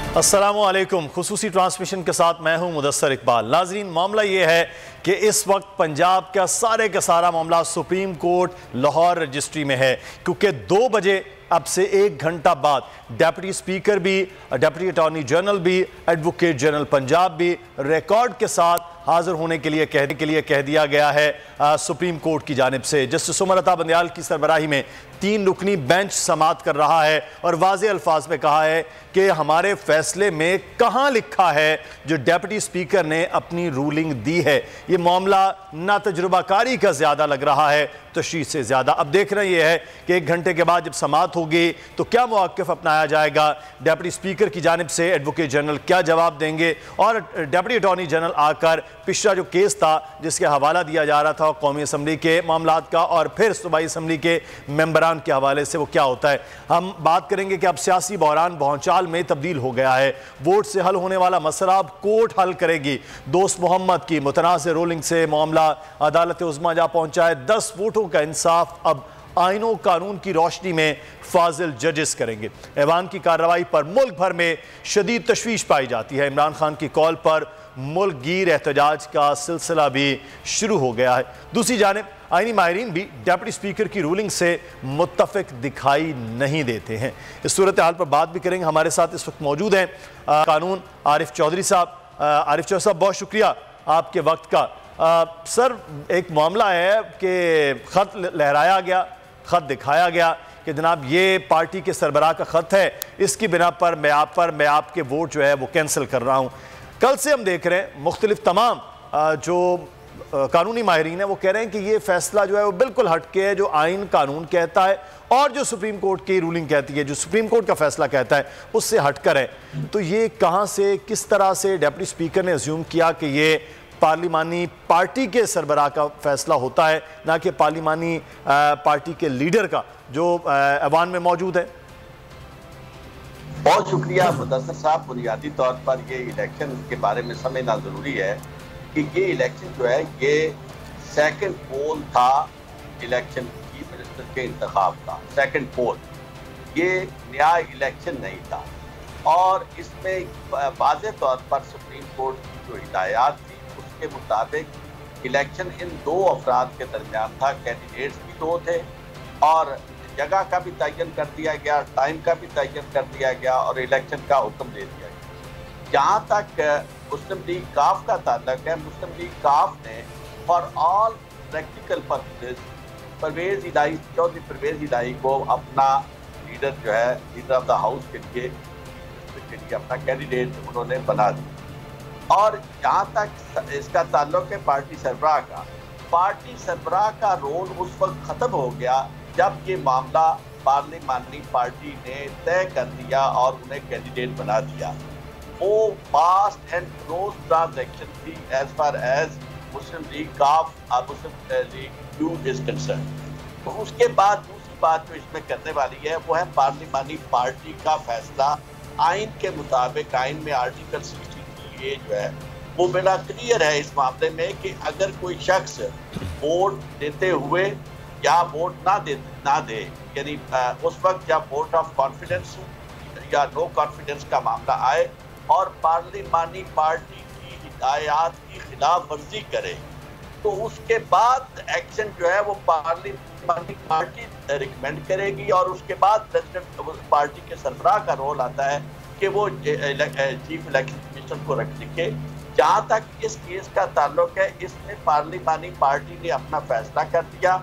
अस्सलामुअलैकुम। खुसूसी ट्रांसमिशन के साथ मैं हूं मुदस्सर इकबाल। नाजरीन, मामला ये है कि इस वक्त पंजाब का सारा मामला सुप्रीम कोर्ट लाहौर रजिस्ट्री में है, क्योंकि 2 बजे अब से 1 घंटा बाद डेप्यूटी स्पीकर भी, डेप्यूटी अटॉर्नी जनरल भी, एडवोकेट जनरल पंजाब भी रिकॉर्ड के साथ हाजिर होने के लिए कह दिया गया है सुप्रीम कोर्ट की जानिब से। जस्टिस उमर अता बंदियाल की सरबराही में 3 रुकनी बेंच समाअत कर रहा है और वाज़ेह अल्फाज में कहा है कि हमारे फैसले में कहाँ लिखा है जो डेप्यूटी स्पीकर ने अपनी रूलिंग दी है। ये मामला ना तजुर्बाकारी का ज़्यादा लग रहा है, तशरीह से ज़्यादा। अब देख रहे ये है कि 1 घंटे के बाद जब समाअत होगी तो क्या मौक़िफ़ अपनाया जाएगा, डेप्यूटी स्पीकर की जानिब से एडवोकेट जनरल क्या जवाब देंगे और डेप्यूटी अटॉर्नी जनरल आकर पिछला जो केस था जिसके हवाला दिया जा रहा था कौमी असम्बली के मामलात का और फिर सूबाई असम्बली के मेंबरान के हवाले से, वो क्या होता है। हम बात करेंगे कि अब सियासी बहरान भौचाल में तब्दील हो गया है। वोट से हल होने वाला मसला अब कोर्ट हल करेगी। दोस्त मोहम्मद की मुतनाज़ रूलिंग से मामला अदालत उज़्मा जा पहुंचा है। 10 वोटों का इंसाफ अब आईनो कानून की रोशनी में फाजिल जजेस करेंगे। ऐवान की कार्रवाई पर मुल्क भर में शदीद तशवीश पाई जाती है। इमरान खान की कॉल पर मुल्क गिर एहतजाज का सिलसिला भी शुरू हो गया है। दूसरी जानिब आईनी माहिरीन भी डेप्यूटी स्पीकर की रूलिंग से मुत्तफिक दिखाई नहीं देते हैं। इस सूरत हाल पर बात भी करेंगे। हमारे साथ इस वक्त मौजूद हैं कानून आरिफ चौधरी साहब। आरिफ चौधरी साहब, बहुत शुक्रिया आपके वक्त का। सर, एक मामला है कि ख़त लहराया गया, ख़त दिखाया गया कि जनाब ये पार्टी के सरबराह का ख़त है, इसकी बिना पर मैं आपके वोट जो है वो कैंसिल कर रहा हूँ। कल से हम देख रहे हैं मुख्तलिफ तमाम जो कानूनी माहिरीन है वो कह रहे हैं कि ये फैसला जो है वो बिल्कुल हटके है जो आइन कानून कहता है और जो सुप्रीम कोर्ट की रूलिंग कहती है, जो सुप्रीम कोर्ट का फैसला कहता है उससे हटकर है। तो ये कहाँ से, किस तरह से डेप्यूटी स्पीकर ने अज्यूम किया कि ये पार्लिमानी पार्टी के सरबराह का फैसला होता है, ना कि पार्लिमानी पार्टी के लीडर का जो ऐवान में मौजूद है। बहुत शुक्रिया मुदस्सर साहब। बुनियादी तौर पर ये इलेक्शन के बारे में समझना जरूरी है कि ये इलेक्शन जो है ये सेकंड पोल था इलेक्शन चीफ मिनिस्टर के इंतखाब का। सेकंड पोल, ये नया इलेक्शन नहीं था और इसमें वाज़ेह तौर पर सुप्रीम कोर्ट की जो हिदायत थी उसके मुताबिक इलेक्शन इन 2 अफराद के दरमियान था। कैंडिडेट्स भी 2 थे और जगह का भी तयन कर दिया गया, टाइम का भी तयन कर दिया गया और इलेक्शन का हुक्म दे दिया गया। जहाँ तक मुस्लिम लीग काफ का ताल्लुक है, मुस्लिम लीग काफ ने for all practical purposes Chaudhry Pervaiz Elahi को अपना लीडर जो है, लीडर ऑफ द हाउस के लिए अपना कैंडिडेट उन्होंने बना दिया। और जहाँ तक इसका ताल्लुक है पार्टी सरबराह का रोल उस वक्त ख़त्म हो गया जब ये मामला पार्लिमानी पार्टी ने तय कर दिया और उन्हें कैंडिडेट बना दिया। वो पास्ट एंड क्लोज ट्रांजैक्शन थी एज फार एज मुस्लिम लीग काफ और मुस्लिम लीग यू इज कंसर्न। तो उसके बाद दूसरी बात जो इसमें करने वाली है वो है पार्लिमानी पार्टी का फैसला। आइन के मुताबिक, आइन में आर्टिकल 63 जो है वो बड़ा क्लियर है इस मामले में कि अगर कोई शख्स वोट देते हुए या वोट ना दे यानी उस वक्त जब वोट ऑफ कॉन्फिडेंस या नो कॉन्फिडेंस का मामला आए और पार्लिमानी पार्टी की हिदायत की खिलाफ वर्जी करे तो उसके बाद एक्शन जो है वो पार्लिमानी पार्टी रिकमेंड करेगी और उसके बाद प्रेसिडेंट पार्टी के सरबराह का रोल आता है कि वो चीफ इलेक्शन कमीशन को लिखे। जहाँ तक इस केस का ताल्लुक है, इसमें पार्लिमानी पार्टी ने अपना फैसला कर दिया,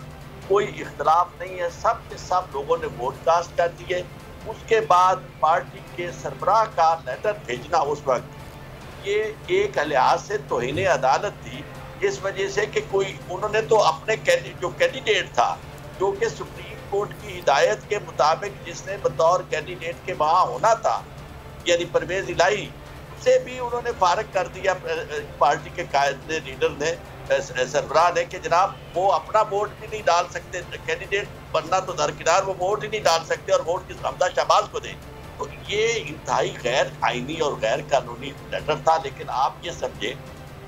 कोई इख्तलाफ नहीं है, सब के सब लोगों ने वोट कास्ट कर दिए। उसके बाद पार्टी के सरबराह का लेटर भेजना उस वक्त ये एक लिहाज से तौहीन अदालत थी, इस वजह से कि कोई उन्होंने तो अपने जो कैंडिडेट था जो कि सुप्रीम कोर्ट की हिदायत के मुताबिक जिसने बतौर कैंडिडेट के वहाँ होना था यानी परवेज इलाही, उसे भी उन्होंने फारग कर दिया पार्टी के कायद लीडर ने, सरबराह ने, कि जनाब वो अपना वोट भी नहीं डाल सकते, कैंडिडेट बनना तो दरकिनार, वो वोट ही नहीं डाल सकते और वोट किस हमदा शहबाज को दे। तो ये इंतहाई गैर आईनी और गैर कानूनी लेटर था। लेकिन आप ये समझे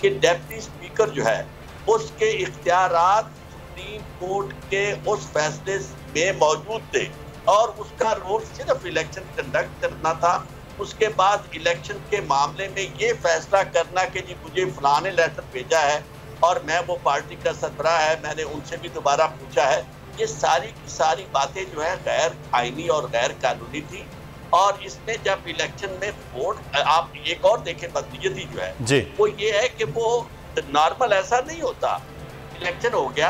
कि डेप्टी स्पीकर जो है उसके इख्तियारात सुप्रीम कोर्ट के उस फैसले में मौजूद थे और उसका रोल सिर्फ इलेक्शन कंडक्ट करना था। उसके बाद इलेक्शन के मामले में ये फैसला करना कि जी मुझे फलाने लेटर भेजा है और मैं वो पार्टी का सरबराह है, मैंने उनसे भी दोबारा पूछा है, ये सारी की सारी बातें जो है गैर आईनी और गैर कानूनी थी। और इसमें जब इलेक्शन में वोट, आप एक और देखें बदनीयती जो है जी, वो ये है कि वो नॉर्मल ऐसा नहीं होता। इलेक्शन हो गया,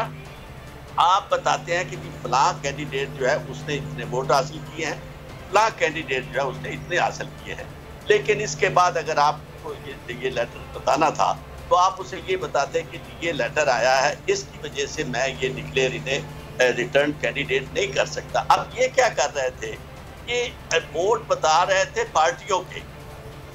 आप बताते हैं कि फलां कैंडिडेट जो है उसने इतने वोट हासिल किए हैं, फलां कैंडिडेट जो है उसने इतने हासिल किए हैं, लेकिन इसके बाद अगर आपको ये लेटर बताना था तो आप उसे ये बताते हैं कि ये लेटर आया है, इसकी वजह से मैं ये डिक्लेयर इन्हें रिटर्न कैंडिडेट नहीं कर सकता। अब ये क्या कर रहे थे कि वोट बता रहे थे पार्टियों के,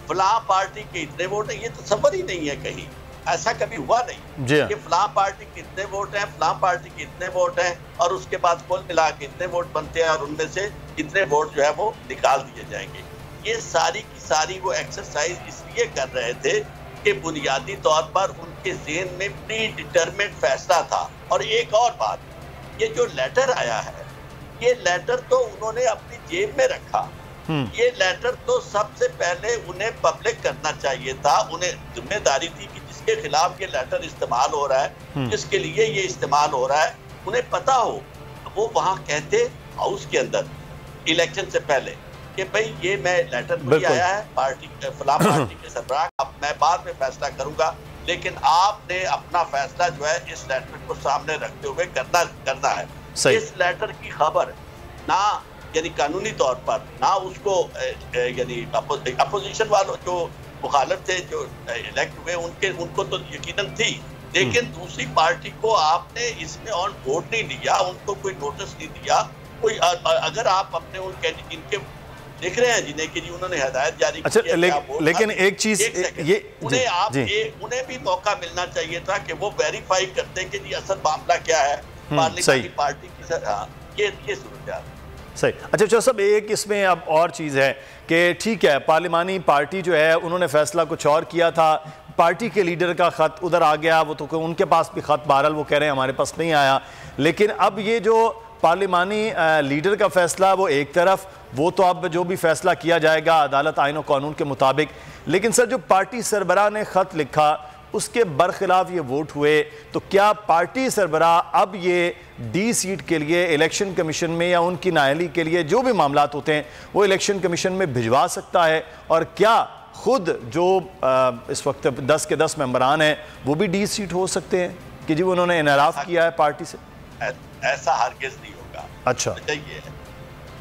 फलां पार्टी के इतने वोट हैं, ये तो खबर ही नहीं है कहीं, ऐसा कभी हुआ नहीं कि फलां पार्टी के इतने वोट हैं, फलां पार्टी के इतने वोट हैं, और उसके बाद कुल मिला के इतने वोट बनते हैं और उनमें से इतने वोट जो है वो निकाल दिए जाएंगे। ये सारी की सारी वो एक्सरसाइज इसलिए कर रहे थे कि बुनियादी तौर पर उनके ज़हन में प्री डिटरमिनेड फैसला था। और एक और बात, ये जो लेटर आया है, ये लेटर तो उन्होंने अपनी जेब में रखा, ये लेटर तो सबसे पहले उन्हें पब्लिक करना चाहिए था। उन्हें जिम्मेदारी थी कि जिसके खिलाफ ये लेटर इस्तेमाल हो रहा है, जिसके लिए ये इस्तेमाल हो रहा है, उन्हें पता हो, वो वहां कहते हाउस के अंदर इलेक्शन से पहले कि भाई ये मैं लेटर मुझे आया है पार्टी फलां पार्टी के सरबराह, अब मैं बाद में फैसला करूंगा, लेकिन आपने अपना फैसला जो है इस लेटर को सामने रखते हुए करना है। इस लेटर की खबर ना यानी कानूनी तौर पर ना उसको यानी अपोजिशन वालों जो मुखालिफ थे जो इलेक्ट हुए उनको तो यकीनन थी, लेकिन दूसरी पार्टी को आपने इसमें ऑन बोर्ड नहीं लिया, उनको कोई नोटिस नहीं दिया। कोई अगर आप अपने उनके इनके देख रहे हैं जिन्हें कि जी उन्होंने हिदायत जारी की है, लेकिन एक चीज ये उन्हें भी मौका मिलना चाहिए था कि वो वेरीफाई करते कि जी असल मामला क्या है पार्लियामेंट्री पार्टी की, ये सूरत सही। अच्छा चलो सब, एक इसमें अब और चीज़ है कि ठीक है पार्लिमानी पार्टी जो है उन्होंने फैसला कुछ और किया था, पार्टी के लीडर का ख़त उधर आ गया, वो तो उनके पास भी ख़त बहरहाल वो कह रहे हैं हमारे पास नहीं आया, लेकिन अब ये जो पार्लिमानी लीडर का फैसला वो एक तरफ, वो तो अब जो भी फैसला किया जाएगा अदालत आईन और कानून के मुताबिक, लेकिन सर जो पार्टी सरबराह ने ख़त लिखा उसके बरखिलाफ ये वोट हुए, तो क्या पार्टी सरबराह अब ये डी सीट के लिए इलेक्शन कमीशन में या उनकी नाअहली के लिए जो भी मामलात होते हैं वो इलेक्शन कमीशन में भिजवा सकता है? और क्या खुद जो इस वक्त 10 के 10 मेंबरान हैं वो भी डी सीट हो सकते हैं कि जी उन्होंने इनराफ किया है पार्टी से? ऐसा हरगिज़ नहीं होगा। अच्छा, ये है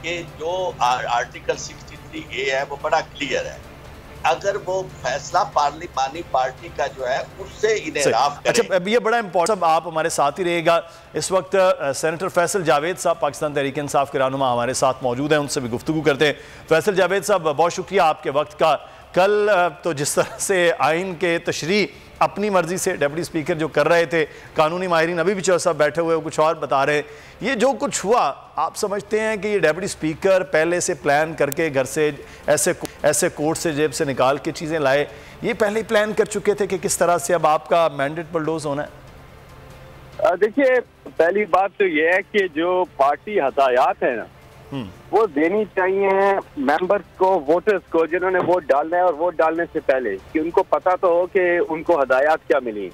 कि जो आर्टिकल 63A है वो बड़ा क्लियर है, अगर वो फैसला पार्लिमानी पार्टी का जो है उससे इनेराफ करे। अच्छा, ये बड़ा इंपॉर्टेंट, आप हमारे साथ ही रहेगा। इस वक्त सेनेटर फैसल जावेद साहब पाकिस्तान तहरीक इंसाफ के रहनुमा हमारे साथ मौजूद हैं, उनसे भी गुफ्तगू करते हैं। फैसल जावेद साहब बहुत शुक्रिया आपके वक्त का। कल तो जिस तरह से आइन के तशरीह अपनी मर्जी से डिप्टी स्पीकर जो कर रहे थे, कानूनी माहिरीन अभी भी साहब बैठे हुए कुछ और बता रहे, ये जो कुछ हुआ आप समझते हैं कि ये डिप्टी स्पीकर पहले से प्लान करके घर से ऐसे कोर्ट से जेब से निकाल के चीज़ें लाए, ये पहले ही प्लान कर चुके थे कि किस तरह से अब आपका मैंडेट बलडोज होना है? देखिए, पहली बात तो ये है कि जो पार्टी हदायत है ना वो देनी चाहिए मेंबर्स को, वोटर्स को जिन्होंने वोट डालना है, और वोट डालने से पहले कि उनको पता तो हो कि उनको हदायत क्या मिली।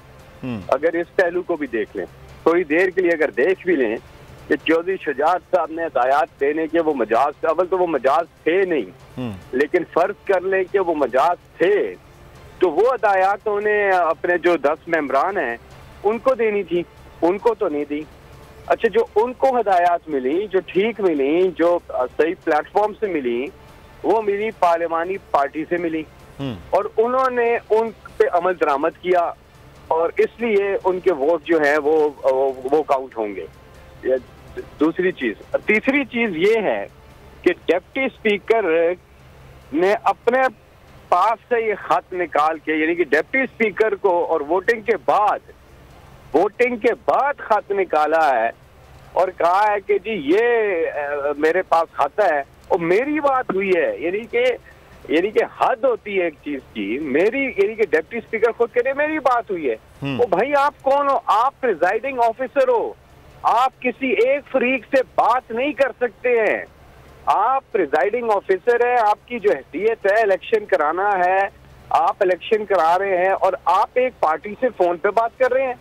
अगर इस पहलू को भी देख लें, थोड़ी देर के लिए अगर देख भी लें कि चौधरी शुजात साहब ने हदायत देने के वो मजाज, अव्वल तो वो मजाज थे नहीं, लेकिन फर्ज कर लें कि वो मजाज थे, तो वो हदायत उन्हें अपने जो 10 मेंबरान हैं उनको देनी थी, उनको तो नहीं दी। अच्छा, जो उनको हदायत मिली, जो ठीक मिली, जो सही प्लेटफॉर्म से मिली, वो मिली पार्लिमानी पार्टी से मिली, और उन्होंने उन पे अमल दरामद किया, और इसलिए उनके वोट जो है वो काउंट होंगे। दूसरी चीज, तीसरी चीज ये है कि डिप्टी स्पीकर ने अपने पास से ये खत निकाल के, यानी कि डिप्टी स्पीकर को, और वोटिंग के बाद खत निकाला है और कहा है कि जी ये मेरे पास खत है और मेरी बात हुई है। यानी कि हद होती है एक चीज की, मेरी, यानी कि डिप्टी स्पीकर खुद कह रहे मेरी बात हुई है। तो भाई आप कौन हो? आप प्रिजाइडिंग ऑफिसर हो, आप किसी एक फरीक से बात नहीं कर सकते हैं। आप प्रिजाइडिंग ऑफिसर है, आपकी जो हैसियत है इलेक्शन कराना है, आप इलेक्शन करा रहे हैं और आप एक पार्टी से फोन पे बात कर रहे हैं,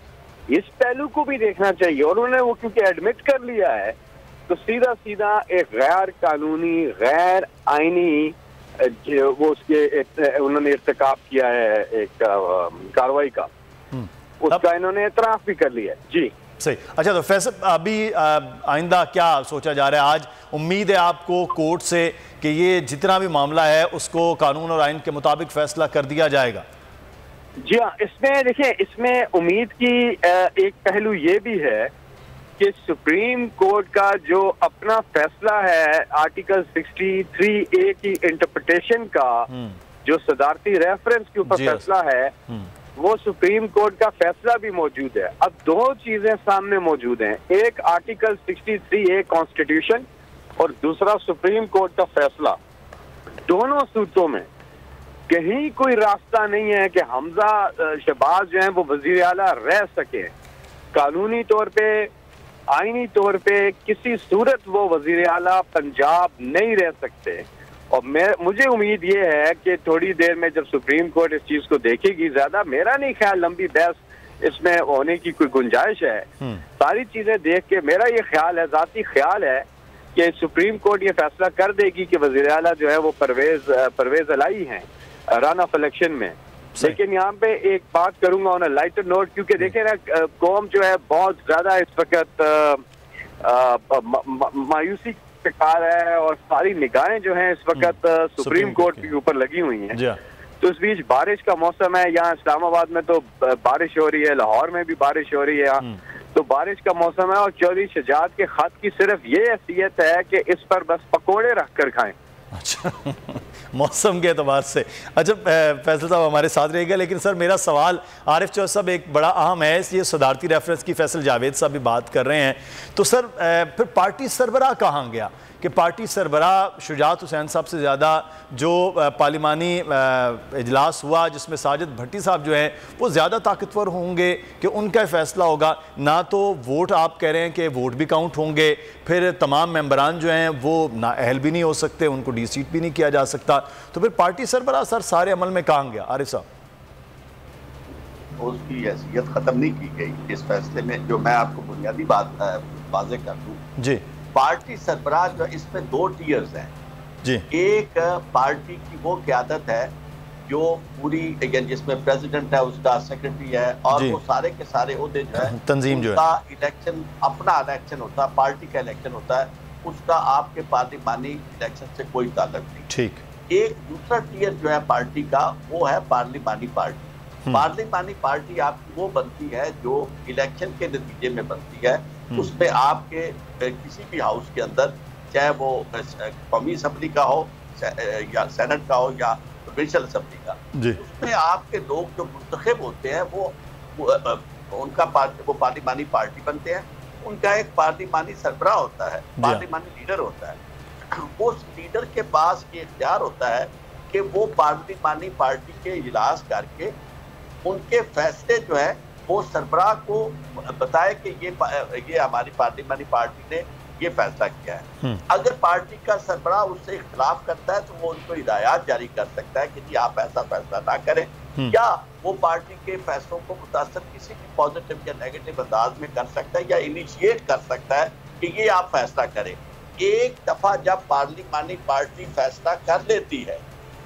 इस पहलू को भी देखना चाहिए। और उन्होंने वो क्योंकि एडमिट कर लिया है तो सीधा सीधा एक गैर कानूनी, गैर आईनी वो उसके उन्होंने इर्तिकाब किया है एक कार्रवाई का, उसका इन्होंने एतराफ भी कर लिया है। जी सही। अच्छा, तो फैसल अभी आइंदा क्या सोचा जा रहा है? आज उम्मीद है आपको कोर्ट से कि ये जितना भी मामला है उसको कानून और आइन के मुताबिक फैसला कर दिया जाएगा? जी हाँ, इसमें देखिए, इसमें उम्मीद की एक पहलू ये भी है कि सुप्रीम कोर्ट का जो अपना फैसला है आर्टिकल 63A की इंटरप्रिटेशन का, जो सदारती रेफरेंस के ऊपर फैसला है, वो सुप्रीम कोर्ट का फैसला भी मौजूद है। अब दो चीजें सामने मौजूद हैं, एक आर्टिकल 63A कॉन्स्टिट्यूशन और दूसरा सुप्रीम कोर्ट का फैसला। दोनों सूरतों में कहीं कोई रास्ता नहीं है कि हमजा शहबाज जो है वो वजीर आला रह सके। कानूनी तौर पे, आईनी तौर पे किसी सूरत वो वजीर आला पंजाब नहीं रह सकते। और मुझे उम्मीद ये है कि थोड़ी देर में जब सुप्रीम कोर्ट इस चीज को देखेगी, ज्यादा मेरा नहीं ख्याल लंबी बहस इसमें होने की कोई गुंजाइश है। सारी चीजें देख के मेरा ये ख्याल है, जाती ख्याल है कि सुप्रीम कोर्ट ये फैसला कर देगी कि वजीर आला जो है वो परवेज अलाई हैं रन ऑफ इलेक्शन में। लेकिन यहाँ पे एक बात करूंगा ऑन अ लाइटर नोट, क्योंकि देखें ना, कौम जो है बहुत ज्यादा इस वक्त मायूसी का शिकार है और सारी निगाहें जो हैं इस वक्त सुप्रीम कोर्ट के ऊपर लगी हुई हैं। तो इस बीच बारिश का मौसम है, यहाँ इस्लामाबाद में तो बारिश हो रही है, लाहौर में भी बारिश हो रही है, तो बारिश का मौसम है। और चौधरी शजात के खत की सिर्फ ये हैसियत है कि इस पर बस पकोड़े रख कर खाएं। अच्छा मौसम के एतबार से। अच्छा फैसल साहब हमारे साथ रहेगा, लेकिन सर मेरा सवाल आरिफ चौधरी साहब एक बड़ा अहम है, ये सदारती रेफरेंस की फैसल जावेद साहब भी बात कर रहे हैं, तो सर फिर पार्टी सरबराह कहाँ गया? कि पार्टी सरबराह शुजात हुसैन साहब से ज़्यादा जो पार्लिमानी इजलास हुआ जिसमें साजिद भट्टी साहब जो हैं वो ज़्यादा ताकतवर होंगे कि उनका फैसला होगा, ना तो वोट आप कह रहे हैं कि वोट भी काउंट होंगे, फिर तमाम मेंबरान जो हैं वो नाअहल भी नहीं हो सकते, उनको डिसीट भी नहीं किया जा सकता, तो फिर पार्टी सरबराह सर सारे अमल में कहाँ गया? आरिफ साहब उसकी हैसियत ख़त्म नहीं की गई इस फैसले में। जो मैं आपको बुनियादी बात वाज़ेह कर दूँ जी, पार्टी सरबराह जो इसमें दो टियर्स हैं जी। एक पार्टी की वो क़यादत है जो पूरी जिसमें प्रेसिडेंट है, उसका सेक्रेटरी है और वो सारे के सारे ओहदे जो है तंजीम जो है इलेक्शन, अपना इलेक्शन होता है, पार्टी का इलेक्शन होता है, उसका आपके पार्लिमानी इलेक्शन से कोई ताल्लुक नहीं। ठीक। एक दूसरा टियर जो है पार्टी का वो है पार्लिमानी पार्टी। पार्लिमानी पार्टी आपकी वो बनती है जो इलेक्शन के नतीजे में बनती है, उसमें आपके किसी भी हाउस के अंदर, चाहे वो कौमी असम्बली का हो या सेनेट का हो या प्रोविंशियल असम्बली का, उसमें आपके लोग जो मुंतखब होते हैं वो उनका वो पार्लिमानी पार्टी बनते हैं। उनका एक पार्लिमानी सरबराह होता है, पार्लिमानी लीडर होता है। उस लीडर के पास ये इख्तियार होता है कि वो पार्लिमानी पार्टी के इजलास करके उनके फैसले जो है वो सरबराह को बताए कि ये हमारी पार्लिमानी पार्टी ने ये फैसला किया है। अगर पार्टी का सरबराह उससे इख्तिलाफ करता है तो वो उनको हिदायत जारी कर सकता है कि जी आप ऐसा फैसला ना करें, या वो पार्टी के फैसलों को मुतासर किसी भी पॉजिटिव या नेगेटिव अंदाज में कर सकता है या इनिशिएट कर सकता है कि ये आप फैसला करें। एक दफा जब पार्लिमानी पार्टी फैसला कर लेती है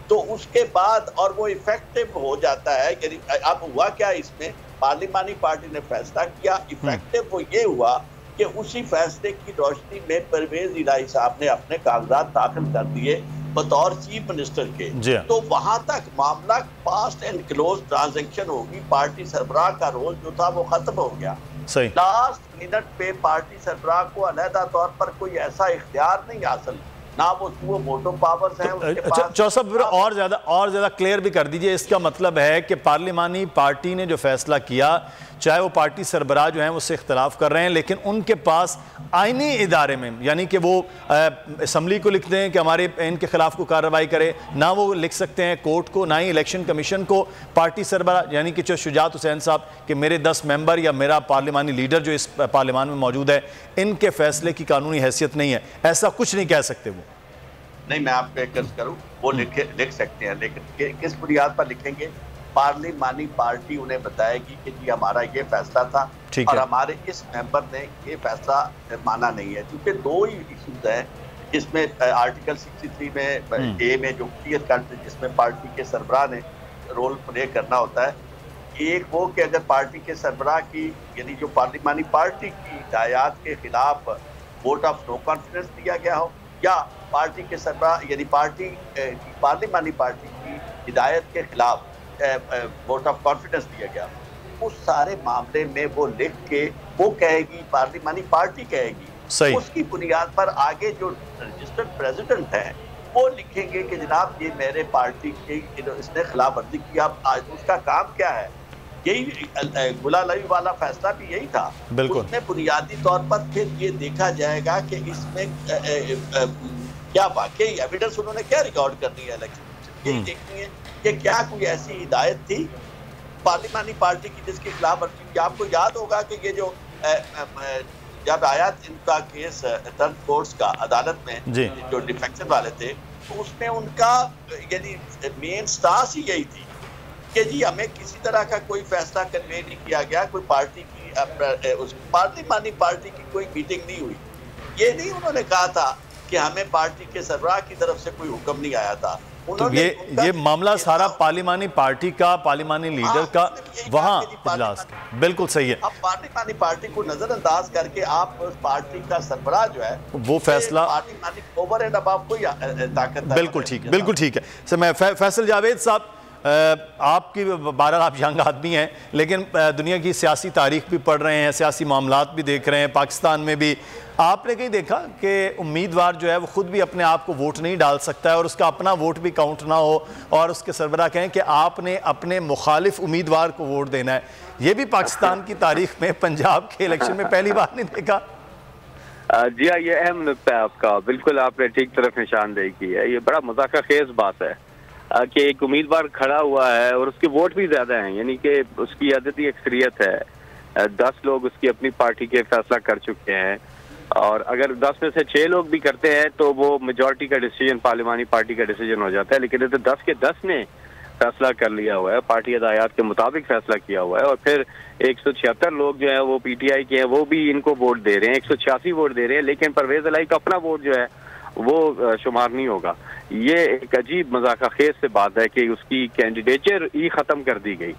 तो उसके बाद और वो इफेक्टिव हो जाता है। अब हुआ क्या, इसमें पार्लिमानी पार्टी ने फैसला किया, इफेक्टिव वो ये हुआ कि उसी फैसले की रोशनी में परवेज इलाही साहब ने अपने कागजात दाखिल कर दिए बतौर चीफ मिनिस्टर के, तो वहां तक मामला फास्ट एंड क्लोज ट्रांजैक्शन होगी। पार्टी सरबराह का रोल जो था वो खत्म हो गया। लास्ट मिनट पे पार्टी सरबराह को अलहदा तौर पर कोई ऐसा इख्तियार नहीं हासिल, ना वो वोटो पावर्स हैं उसके पास। चौसब और ज्यादा क्लियर भी कर दीजिए, इसका मतलब है कि पार्लिमानी पार्टी ने जो फैसला किया, चाहे वो पार्टी सरबराह जो हैं उससे इख्तलाफ कर रहे हैं, लेकिन उनके पास आईनी इदारे में, यानी कि वो असम्बली को लिख दें कि हमारे इनके खिलाफ को कार्रवाई करे, ना वो लिख सकते हैं कोर्ट को, ना ही इलेक्शन कमीशन को। पार्टी सरबराह यानी कि शुजात हुसैन साहब कि मेरे 10 मेंबर या मेरा पार्लिमानी लीडर जो इस पार्लिमान में मौजूद है, इनके फैसले की कानूनी हैसियत नहीं है, ऐसा कुछ नहीं कह सकते वो। नहीं, मैं आपको एक अर्ज करूं, वो लिख सकते हैं, लेकिन किस बुनियाद पर लिखेंगे? पार्लिमानी पार्टी उन्हें बताएगी कि जी हमारा ये फैसला था और हमारे इस मेंबर ने ये फैसला माना नहीं है। क्योंकि दो ही इशूज हैं इसमें, आर्टिकल 63 में ए में जो क्लियर कट, जिसमें पार्टी के सरबराह ने रोल प्ले करना होता है। एक वो कि अगर पार्टी के सरबराह की, यानी जो पार्लिमानी पार्टी की हिदायत के खिलाफ वोट ऑफ नो कॉन्फिडेंस दिया गया हो, या पार्टी के सरबराह यानी पार्लिमानी पार्टी की हिदायत के खिलाफ वोट ऑफ कॉन्फिडेंस दिया गया, उस सारे मामले में वो लिख के वो कहेगी, पार्लिमानी पार्टी कहेगी, उसकी बुनियाद पर आगे जो रजिस्टर्ड प्रेसिडेंट है वो लिखेंगे कि जनाब ये मेरे पार्टी की इसने खिलाफ वर्जी की। अब उसका काम क्या है? यही गुलालवी वाला फैसला भी यही था। उसमें बुनियादी तौर पर फिर ये देखा जाएगा कि इसमें क्या वाकई एविडेंस उन्होंने क्या रिकॉर्ड करनी है इलेक्शन, यही देखनी है कि क्या कोई ऐसी हिदायत थी पार्लिमानी पार्टी की जिसके खिलाफ वर्जी। आपको याद होगा कि ये जो जब आया इनका केस टर्न कोर्ट्स का अदालत में, जो डिफेक्शन वाले थे, तो उसमें उनका यानी मेन स्टांस ही यही थी कि जी हमें किसी तरह का कोई फैसला कन्वे नहीं किया गया, कोई पार्टी की उस पार्लिमानी पार्टी की कोई मीटिंग नहीं हुई। ये नहीं उन्होंने कहा था कि हमें पार्टी के सरबराह की तरफ से कोई हुक्म नहीं आया था। तो ये मामला सारा पार्लिमानी पार्टी का, पार्लिमानी लीडर का वहां इजलास, बिल्कुल सही है। अब पार्लिमानी पार्टी को नजरअंदाज करके आप पार्टी का सरबराह जो है वो फैसला पार्लिमानी ओवर एंड अबव कोई ताकत, बिल्कुल ठीक, बिल्कुल ठीक है। सर मैं फैसल जावेद साहब, आपकी बहरहाल आप यंग आदमी हैं, लेकिन दुनिया की सियासी तारीख भी पढ़ रहे हैं, सियासी मामलात भी देख रहे हैं, पाकिस्तान में भी आपने कहीं देखा कि उम्मीदवार जो है वो खुद भी अपने आप को वोट नहीं डाल सकता है और उसका अपना वोट भी काउंट ना हो और उसके सरबराह कहें कि आपने अपने मुखालिफ उम्मीदवार को वोट देना है? ये भी पाकिस्तान की तारीख में पंजाब के इलेक्शन में पहली बार नहीं देखा। जी हाँ, ये अहम नुक्ता है आपका, बिल्कुल आपने ठीक तरफ निशानदेही की है। ये बड़ा मजाका खेज बात है कि एक उम्मीदवार खड़ा हुआ है और उसके वोट भी ज्यादा हैं, यानी कि उसकी अददी अक्सरियत है, 10 लोग उसकी अपनी पार्टी के फैसला कर चुके हैं, और अगर 10 में से 6 लोग भी करते हैं तो वो मेजॉरिटी का डिसीजन पार्लिमानी पार्टी का डिसीजन हो जाता है। लेकिन तो 10 के 10 ने फैसला कर लिया हुआ है, पार्टी हिदायत के मुताबिक फैसला किया हुआ है, और फिर 176 लोग जो है वो पीटीआई के हैं, वो भी इनको वोट दे रहे हैं, 186 वोट दे रहे हैं, लेकिन परवेज इलाही का अपना वोट जो है वो शुमार नहीं होगा। ये एक अजीब मजाका खेज से बात है कि उसकी कैंडिडेचर ही खत्म कर दी गई।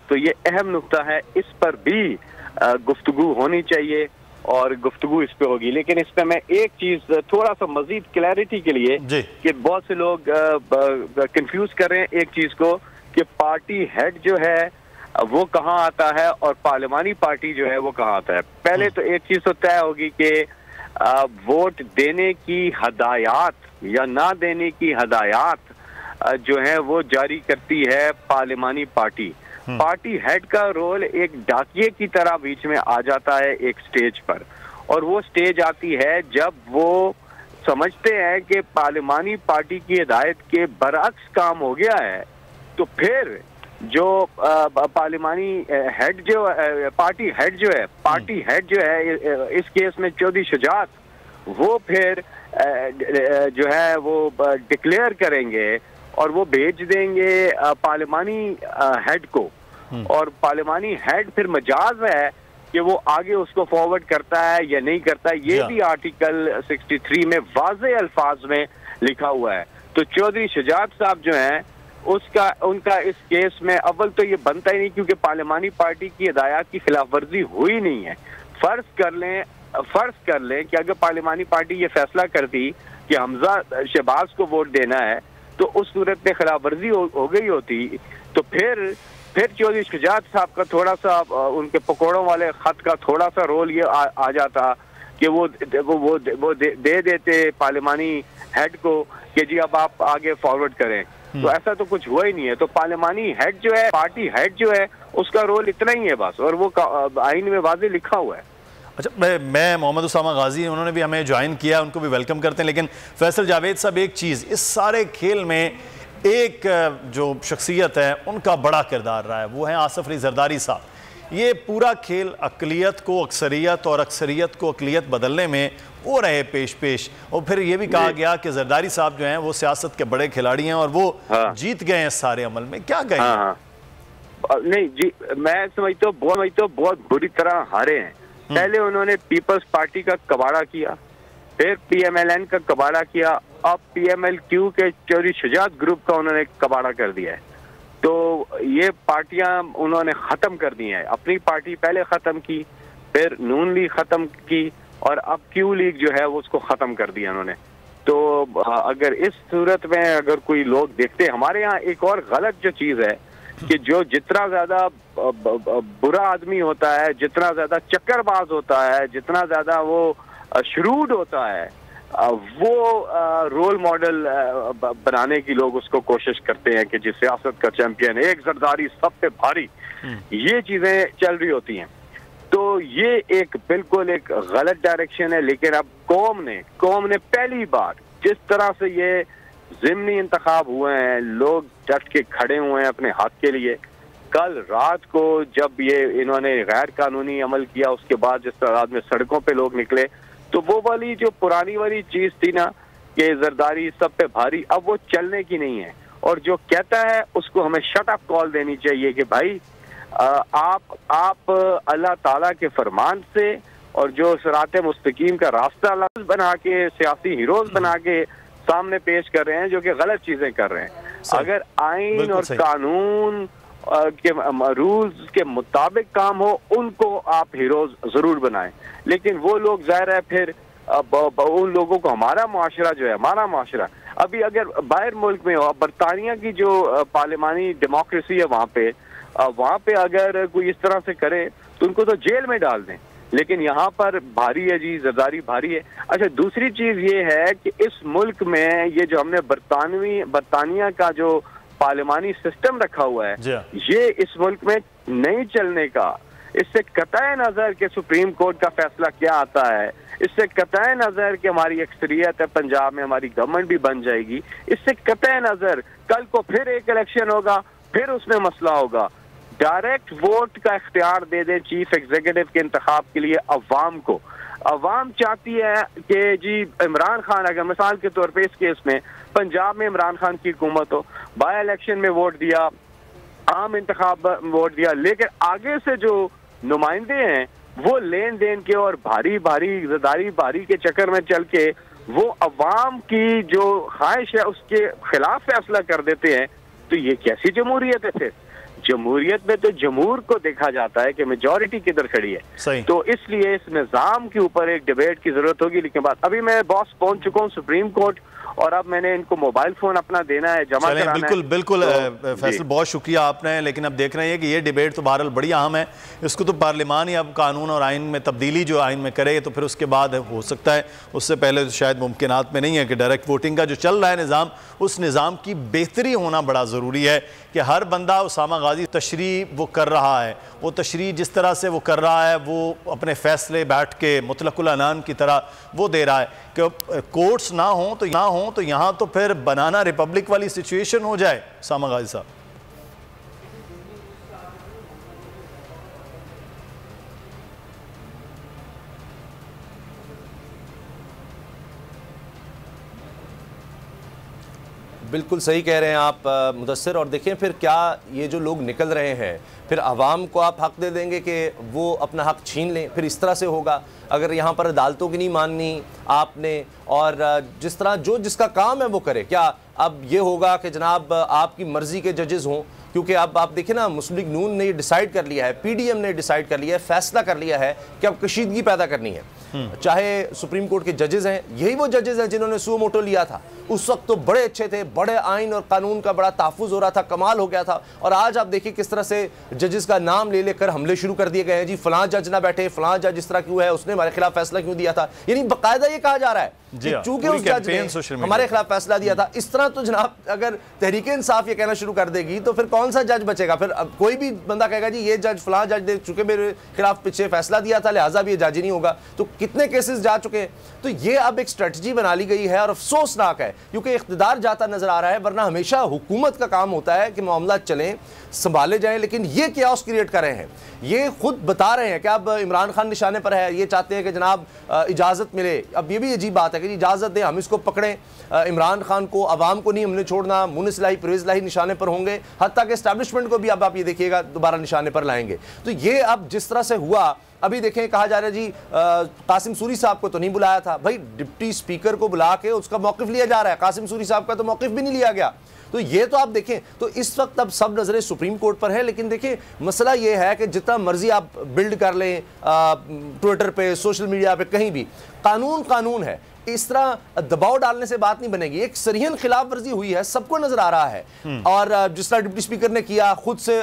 तो ये अहम नुक्ता है, इस पर भी गुफ्तगू होनी चाहिए और गुफ्तगू इस पे होगी। लेकिन इस पे मैं एक चीज थोड़ा सा मजीद क्लैरिटी के लिए, कि बहुत से लोग कंफ्यूज कर रहे हैं एक चीज को कि पार्टी हेड जो है वो कहाँ आता है और पार्लिमानी पार्टी जो है वो कहाँ आता है। पहले तो एक चीज तो तय होगी कि वोट देने की हदायत या ना देने की हदायत जो है वो जारी करती है पार्लिमानी पार्टी। पार्टी हेड का रोल एक डाकिये की तरह बीच में आ जाता है एक स्टेज पर, और वो स्टेज आती है जब वो समझते हैं कि पार्लिमानी पार्टी की हिदायत के बरअक्स काम हो गया है, तो फिर जो पार्लिमानी हेड जो पार्टी हेड जो है इस केस में चौधरी शुजात, वो फिर जो है वो डिक्लेयर करेंगे और वो भेज देंगे पार्लिमानी हेड को, और पार्लिमानी हेड फिर मजाज है कि वो आगे उसको फॉरवर्ड करता है या नहीं करता। ये भी आर्टिकल 63 में वाज़े अल्फाज में लिखा हुआ है। तो चौधरी शुजात साहब जो हैं उनका इस केस में अव्वल तो ये बनता ही नहीं, क्योंकि पार्लिमानी पार्टी की हिदायत की खिलाफ वर्जी हुई नहीं है। फर्ज कर लें कि अगर पार्लिमानी पार्टी ये फैसला करती कि हमजा शहबाज को वोट देना है, तो उस सूरत में खिलाफ वर्जी हो गई होती, तो फिर चौधरी शुजात साहब का थोड़ा सा उनके पकौड़ों वाले खत का थोड़ा सा रोल ये आ जाता कि वो दे देते पार्लिमानी हेड को कि जी अब आप आगे फॉरवर्ड करें। तो ऐसा तो कुछ हुआ ही नहीं है। तो पार्लिमानी हेड जो है, पार्टी हेड जो है, उसका रोल इतना ही है बस, और वो आईन में वाज़े लिखा हुआ है। अच्छा, मैं मोहम्मद उसामा गाजी, उन्होंने भी हमें ज्वाइन किया, उनको भी वेलकम करते हैं। लेकिन फैसल जावेद साहब, एक चीज़ इस सारे खेल में एक जो शख्सियत है उनका बड़ा किरदार रहा है, वो है आसिफ अली जरदारी साहब। ये पूरा खेल अक़लियत को अक्सरियत और अक्सरियत को अक़लियत बदलने में वो रहे पेश। और फिर ये भी कहा गया कि जरदारी साहब जो हैं वो सियासत के बड़े खिलाड़ी हैं और वो जीत गए हैं सारे अमल में। क्या कहें? नहीं जी, मैं समझता हूँ बहुत बुरी तरह हारे हैं। पहले उन्होंने पीपल्स पार्टी का कबाड़ा किया, फिर PMLN का कबाड़ा किया, अब PMLQ के चौधरी शुजात ग्रुप का उन्होंने कबाड़ा कर दिया है। तो ये पार्टियां उन्होंने खत्म कर दी हैं। अपनी पार्टी पहले खत्म की, फिर नून लीग खत्म की और अब क्यू लीग जो है वो उसको खत्म कर दिया उन्होंने। तो अगर इस सूरत में अगर कोई लोग देखते, हमारे यहाँ एक और गलत जो चीज है कि जो जितना ज्यादा बुरा आदमी होता है, जितना ज्यादा चक्करबाज होता है, जितना ज्यादा वो श्रूड होता है, वो रोल मॉडल बनाने की लोग उसको कोशिश करते हैं कि जिस सियासत का चैंपियन है, एक जरदारी सब पे भारी, ये चीजें चल रही होती हैं। तो ये एक बिल्कुल एक गलत डायरेक्शन है। लेकिन अब कौम ने पहली बार जिस तरह से ये ज़िमनी इंतखाब हुए हैं, लोग डट के खड़े हुए हैं अपने हक के लिए। कल रात को जब ये इन्होंने गैर कानूनी अमल किया, उसके बाद जिस तरह में सड़कों पे लोग निकले, तो वो वाली जो पुरानी वाली चीज थी ना कि जरदारी सब पे भारी, अब वो चलने की नहीं है। और जो कहता है उसको हमें शट अप कॉल देनी चाहिए कि भाई आप अल्लाह ताला के फरमान से और जो सिराते मुस्तकीम का रास्ता बना के सियासी हीरोज बना के सामने पेश कर रहे हैं, जो कि गलत चीजें कर रहे हैं। अगर आइन और कानून के रूल्स के मुताबिक काम हो, उनको आप हीरोज जरूर बनाएं। लेकिन वो लोग जाहिर है फिर उन लोगों को, हमारा मुआशरा जो है, हमारा मुआशरा अभी अगर बाहर मुल्क में हो, बरतानिया की जो पार्लिमानी डेमोक्रेसी है वहाँ पे अगर कोई इस तरह से करे तो उनको तो जेल में डाल दें। लेकिन यहाँ पर भारी है जी, जरदारी भारी है। अच्छा, दूसरी चीज ये है कि इस मुल्क में ये जो हमने बरतानिया का जो पार्लिमानी सिस्टम रखा हुआ है, ये इस मुल्क में नहीं चलने का। इससे कतई नजर के सुप्रीम कोर्ट का फैसला क्या आता है, इससे कतई नजर कि हमारी अक्सरियत है पंजाब में, हमारी गवर्नमेंट भी बन जाएगी, इससे कतई नजर कल को फिर एक इलेक्शन होगा, फिर उसमें मसला होगा। डायरेक्ट वोट का इख्तियार दे दे चीफ एग्जीक्यूटिव के इंतखाब के लिए अवाम को। अवाम चाहती है कि जी इमरान खान, अगर मिसाल के तौर पे इस केस में पंजाब में इमरान खान की हुकूमत हो, बाय इलेक्शन में वोट दिया, आम इंतखाब वोट दिया, लेकिन आगे से जो नुमाइंदे हैं वो लेन देन के और भारी जरदारी भारी के चक्कर में चल के वो अवाम की जो ख्वाहिश है उसके खिलाफ फैसला कर देते हैं। तो ये कैसी जमहूरियत है? फिर जमहूरियत में तो जमहूर को देखा जाता है कि मेजॉरिटी किधर खड़ी है। तो इसलिए इस निज़ाम के ऊपर एक डिबेट की जरूरत होगी। लेकिन बात अभी मैं बॉस पहुंच चुका हूँ सुप्रीम कोर्ट, और अब मैंने इनको मोबाइल फोन अपना देना है, जमा कराना है। बिल्कुल फैसल, बहुत शुक्रिया आपने। लेकिन अब देख रहे हैं कि ये डिबेट तो बहरहाल बड़ी अहम है, इसको तो पार्लियामान ही अब कानून और आइन में तब्दीली जो आइन में करे तो फिर उसके बाद हो सकता है, उससे पहले तो शायद मुमकिनात में नहीं है कि डायरेक्ट वोटिंग का जो चल रहा है निज़ाम, उस निज़ाम की बेहतरी होना बड़ा ज़रूरी है कि हर बंदा उसामा गाजी तशरीह वो कर रहा है, वो तशरीह जिस तरह से वो कर रहा है, वो अपने फैसले बैठ के मुतलकुल अनान की तरह वो दे रहा है कि कोर्ट्स ना हो तो यहाँ तो फिर बनाना रिपब्लिक वाली सिचुएशन हो जाए। उसामा गाजी साहब, बिल्कुल सही कह रहे हैं आप मुदस्सिर। और देखें फिर क्या ये जो लोग निकल रहे हैं, फिर आवाम को आप हक दे देंगे कि वो अपना हक छीन लें? फिर इस तरह से होगा अगर यहाँ पर अदालतों की नहीं माननी आपने, और जिस तरह जो जिसका काम है वो करे। क्या अब ये होगा कि जनाब आपकी मर्ज़ी के जजेस हों? क्योंकि अब आप देखें ना, मुस्लिम लीग नून ने डिसाइड कर लिया है, PDM ने डिसाइड कर लिया है, फैसला कर लिया है कि अब कशीदगी पैदा करनी है। चाहे सुप्रीम कोर्ट के जजेस हैं, यही वो जजेस हैं जिन्होंने सुओ मोटो लिया था, उस वक्त तो बड़े अच्छे थे, बड़े आइन और कानून का बड़ा तहफ़्फ़ुज़ हो रहा था, कमाल हो गया था। और आज आप देखिए किस तरह से जजेस का नाम ले लेकर हमले शुरू कर दिए गए हैं। जी फलां जज ना बैठे, फलां जज इस तरह क्यों है, उसने हमारे खिलाफ फैसला क्यों दिया था। यानी बाकायदा ये कहा जा रहा है चूंकि उस जज ने हमारे खिलाफ फैसला दिया था। इस तरह तो जनाब अगर तहरीक इंसाफ ये कहना शुरू कर देगी तो फिर कौन सा जज बचेगा? फिर अब कोई भी बंदा कहेगा जी ये जज फलां जज ने चूंकि मेरे खिलाफ पीछे फैसला दिया था लिहाजा भी ये जज ही नहीं होगा। तो कितने केसेस जा चुके हैं। तो ये अब एक स्ट्रेटजी बना ली गई है और अफसोसनाक है क्योंकि इख्तिदार जाता नजर आ रहा है, वरना हमेशा हुकूमत का काम होता है कि मामला चलें, संभाले जाएं, लेकिन ये क्या क्रिएट कर रहे हैं। ये खुद बता रहे हैं कि अब इमरान खान निशाने पर है, ये चाहते हैं कि जनाब इजाज़त मिले। अब ये भी अजीब बात है कि इजाज़त दें, हम इसको पकड़ें, इमरान खान को, अवाम को नहीं हमने छोड़ना, मुनिस लाही परवेज़ लाही निशाने पर होंगे, हत्ता कि एस्टैब्लिशमेंट को भी अब आप ये देखिएगा दोबारा निशाने पर लाएंगे। तो ये अब जिस तरह से हुआ, अभी देखें कहा जा रहा है जी कासिम सूरी साहब को तो नहीं बुलाया था। भाई डिप्टी स्पीकर को बुला के उसका मौक़िफ़ लिया जा रहा है, कासिम सूरी साहब का तो मौक़िफ़ भी नहीं लिया गया। तो ये तो आप देखें, तो इस वक्त अब सब नज़रें सुप्रीम कोर्ट पर है। लेकिन देखिए मसला ये है कि जितना मर्जी आप बिल्ड कर लें ट्विटर पे, सोशल मीडिया पे, कहीं भी कानून कानून है, इस तरह दबाव डालने से बात नहीं बनेगी। एक सरीहन खिलाफ वर्जी हुई है, सबको नजर आ रहा है। और जिस तरह डिप्टी स्पीकर ने किया, खुद से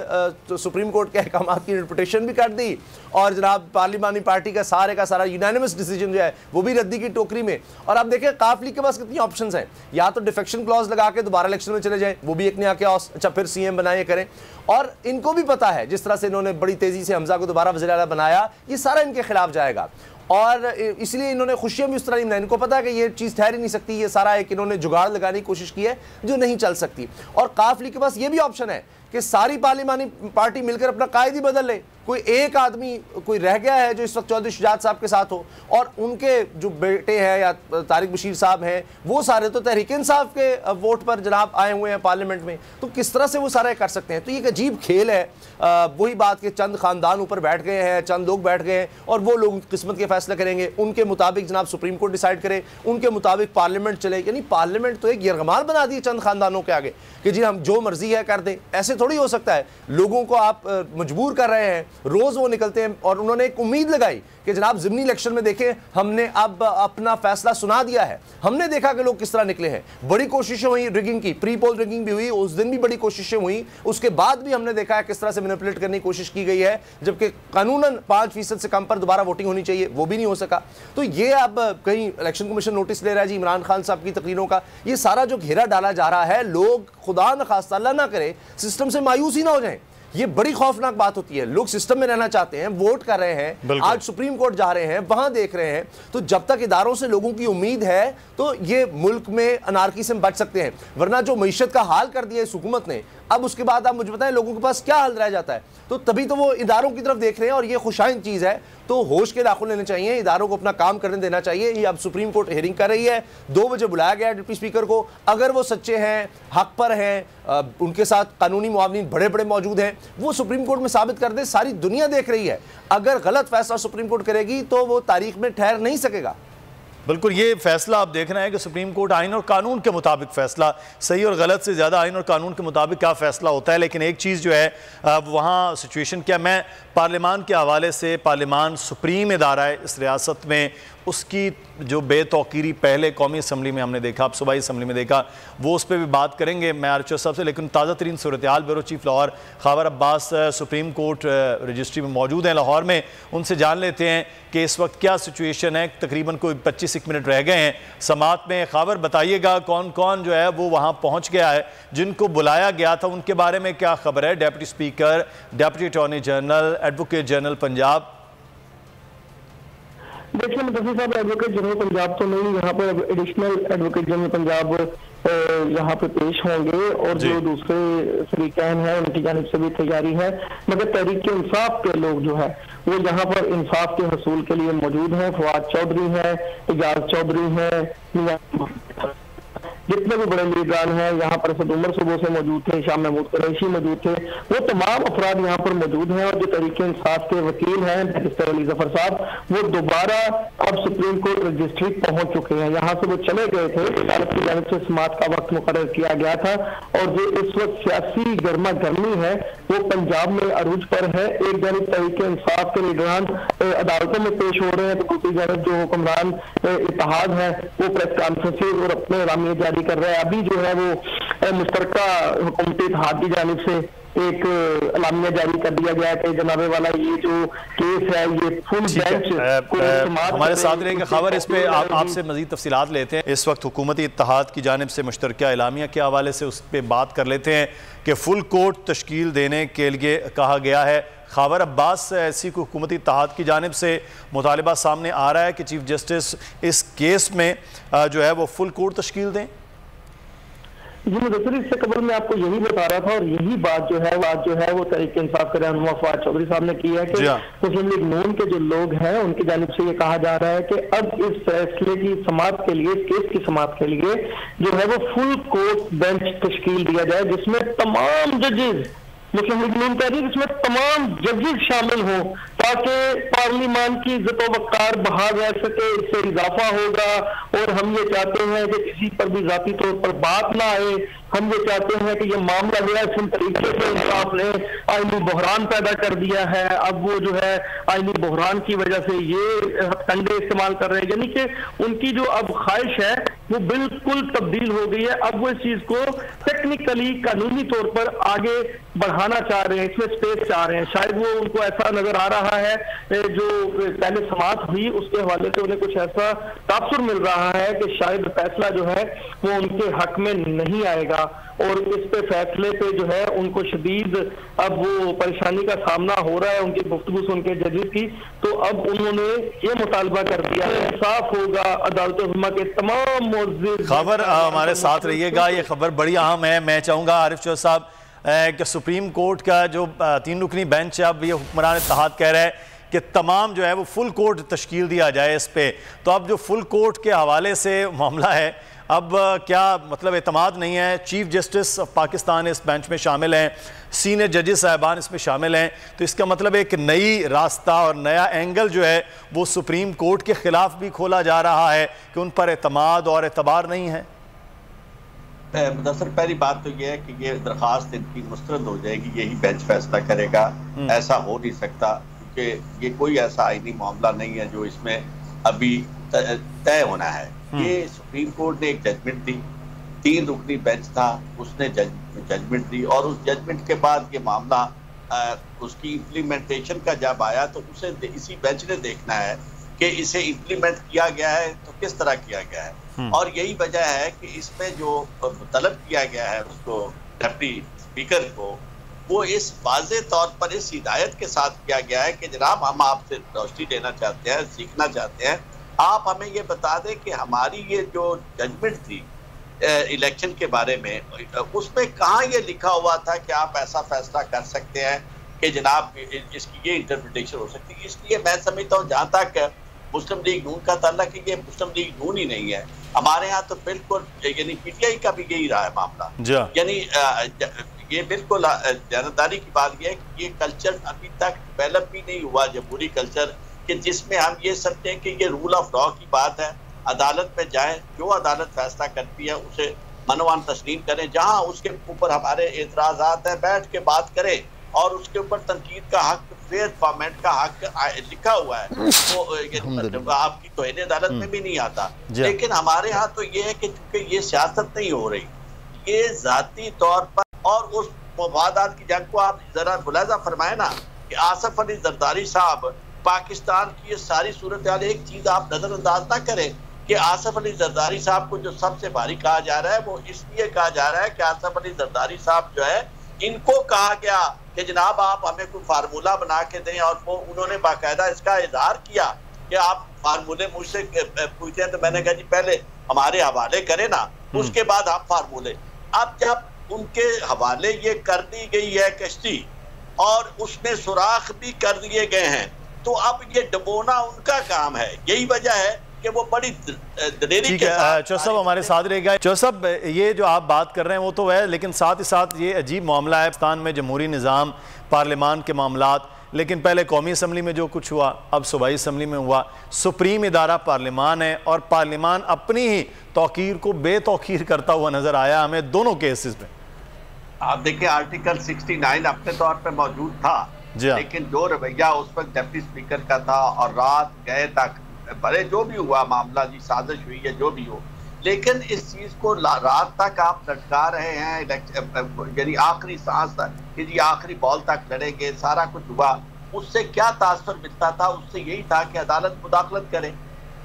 तो सुप्रीम कोर्ट के अहकाम की इंटरप्रिटेशन भी कर दी और जनाब पार्लिमानी पार्टी का सारा यूनानिमस डिसीजन जो है वो भी रद्दी की टोकरी में। और आप देखें काफ लीग के पास कितनी ऑप्शंस हैं, या तो डिफेक्शन क्लॉज लगा के दोबारा इलेक्शन में चले जाए, वो भी एक नया क्यास, अच्छा फिर सीएम बनाए करें। और इनको भी पता है जिस तरह से इन्होंने बड़ी तेजी से हमजा को दोबारा वज़ीर आला बनाया, ये सारा इनके खिलाफ जाएगा। और इसलिए इन्होंने खुशियां भी उस तरह नहीं मनाई। इनको पता है कि ये चीज़ ठहर ही नहीं सकती, ये सारा एक इन्होंने जुगाड़ लगाने की कोशिश की है जो नहीं चल सकती। और काफ लीग के पास ये भी ऑप्शन है कि सारी पार्लिमानी पार्टी मिलकर अपना कायद ही बदल ले, कोई एक आदमी कोई रह गया है जो इस वक्त चौधरी शुजात साहब के साथ हो, और उनके जो बेटे हैं या तारिक बशीर साहब हैं वो सारे तो तहरीक इंसाफ के वोट पर जनाब आए हुए हैं पार्लियामेंट में। तो किस तरह से वो सारे कर सकते हैं? तो ये एक अजीब खेल है। वही बात कि चंद खानदान ऊपर बैठ गए हैं, चंद लोग बैठ गए हैं और वो लोग किस्मत के फैसले करेंगे, उनके मुताबिक जनाब सुप्रीम कोर्ट डिसाइड करे, उनके मुताबिक पार्लियामेंट चले। यानी पार्लियामेंट तो एक यरगमाल बना दी चंद खानदानों के आगे कि जी हम जो मर्जी है कर दें। ऐसे थोड़ी हो सकता है। लोगों को आप मजबूर कर रहे हैं, रोज वो निकलते हैं। और उन्होंने एक उम्मीद लगाई कि जनाब ज़िमनी इलेक्शन में देखें हमने अब अपना फैसला सुना दिया है। हमने देखा कि लोग किस तरह निकले हैं, बड़ी कोशिशें हुई रिगिंग की, प्री पोल रिगिंग भी हुई, उस दिन भी बड़ी कोशिशें हुई, उसके बाद भी हमने देखा है किस तरह से मैनिपुलेट करने की कोशिश की गई है, जबकि कानूनन 5% से कम पर दोबारा वोटिंग होनी चाहिए, वो भी नहीं हो सका। तो ये अब कहीं इलेक्शन कमीशन नोटिस ले रहा है जी इमरान खान साहब की तकरीरों का। ये सारा जो घेरा डाला जा रहा है, लोग खुदा न खास्ता अल्लाह ना करे सिस्टम से मायूस ही ना हो जाएं। ये बड़ी खौफनाक बात होती है। लोग सिस्टम में रहना चाहते हैं, वोट कर रहे हैं, आज सुप्रीम कोर्ट जा रहे हैं, वहां देख रहे हैं। तो जब तक इदारों से लोगों की उम्मीद है तो ये मुल्क में अनारकी से बच सकते हैं। वरना जो मईशत का हाल कर दिया इस हुकूमत ने, अब उसके बाद आप मुझे बताएं लोगों के पास क्या हल रह जाता है। तो तभी तो वो इदारों की तरफ देख रहे हैं और ये खुशाइन चीज़ है। तो होश के दाखिल लेने चाहिए, इदारों को अपना काम करने देना चाहिए। ये अब सुप्रीम कोर्ट हियरिंग कर रही है, 2 बजे बुलाया गया डिप्टी स्पीकर को। अगर वो सच्चे हैं, हक पर हैं, उनके साथ कानूनी मुआवनीन बड़े बड़े मौजूद हैं, वो सुप्रीम कोर्ट में साबित कर दे। सारी दुनिया देख रही है। अगर गलत फैसला सुप्रीम कोर्ट करेगी तो वो तारीख में ठहर नहीं सकेगा। बिल्कुल, ये फैसला आप देखना है कि सुप्रीम कोर्ट आइन और कानून के मुताबिक फैसला, सही और गलत से ज़्यादा आइन और कानून के मुताबिक क्या फैसला होता है। लेकिन एक चीज़ जो है वहाँ सिचुएशन क्या, मैं पार्लियामान के हवाले से, पार्लियामान सुप्रीम इदारा है इस रियासत में, उसकी जो बेतौकीरी पहले कौमी असम्बली में हमने देखा, अब सूबाई असम्बली में देखा, वो उस पर भी बात करेंगे मैं आर्चर साहब से। लेकिन ताज़ा तरीन सूरत हाल bureau chief Lahore Khyber Abbas supreme court registry में मौजूद हैं लाहौर में, उनसे जान लेते हैं कि इस वक्त क्या सिचुएशन है। तकरीबन कोई 25 मिनट रह गए हैं समात में। खैबर बताइएगा कौन कौन जो है वो वहाँ पहुँच गया है, जिनको बुलाया गया था उनके बारे में क्या खबर है। Deputy speaker, deputy attorney general, advocate general Punjab. देखिए मुदस्सिर साहब, एडवोकेट जनरल पंजाब तो नहीं, यहाँ पर एडिशनल एडवोकेट जनरल पंजाब यहाँ पे पेश होंगे और जो दूसरे शरीकान हैं उनकी जानिब से भी तैयारी है। मगर तहरीक इंसाफ के लोग जो है वो यहाँ पर इंसाफ के हसूल के लिए मौजूद हैं। फवाद चौधरी हैं, एजाज चौधरी हैं, जितने भी बड़े लीडरान हैं यहाँ पर, सद उमर सुबह से मौजूद थे, शाह महमूद कुरैशी मौजूद थे, वो तमाम अफराद यहाँ पर मौजूद हैं। और जो तहरीक इंसाफ के वकील हैं बैरिस्टर अली जफर साहब, वो दोबारा अब सुप्रीम कोर्ट रजिस्ट्री पहुंच चुके हैं। यहाँ से वो चले गए थे, अदालत की जानिब से समात का वक्त मुकर्रर किया गया था। और जो इस वक्त सियासी गर्मा गर्मी है वो पंजाब में अरूज पर है। एक जानिब तहरीक इंसाफ के लीडरान अदालतों में पेश हो रहे हैं, तो दूसरी जानिब जो हुक्मरान इत्तेहाद है वो प्रेस कॉन्फ्रेंस और अपने एलामिया जारी कर रहा है। अभी जो है वो मुश्तरका हुकूमती इत्तेहाद की जानिब से एक अलामिया जारी कर दिया गया कि जनाबे वाला ये जो केस है ये फुल बेंच हमारे साथ रहेंगे खबर इस पे आपसे मजीद तफसीलात लेते हैं। इस वक्त हुकूमती इत्तेहाद की जानिब से मुश्तरका एलामिया के हवाले से उस पर बात कर लेते हैं कि फुल कोर्ट तश्कील देने के लिए कहा गया है। खबर अब्बास से ऐसी को हुकूमती इत्तेहाद की जानिब से मुतालिबा सामने आ रहा है कि चीफ जस्टिस इस केस में जो है वो फुल कोर्ट तश्कील दें। जी मुदस्सिर, इससे कबल मैं आपको यही बता रहा था और यही बात जो है वो तहरीक इंसाफ के रहनुमा फवाद चौधरी साहब ने की है कि मुस्लिम लीग नून के जो लोग हैं उनकी जानिब से ये कहा जा रहा है कि अब इस फैसले की समाअत के लिए, इस केस की समाअत के लिए जो है वो फुल कोर्ट बेंच तश्कील दिया जाए जिसमें तमाम जजेस, मुस्लिम लीग नून कह रही है जिसमें तमाम जजेस शामिल हों ताकि पार्लिमान की इज्जत व वक़ार बहाल रह सके। इससे इजाफा होगा और हम ये चाहते हैं कि किसी पर भी जाती तौर पर बात ना आए। हम ये चाहते हैं कि ये मामला जो है इस तरीके से इंसाफ ने आईनी बहरान पैदा कर दिया है। अब वो जो है आईनी बहरान की वजह से ये हथकंडे इस्तेमाल कर रहे हैं, यानी कि उनकी जो अब ख्वाहिश है वो बिल्कुल तब्दील हो गई है। अब वो इस चीज को टेक्निकली कानूनी तौर पर आगे बढ़ाना चाह रहे हैं, इसमें स्पेस चाह रहे हैं। शायद वो उनको ऐसा नजर आ रहा है जो पहले समाअत हुई उसके हवाले से उन्हें कुछ ऐसा तासुर मिल रहा है कि शायद फैसला जो है वो उनके हक में नहीं आएगा और इस पे फैसले पे जो है उनको शदीद अब वो परेशानी का सामना हो रहा है उनकी गुफ्तगू सुन के जजेस की। तो अब उन्होंने ये मुतालबा कर दिया है इंसाफ होगा, अदालत-ए-उज़्मा के तमाम मुअज़्ज़िज़। खबर हमारे साथ रहिएगा, ये खबर बड़ी अहम है। मैं चाहूँगा आरिफ चौधरी साहब कि सुप्रीम कोर्ट का जो 3 रुकनी बेंच है, अब ये हुक्मरान इत्तेहाद कह रहा है कि तमाम जो है वो फुल कोर्ट तश्कील दिया जाए इस पे। तो अब जो फुल कोर्ट के हवाले से मामला है, अब क्या मतलब एतमाद नहीं है। चीफ जस्टिस ऑफ पाकिस्तान इस बेंच में शामिल हैं, सीनियर जजेस साहबान इसमें शामिल हैं, तो इसका मतलब एक नई रास्ता और नया एंगल जो है वो सुप्रीम कोर्ट के खिलाफ भी खोला जा रहा है कि उन पर एतमाद और एतबार नहीं है। मुदस्सिर, पहली बात तो यह है कि ये दरख्वास्त इनकी मुस्तरद हो जाएगी, यही बेंच फैसला करेगा। ऐसा हो नहीं सकता क्योंकि ये कोई ऐसा आईनी मामला नहीं है जो इसमें अभी तय होना है। ये सुप्रीम कोर्ट ने एक जजमेंट दी, 3 रुकनी बेंच था, उसने जजमेंट दी और उस जजमेंट के बाद ये मामला उसकी इम्प्लीमेंटेशन का जब आया तो उसे इसी बेंच ने देखना है कि इसे इम्प्लीमेंट किया गया है तो किस तरह किया गया है। और यही वजह है कि इसमें जो तलब किया गया है उसको डिप्टी स्पीकर को, वो इस वाज़े तौर पर इस हिदायत के साथ किया गया है कि जनाब हम आपसे रोशनी लेना चाहते हैं, सीखना चाहते हैं, आप हमें ये बता दें कि हमारी ये जो जजमेंट थी इलेक्शन के बारे में, उसमें कहाँ ये लिखा हुआ था कि आप ऐसा फैसला कर सकते हैं कि जनाब इसकी ये इंटरप्रिटेशन हो सकती है। इसलिए मैं समझता हूँ जहाँ तक मुस्लिम लीग नून का ताल्लुक है, ये मुस्लिम लीग नून ही नहीं है, हमारे यहाँ तो बिल्कुल यानी पीटीआई का भी यही रहा है मामला। यानी ये बिल्कुल जानदारी की बात यह है कि ये कल्चर अभी तक डेवलप भी नहीं हुआ, जमहूरी कल्चर, कि जिसमें हम ये समझें कि ये रूल ऑफ लॉ की बात है, अदालत में जाएं, जो अदालत फैसला करती है उसे मनवान तस्लीम करें, जहाँ उसके ऊपर हमारे एतराज़ात हैं बैठ के बात करें और उसके ऊपर तनकीद का हक, फेयर फॉर्मेट का हक लिखा हुआ है, तो आपकी तौहीन अदालत में भी नहीं आता। लेकिन हमारे यहाँ तो ये है कि चूंकि ये सियासत नहीं हो रही, ये जाती तौर पर और उस मवादात की जंग को आप जरा मुलाजा फरमाए ना कि आसिफ अली जरदारी साहब पाकिस्तान की ये सारी सूरत हाल, एक चीज आप नजरअंदाज ना करें कि आसिफ अली जरदारी साहब को जो सबसे भारी कहा जा रहा है वो इसलिए कहा जा रहा है कि आसिफ अली जरदारी साहब जो है, इनको कहा गया कि जनाब आप हमें कोई फार्मूला बना के दें और वो उन्होंने बाकायदा इसका इजहार किया कि आप फार्मूले मुझसे पूछे, तो मैंने कहा जी पहले हमारे हवाले करें ना, उसके बाद आप फार्मूले। अब जब उनके हवाले ये कर दी गई है कश्ती और उसमें सुराख भी कर दिए गए हैं, तो अब ये डबोना उनका काम है। यही वजह है कि वो बड़ी दलेरी के साथ। चौधरी साहब हमारे साथ रहेगा। चौधरी साहब ये जो आप बात कर रहे हैं वो तो है, लेकिन साथ ही साथ ये अजीब मामला है पाकिस्तान में, जमहूरी निज़ाम, पार्लियामान के मामलात, लेकिन पहले कौमी असम्बली में जो कुछ हुआ अब सूबाई असम्बली में हुआ। सुप्रीम इदारा पार्लियामान है और पार्लियामान अपनी ही तौकीर को बेतौकीर करता हुआ नजर आया हमें दोनों केसेस में। आप देखिए आर्टिकल 69 अपने तौर पे मौजूद था, लेकिन जो रवैया उस वक्त डिप्टी स्पीकर का था और रात गए तक भले जो भी हुआ मामला जी, साजिश हुई है जो भी हो, लेकिन इस चीज को रात तक आप लटका रहे हैं, यानी आखिरी सांस तक कि जी आखिरी बॉल तक लड़ेंगे, सारा कुछ हुआ। उससे क्या तासुर मिलता था? उससे यही था कि अदालत मुदाखलत करे।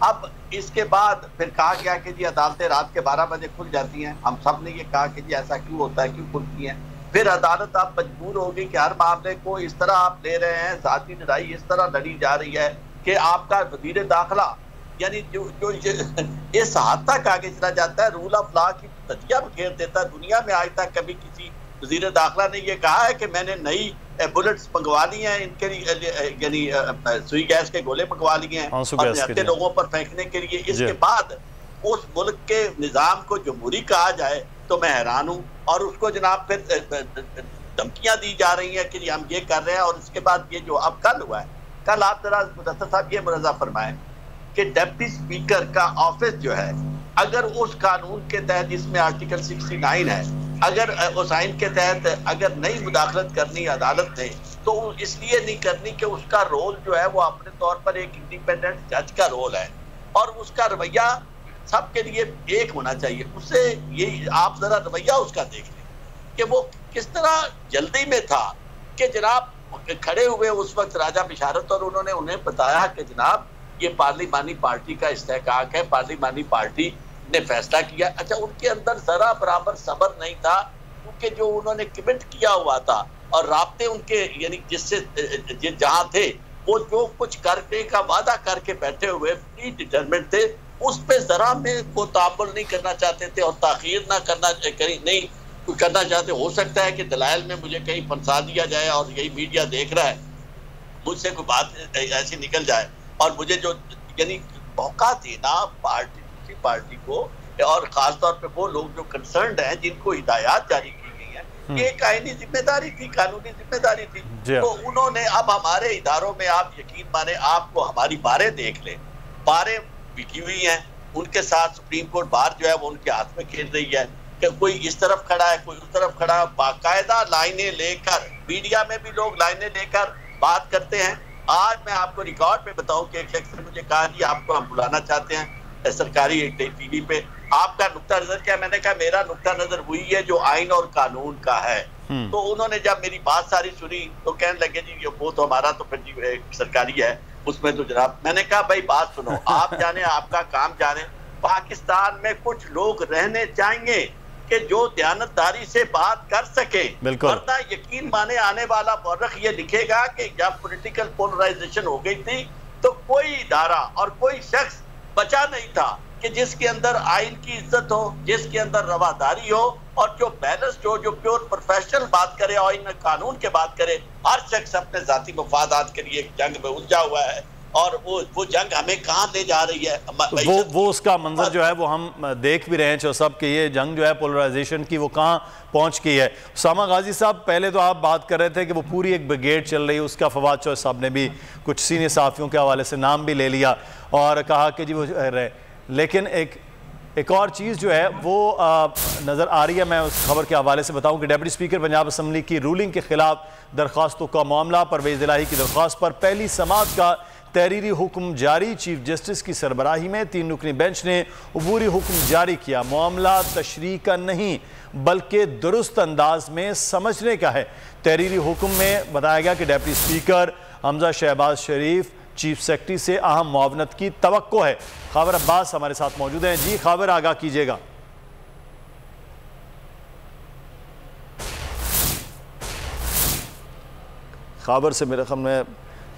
अब इसके बाद फिर कहा गया कि जी अदालतें रात के 12 बजे खुल जाती हैं। हम सब ने ये कहा कि जी ऐसा क्यों होता है, क्यों खुलती हैं? फिर अदालत आप मजबूर होगी कि हर मामले को इस तरह आप ले रहे हैं, जाती लड़ाई इस तरह लड़ी जा रही है कि आपका वजीर दाखिला यानी जो इस हद तक आगे चला जाता है, रूल ऑफ लॉ की तजिया बखेर देता है। दुनिया में आज तक कभी किसी वजीर दाखिला ने ये कहा है कि मैंने नई बुलेट्स मंगवा ली हैं इनके लिए, यानी सुई गैस के गोले मंगवा लिए हैं और लोगों पर फेंकने के लिए। इसके बाद उस मुल्क के निजाम को जमहूरी कहा जाए तो मैं हैरान हूँ। और उसको जनाब फिर धमकियां दी जा रही हैं कि हम ये कर रहे हैं। और इसके बाद ये जो अब कल हुआ है, कल आप जरा मुदस्सिर साहब ये मुलाजा फरमाएं कि डिप्टी स्पीकर का ऑफिस जो है, अगर उस कानून के तहत जिसमें आर्टिकल 69 है, अगर उस आइन के तहत अगर नई मुदाखलत करनी अदालत ने, तो इसलिए नहीं करनी कि उसका रोल जो है वो अपने तौर पर एक इंडिपेंडेंट जज का रोल है और उसका रवैया सबके लिए एक होना चाहिए। उससे ये आप जरा रवैया उसका देख लें कि वो किस तरह जल्दी में था कि जनाब खड़े हुए उस वक्त राजा बिशारत और उन्होंने उन्हें बताया कि जनाब ये पार्लिमानी पार्टी का इस्तेहकाक है, पार्लिमानी पार्टी ने फैसला किया। अच्छा, उनके अंदर जरा बराबर सब्र नहीं था क्योंकि जो उन्होंने कमिट किया हुआ था और राब्ते उनके यानी जिससे जहां थे वो जो कुछ करने का वादा करके बैठे हुए प्री डिटरमेंट थे, उस पे जरा में वो तामुल नहीं करना चाहते थे और ताखीर ना करना चाहते। हो सकता है कि दलाइल में मुझे कहीं फंसा दिया जाए और यही मीडिया देख रहा है, मुझसे कोई बात ऐसी निकल जाए और मुझे जो यानी मौका देना पार्टी को, और खासतौर पे वो लोग जो कंसर्न्ड हैं जिनको हिदायत जारी की गई है, ये एक आईनी जिम्मेदारी थी, कानूनी जिम्मेदारी थी। तो उन्होंने अब हमारे इदारों में आप यकीन माने, आपको हमारी बारें देख लें, बारें बिकी हुई हैं, उनके साथ सुप्रीम कोर्ट बार जो है वो उनके हाथ में खेल रही है कि कोई इस तरफ खड़ा है, कोई उस तरफ खड़ा है। बाकायदा लाइनें लेकर, मीडिया में भी लोग लाइनें लेकर बात करते हैं। आज मैं आपको रिकॉर्ड पे बताऊं कि एक शख्स ने मुझे कहा जी आपको हम बुलाना चाहते हैं सरकारी टीवी पे, आपका नुक्ता नजर क्या? मैंने कहा मेरा नुक्ता नजर वही है जो आइन और कानून का है। तो उन्होंने जब मेरी बात सारी सुनी तो कहने लगे जी वो तो हमारा तो फिर जी सरकारी है, उसमें तो जनाब। मैंने कहा भाई बात सुनो, आप जाने आपका काम जाने, पाकिस्तान में कुछ लोग रहने चाहिए कि जो दयानतदारी से बात कर सके। वरना यकीन माने आने वाला मौरख ये लिखेगा कि जब पॉलिटिकल पोलराइजेशन हो गई थी तो कोई इदारा और कोई शख्स बचा नहीं था कि जिसके अंदर आइन की इज्जत हो, जिसके अंदर रवादारी हो और जो बैलेंस्ड हो, जो प्योर प्रोफेशनल बात करे, आइन कानून के बात करे। हर शख्स अपने जाती मफादात के लिए एक जंग में उलझा हुआ है और वो जंग हमें कहाँ ले जा रही है। वो उसका मंजर जो है वो हम देख भी रहे हैं चो सब कि ये जंग जो है पोलराइजेशन की वो कहाँ पहुँच गई है। उसामा गाजी साहब, पहले तो आप बात कर रहे थे कि वो पूरी एक ब्रिगेड चल रही है, उसका फवाद चौधरी साहब ने भी कुछ सीनियर सहाफ़ियों के हवाले से नाम भी ले लिया और कहा कि जी वो रहे। लेकिन एक और चीज़ जो है वो नज़र आ रही है, मैं उस खबर के हवाले से बताऊं कि डिप्टी स्पीकर पंजाब असम्बली की रूलिंग के खिलाफ दरख्वास्तों का मामला, परवेज़ इलाही की दरख्वास्त पर पहली समाअत का तहरीरी हुक्म जारी। चीफ जस्टिस की सरबराही में 3 रुकनी बेंच ने अबूरी हुक्म जारी किया। मामला तशरीह का नहीं बल्कि दुरुस्त अंदाज में समझने का है। तहरीरी हुक्म में बताया गया कि डिप्टी स्पीकर हमजा शहबाज शरीफ चीफ सेक्रेटरी से अहम मुआवनत की तवक्को है। खाबर अब्बास हमारे साथ मौजूद हैं। जी खाबर, आगाह कीजिएगा। खाबर से मेरे ख्याल में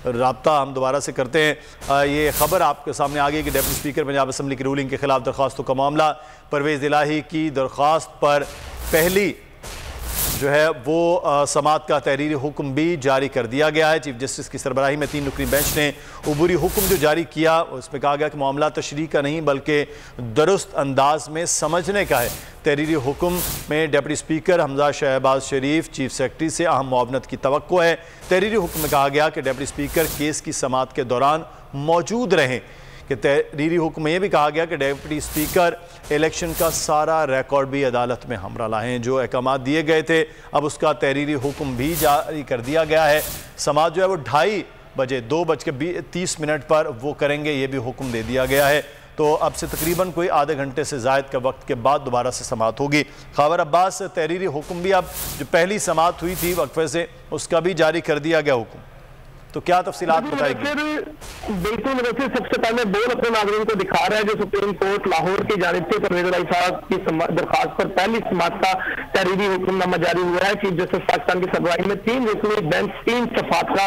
राब्ता हम दोबारा से करते हैं। ये खबर आपके सामने आ गई कि डिप्टी स्पीकर पंजाब असम्बली की रूलिंग के खिलाफ दरख्वास्तों का मामला, परवेज़ इलाही की दरख्वास्त पर पहली जो है वो समाअत का तहरीरी हुक्म भी जारी कर दिया गया है। चीफ जस्टिस की सरबराही में 3 रुकनी बेंच ने अबूरी हुक्म जो जारी किया उसमें कहा गया कि मामला तशरीह का नहीं बल्कि दुरुस्त अंदाज में समझने का है। तहरीरी हुक्म में डिप्टी स्पीकर हमजा शहबाज शरीफ चीफ सेक्रेटरी से अहम मुआवनत की तवक्को है। तहरीरी हुक्म में कहा गया कि डिप्टी स्पीकर केस की समाअत के दौरान मौजूद रहें। कि तहरीरी हुक्म में यह भी कहा गया कि डिप्टी स्पीकर इलेक्शन का सारा रिकॉर्ड भी अदालत में हमरा लाएँ। जो अहकाम दिए गए थे अब उसका तहरीरी हुक्म भी जारी कर दिया गया है। समाअत जो है वो 2:30 बजे 2:30 पर वो करेंगे, ये भी हुक्म दे दिया गया है। तो अब से तकरीबन कोई आधे घंटे से ज़ायद का वक्त के बाद दोबारा से समाअत होगी। खैबर अब्बास तहरीरी हुक्म भी अब जो पहली समाअत हुई थी वक्फे से उसका भी जारी कर दिया गया हुक्म, तो क्या तफसीलात बताएगी? बिल्कुल मुदस्सिर सबसे पहले बोल अपने नाज़रीन को दिखा रहा है जो सुप्रीम कोर्ट लाहौर की जानिब से परवेज़ इलाही साहब की दरख्वास्त पर पहली समाअत का तहरीरी हुक्मनामा जारी हुआ है। चीफ जस्टिस पाकिस्तान की सरबराही में 3 रुकनी बेंच 3 सफ़ात का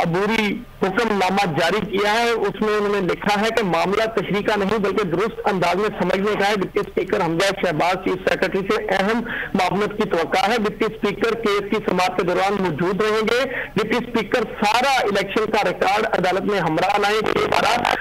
अबूरी हुक्मनामा जारी किया है। उसमें उन्होंने लिखा है कि मामला तशरीह का नहीं बल्कि दुरुस्त अंदाज में समझने का है। Deputy speaker Hamza Shahbaz chief secretary से अहम मामूलत की तवक्का है। डिप्टी स्पीकर केस की समाअत के दौरान मौजूद रहेंगे। डिप्टी स्पीकर सारा इलेक्शन का रिकॉर्ड अदालत में हमरा लाए।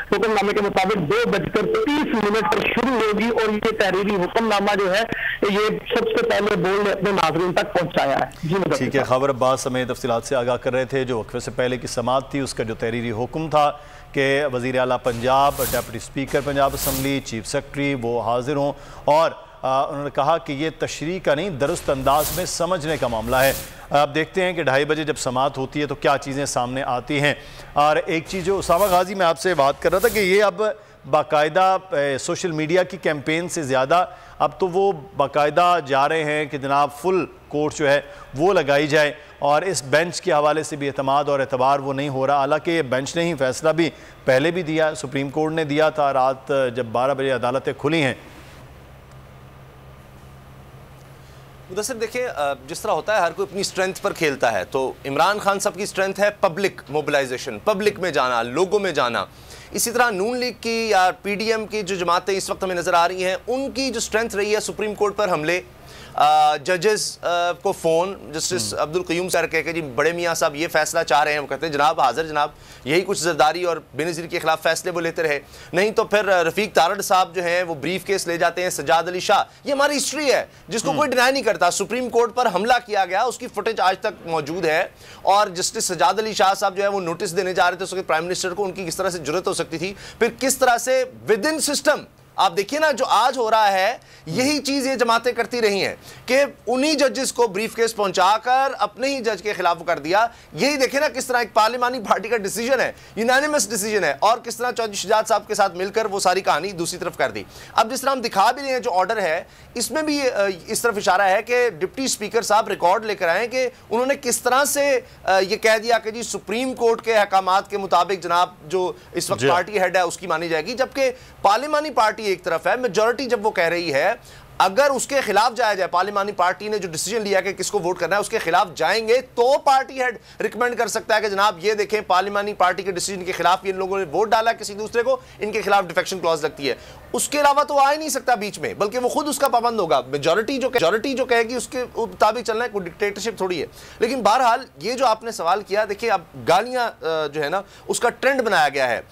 हुक्मनामे के मुताबिक 2:30 पर शुरू होगी और ये तहरीरी हुक्मनामा जो है ये सबसे पहले बोल ने अपने नाज़रीन तक पहुंचाया है। जी ठीक है, खबर अब्बास हमें तफसीलात से आगाह कर रहे थे। जो वक्फे से पहले की समाअत थी उसका जो तहरीरी हुक्म था कि वज़ीर आला Punjab, deputy speaker Punjab assembly, chief secretary वो हाजिर हों और उन्होंने कहा कि ये तशरीह का नहीं दुरुस्त अंदाज में समझने का मामला है। अब देखते हैं कि 2:30 बजे जब समाअत होती है तो क्या चीज़ें सामने आती हैं। और एक चीज़ जो उसामा गाजी मैं आपसे बात कर रहा था कि ये अब बाकायदा सोशल मीडिया की कैंपेन से ज़्यादा अब तो वो बाकायदा जा रहे हैं कि जनाब फुल कोर्ट जो है वो लगाई जाए और इस बेंच के हवाले से भी एतमाद और एतबार वो नहीं हो रहा। हालांकि ये बेंच ने ही फैसला भी पहले भी दिया, सुप्रीम कोर्ट ने दिया था रात जब 12 बजे अदालतें खुली हैं। मुदस्सिर देखिए, जिस तरह होता है हर कोई अपनी स्ट्रेंथ पर खेलता है, तो इमरान खान साहब की स्ट्रेंथ है पब्लिक मोबिलाइजेशन, पब्लिक में जाना, लोगों में जाना। इसी तरह नून लीग की या पीडीएम की जो जमातें इस वक्त हमें नज़र आ रही हैं उनकी जो स्ट्रेंथ रही है सुप्रीम कोर्ट पर हमले, जजेस को phone justice Abdul Qayyum sir कह के जी बड़े मियाँ साहब ये फैसला चाह रहे हैं, वो कहते हैं जनाब हाजिर जनाब, यही कुछ जरदारी और बेनज़ीर के खिलाफ फैसले वो लेते रहे। नहीं तो फिर रफ़ीक तारड़ साहब जो हैं वो ब्रीफ केस ले जाते हैं, सज्जाद अली शाह, ये हमारी हिस्ट्री है जिसको कोई डिनाई नहीं करता। सुप्रीम कोर्ट पर हमला किया गया, उसकी फुटेज आज तक मौजूद है और जस्टिस सज्जाद अली शाह साहब जो है वो नोटिस देने जा रहे थे उसके प्राइम मिनिस्टर को, उनकी किस तरह से जरूरत हो सकती थी, फिर किस तरह से विद इन सिस्टम आप देखिए ना जो आज हो रहा है, यही चीज ये जमातें करती रही हैं कि उन्हीं जजेस को ब्रीफ केस पहुंचाकर अपने ही जज के खिलाफ कर दिया। यही देखिए ना किस तरह एक पार्लिमानी पार्टी का डिसीजन है, यूनानिमस डिसीजन है और किस तरह चौधरी शुजात साहब के साथ मिलकर वो सारी कहानी दूसरी तरफ कर दी। अब जिस तरह हम दिखा भी रहे हैं जो ऑर्डर है इसमें भी इस तरफ इशारा है कि डिप्टी स्पीकर साहब रिकॉर्ड लेकर आए कि उन्होंने किस तरह से ये कह दिया कि जी सुप्रीम कोर्ट के अहकामात के मुताबिक जनाब जो इस वक्त पार्टी हेड है उसकी मानी जाएगी, जबकि पार्लिमानी पार्टी एक तरफ है, मेजॉरिटी जब वो कह रही है अगर उसके खिलाफ जाया जाए, पार्लिमानी पार्टी ने जो डिसीजन लिया कि किसको वोट करना है उसके खिलाफ जाएंगे तो पार्टी हेड रिकमेंड कर सकता है कि जनाब ये देखें पार्लिमानी पार्टी के डिसीजन के खिलाफ इन लोगों ने वोट डाला किसी दूसरे को, इनके खिलाफ डिफेक्शन क्लॉज लगती है। उसके अलावा तो आ ही नहीं सकता बीच में, बल्कि वो खुद उसका पाबंद होगा। मेजॉरिटी जो कहेगी उसके मुताबिक चलना है, कोई डिक्टेटरशिप थोड़ी है। लेकिन बहरहाल ये जो आपने सवाल किया, देखिए अब गालियां जो है ना उसका ट्रेंड बनाया गया है,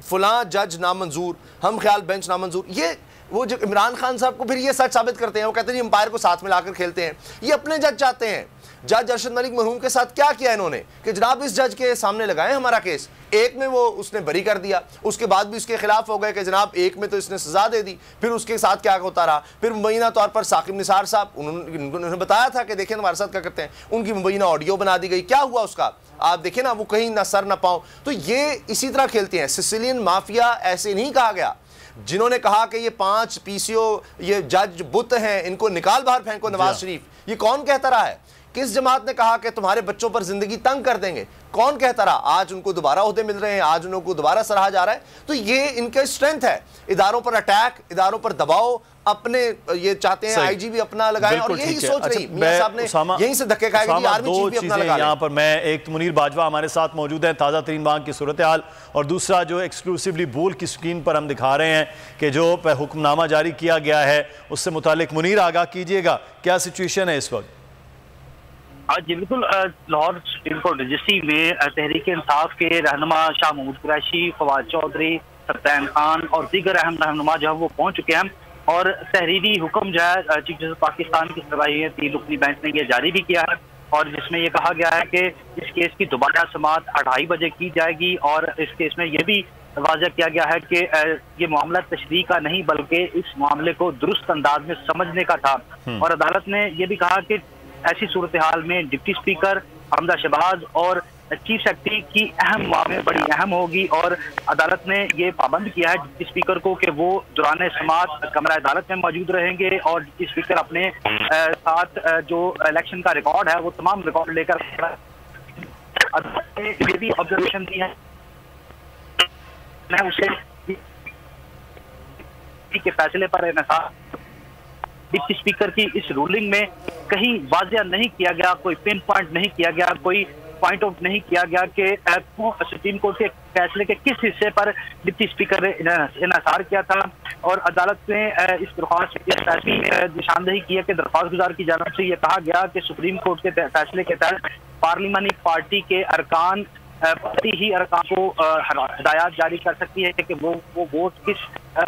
फलां जज नामंजूर, हम ख्याल बेंच नामंजूर। ये वो जो इमरान खान साहब को फिर ये सच साबित करते हैं, वो कहते हैं अंपायर को साथ मिलाकर खेलते हैं। ये अपने जज चाहते हैं। जज अरशद मलिक मरहूम के साथ क्या किया इन्होंने कि जनाब इस जज के सामने लगाए हमारा केस, एक में वो उसने बरी कर दिया, उसके बाद भी उसके खिलाफ हो गए कि जनाब एक में तो इसने सजा दे दी, फिर उसके साथ क्या होता रहा। फिर मुबैना तौर पर साकिब निसार साहब उन्होंने बताया था कि देखें हमारे साथ क्या करते हैं, उनकी मुबैना ऑडियो बना दी गई, क्या हुआ उसका आप देखें ना, वो कहीं ना सर ना पाओ। तो ये इसी तरह खेलते हैं। सिसिलियन माफिया ऐसे नहीं कहा गया, जिन्होंने कहा कि ये 5 पीसीओ ये जज बुत हैं, इनको निकाल बाहर फेंको नवाज शरीफ, ये कौन कहता रहा है? किस जमात ने कहा कि तुम्हारे बच्चों पर जिंदगी तंग कर देंगे? कौन कहता रहा? आज उनको दोबारा ओहदे मिल रहे हैं, आज उनको दोबारा सराहा जा रहा है। तो ये इनका स्ट्रेंथ है, इदारों पर अटैक, इदारों पर दबाव, अपने ये चाहते हैं आईजीबी अपना लगाए और यही सोच रही मियां साहब ने यहीं से धक्के खाए कि आर्मी चीफ भी अपना लगा ले। यहाँ पर मैं एक तो मुनीर बाजवा हमारे साथ मौजूद है, ताज़ा तरीन वहाँ की सूरत हाल, और दूसरा जो एक्सक्लूसिवली बोल की स्क्रीन पर हम दिखा रहे हैं कि जो हुक्मनामा जारी किया गया है उससे मुतालिक मुनीर आगाह कीजिएगा, क्या सिचुएशन है इस वक्त? आज बिल्कुल लाहौर सुप्रीम कोर्ट रजिस्ट्री में तहरीक इंसाफ के रहनुमा शाह महमूद कुरैशी, फवाद चौधरी, सत्तान खान और दीगर अहम रहनुमा जो है वो पहुंच चुके हैं और तहरीरी हुक्म जो है चीफ जस्टिस पाकिस्तान की सरबराही में 3 रुकनी बेंच ने यह जारी भी किया है और जिसमें यह कहा गया है कि इस केस की दोबारा समाअत 2:30 बजे की जाएगी और इस केस में यह भी वाज़ह किया गया है कि ये मामला तशरीह का नहीं बल्कि इस मामले को दुरुस्त अंदाज में समझने का था। और अदालत ने यह भी कहा कि ऐसी सूरत हाल में डिप्टी स्पीकर हमजा शहबाज और चीफ सेक्रेटरी की अहम मामले बड़ी अहम होगी। और अदालत ने ये पाबंद किया है डिप्टी स्पीकर को कि वो दौरान समाअत कमरा अदालत में मौजूद रहेंगे और डिप्टी स्पीकर अपने साथ जो इलेक्शन का रिकॉर्ड है वो तमाम रिकॉर्ड लेकर अदालत ने ये भी ऑब्जर्वेशन दी है उसे के फैसले पर इन्सार डिप्टी स्पीकर की इस रूलिंग में कहीं वाजिया नहीं किया गया, कोई पिन पॉइंट नहीं किया गया, कोई पॉइंट आउट नहीं किया गया कि सुप्रीम कोर्ट के फैसले के किस हिस्से पर डिप्टी स्पीकर ने इन्सार किया था। और अदालत ने इस दरख्वास्त इस फैसले में निशानदेही की है कि दरख्वास्त गुजार की जानिब से यह कहा गया कि सुप्रीम कोर्ट के फैसले के तहत पार्लिमानी पार्टी के अरकान पार्टी ही अरकान को हिदायत जारी कर सकती है कि वो वोट किस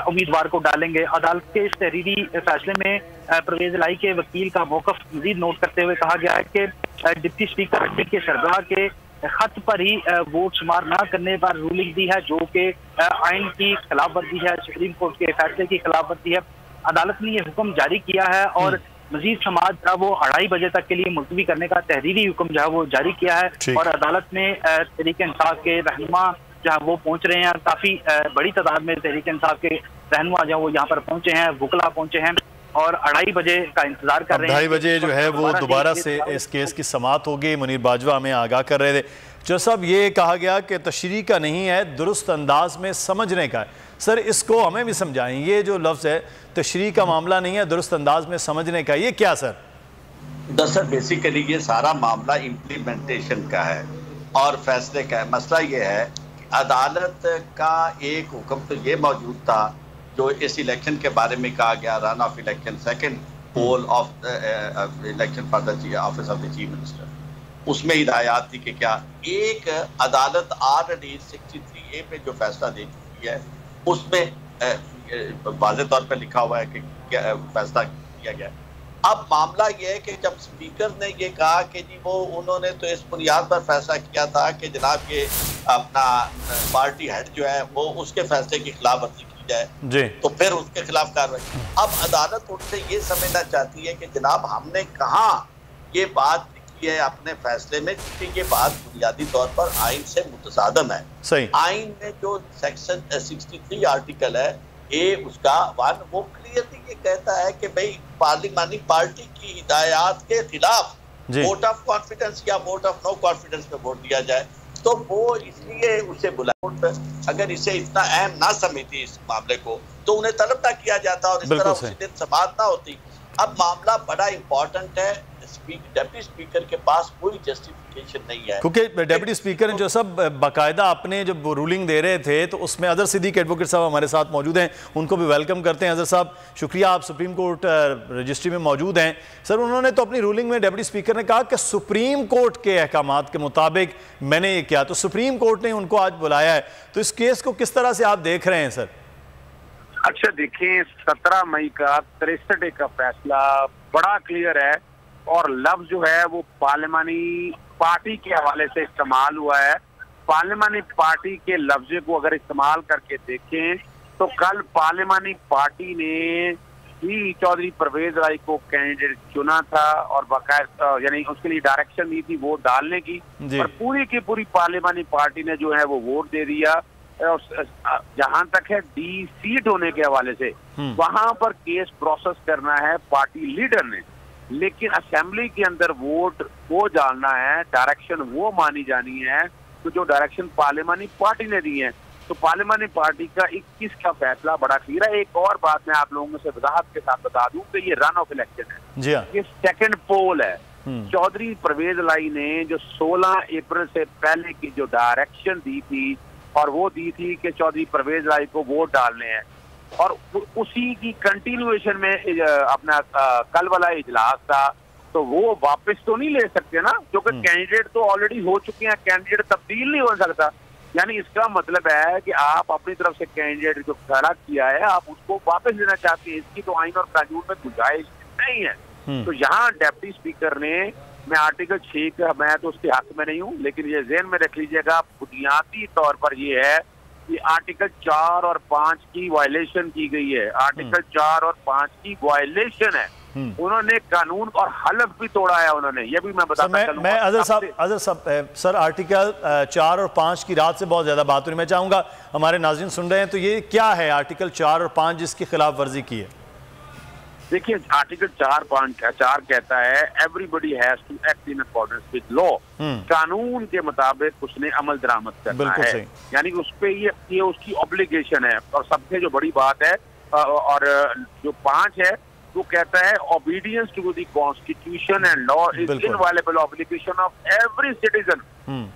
उम्मीदवार को डालेंगे। अदालत के इस तहरीरी फैसले में परवेज इलाही के वकील का मौक़िफ़ मज़ीद नोट करते हुए कहा गया है कि डिप्टी स्पीकर के सरबराह के खत पर ही वोट शुमार न करने पर रूलिंग दी है, जो कि आइन की खिलाफ वर्जी है, सुप्रीम कोर्ट के फैसले की खिलाफ वर्जी है। अदालत ने यह हुक्म जारी किया है और मजीद समाज जो है वो 2:30 बजे तक के लिए मुलतवी करने का तहरीरी हुक्म जो है वो जारी किया है। और अदालत में तहरीक इंसाफ के रहनुमा जो है वो पहुंच रहे हैं, काफी बड़ी तादाद में तहरीक इंसाफ के रहनुमा जो है वो यहाँ पर पहुंचे हैं, वकला पहुंचे हैं और 2:30 बजे का इंतजार कर रहे हैं। 2:30 बजे जो है वो दोबारा से इस केस की समाअत होगी। मुनीर बाजवा हमें आगाह कर रहे थे। जो सब ये कहा गया कि तशरीह का नहीं है, दुरुस्त अंदाज में समझने का है। सर इसको हमें भी समझाएं, ये जो लफ्ज़ है तशरीह का मामला नहीं है, दुरुस्त अंदाज में समझने का, ये क्या सर? दरअसल बेसिकली ये सारा मामला इम्प्लीमेंटेशन का है और फैसले का है। मसला ये है कि अदालत का एक हुक्म तो ये मौजूद था जो इस इलेक्शन के बारे में कहा गया, run off election, second poll of election for the office of the chief minister, उसमें हिदायत थी कि क्या एक अदालत ऑलरेडी 63A पे जो फैसला दे चुकी है उसमें वाज़ेह तौर पर लिखा हुआ है कि क्या फैसला किया गया। अब मामला ये है कि जब स्पीकर ने ये कहा कि जी वो उन्होंने तो इस बुनियाद पर फैसला किया था कि जनाब ये अपना पार्टी हेड जो है वो उसके फैसले की खिलाफ वर्जी की जाए जी, तो फिर उसके खिलाफ कार्रवाई। अब अदालत उनसे ये समझना चाहती है कि जनाब हमने कहाँ ये बात लिखी है अपने फैसले में, क्योंकि ये बात बुनियादी तौर पर आइन से मुतसादम है। सही, आइन में जो सेक्शन 63 आर्टिकल है ए उसका 1 वो क्लियरली ये कहता है कि भाई पार्लिमानी पार्टी की हिदायत के खिलाफ वोट ऑफ कॉन्फिडेंस या वोट ऑफ नो कॉन्फिडेंस पे वोट दिया जाए। तो वो इसलिए उसे बुलाया, अगर इसे इतना अहम ना समझती इस मामले को तो उन्हें तलब ना किया जाता और इस तरह उसी दिन समाअत ना होती। अब मामला बड़ा इंपॉर्टेंट है, डिप्टी स्पीकर के पास कोई जस्टिफिकेशन नहीं है, क्योंकि डिप्टी स्पीकर जो सब बाकायदा अपने जब रूलिंग दे रहे थे तो उसमें अजहर सिद्दीक एडवोकेट साहब हमारे साथ मौजूद हैं, उनको भी वेलकम करते हैं। अजहर साहब शुक्रिया, आप सुप्रीम कोर्ट रजिस्ट्री में मौजूद हैं। सर उन्होंने तो अपनी रूलिंग में डिप्टी स्पीकर ने कहा कि सुप्रीम कोर्ट के अहकामात के मुताबिक मैंने ये किया, तो सुप्रीम कोर्ट ने उनको आज बुलाया है, तो इस केस को किस तरह से आप देख रहे हैं सर? अच्छा देखें, 17 मई का 63 का फैसला बड़ा क्लियर है और लफ्ज जो है वो पार्लिमानी पार्टी के हवाले से इस्तेमाल हुआ है। पार्लिमानी पार्टी के लफ्ज को अगर इस्तेमाल करके देखें तो कल पार्लिमानी पार्टी ने ही चौधरी परवेज इलाही को कैंडिडेट चुना था और बाकायदा यानी उसके लिए डायरेक्शन दी थी वोट डालने की, और पूरी की पूरी पार्लिमानी पार्टी ने जो है वो वोट दे दिया। जहां तक है डी सीट होने के हवाले से वहां पर केस प्रोसेस करना है पार्टी लीडर ने, लेकिन असेंबली के अंदर वोट वो डालना है, डायरेक्शन वो मानी जानी है तो जो डायरेक्शन पार्लिमानी पार्टी ने दी है। तो पार्लिमानी पार्टी का 21 का फैसला बड़ा क्लियर है। एक और बात मैं आप लोगों से वजाहत के साथ बता दूं कि ये रन ऑफ इलेक्शन है जी, ये सेकंड पोल है। चौधरी परवेज इलाही ने जो 16 अप्रैल से पहले की जो डायरेक्शन दी थी और वो दी थी कि चौधरी परवेज इलाही को वोट डालने हैं, और उसी की कंटिन्यूएशन में अपना कल वाला इजलास था, तो वो वापस तो नहीं ले सकते ना, क्योंकि कैंडिडेट तो ऑलरेडी हो चुके हैं, कैंडिडेट तब्दील नहीं हो सकता। यानी इसका मतलब है कि आप अपनी तरफ से कैंडिडेट जो खड़ा किया है आप उसको वापस लेना चाहते हैं, इसकी तो आइन और कानून में गुंजाइश नहीं है। तो यहाँ डिप्टी स्पीकर ने, मैं आर्टिकल 6 का मैं तो उसके हक में नहीं हूँ, लेकिन ये ज़हन में रख लीजिएगा बुनियादी तौर पर ये है कि आर्टिकल 4 और 5 की वायलेशन की गई है। आर्टिकल 4 और 5 की वायलेशन है उन्होंने कानून और हलफ भी तोड़ा है उन्होंने, ये भी मैं बताता चलूं। मैं अजहर साहब सर आर्टिकल 4 और 5 की रात से बहुत ज्यादा बात हो रही, मैं चाहूंगा हमारे नाज़रीन सुन रहे हैं, तो ये क्या है आर्टिकल 4 और 5 जिसकी खिलाफ वर्जी की है? देखिए आर्टिकल 4 कहता है everybody has to act in accordance with law, कानून के मुताबिक उसने अमल दरामद करना है, यानी उस पे ये उसकी ऑब्लिगेशन है। और सबसे जो बड़ी बात है और जो 5 है वो कहता है obedience to the constitution and law is inviolable obligation of every citizen,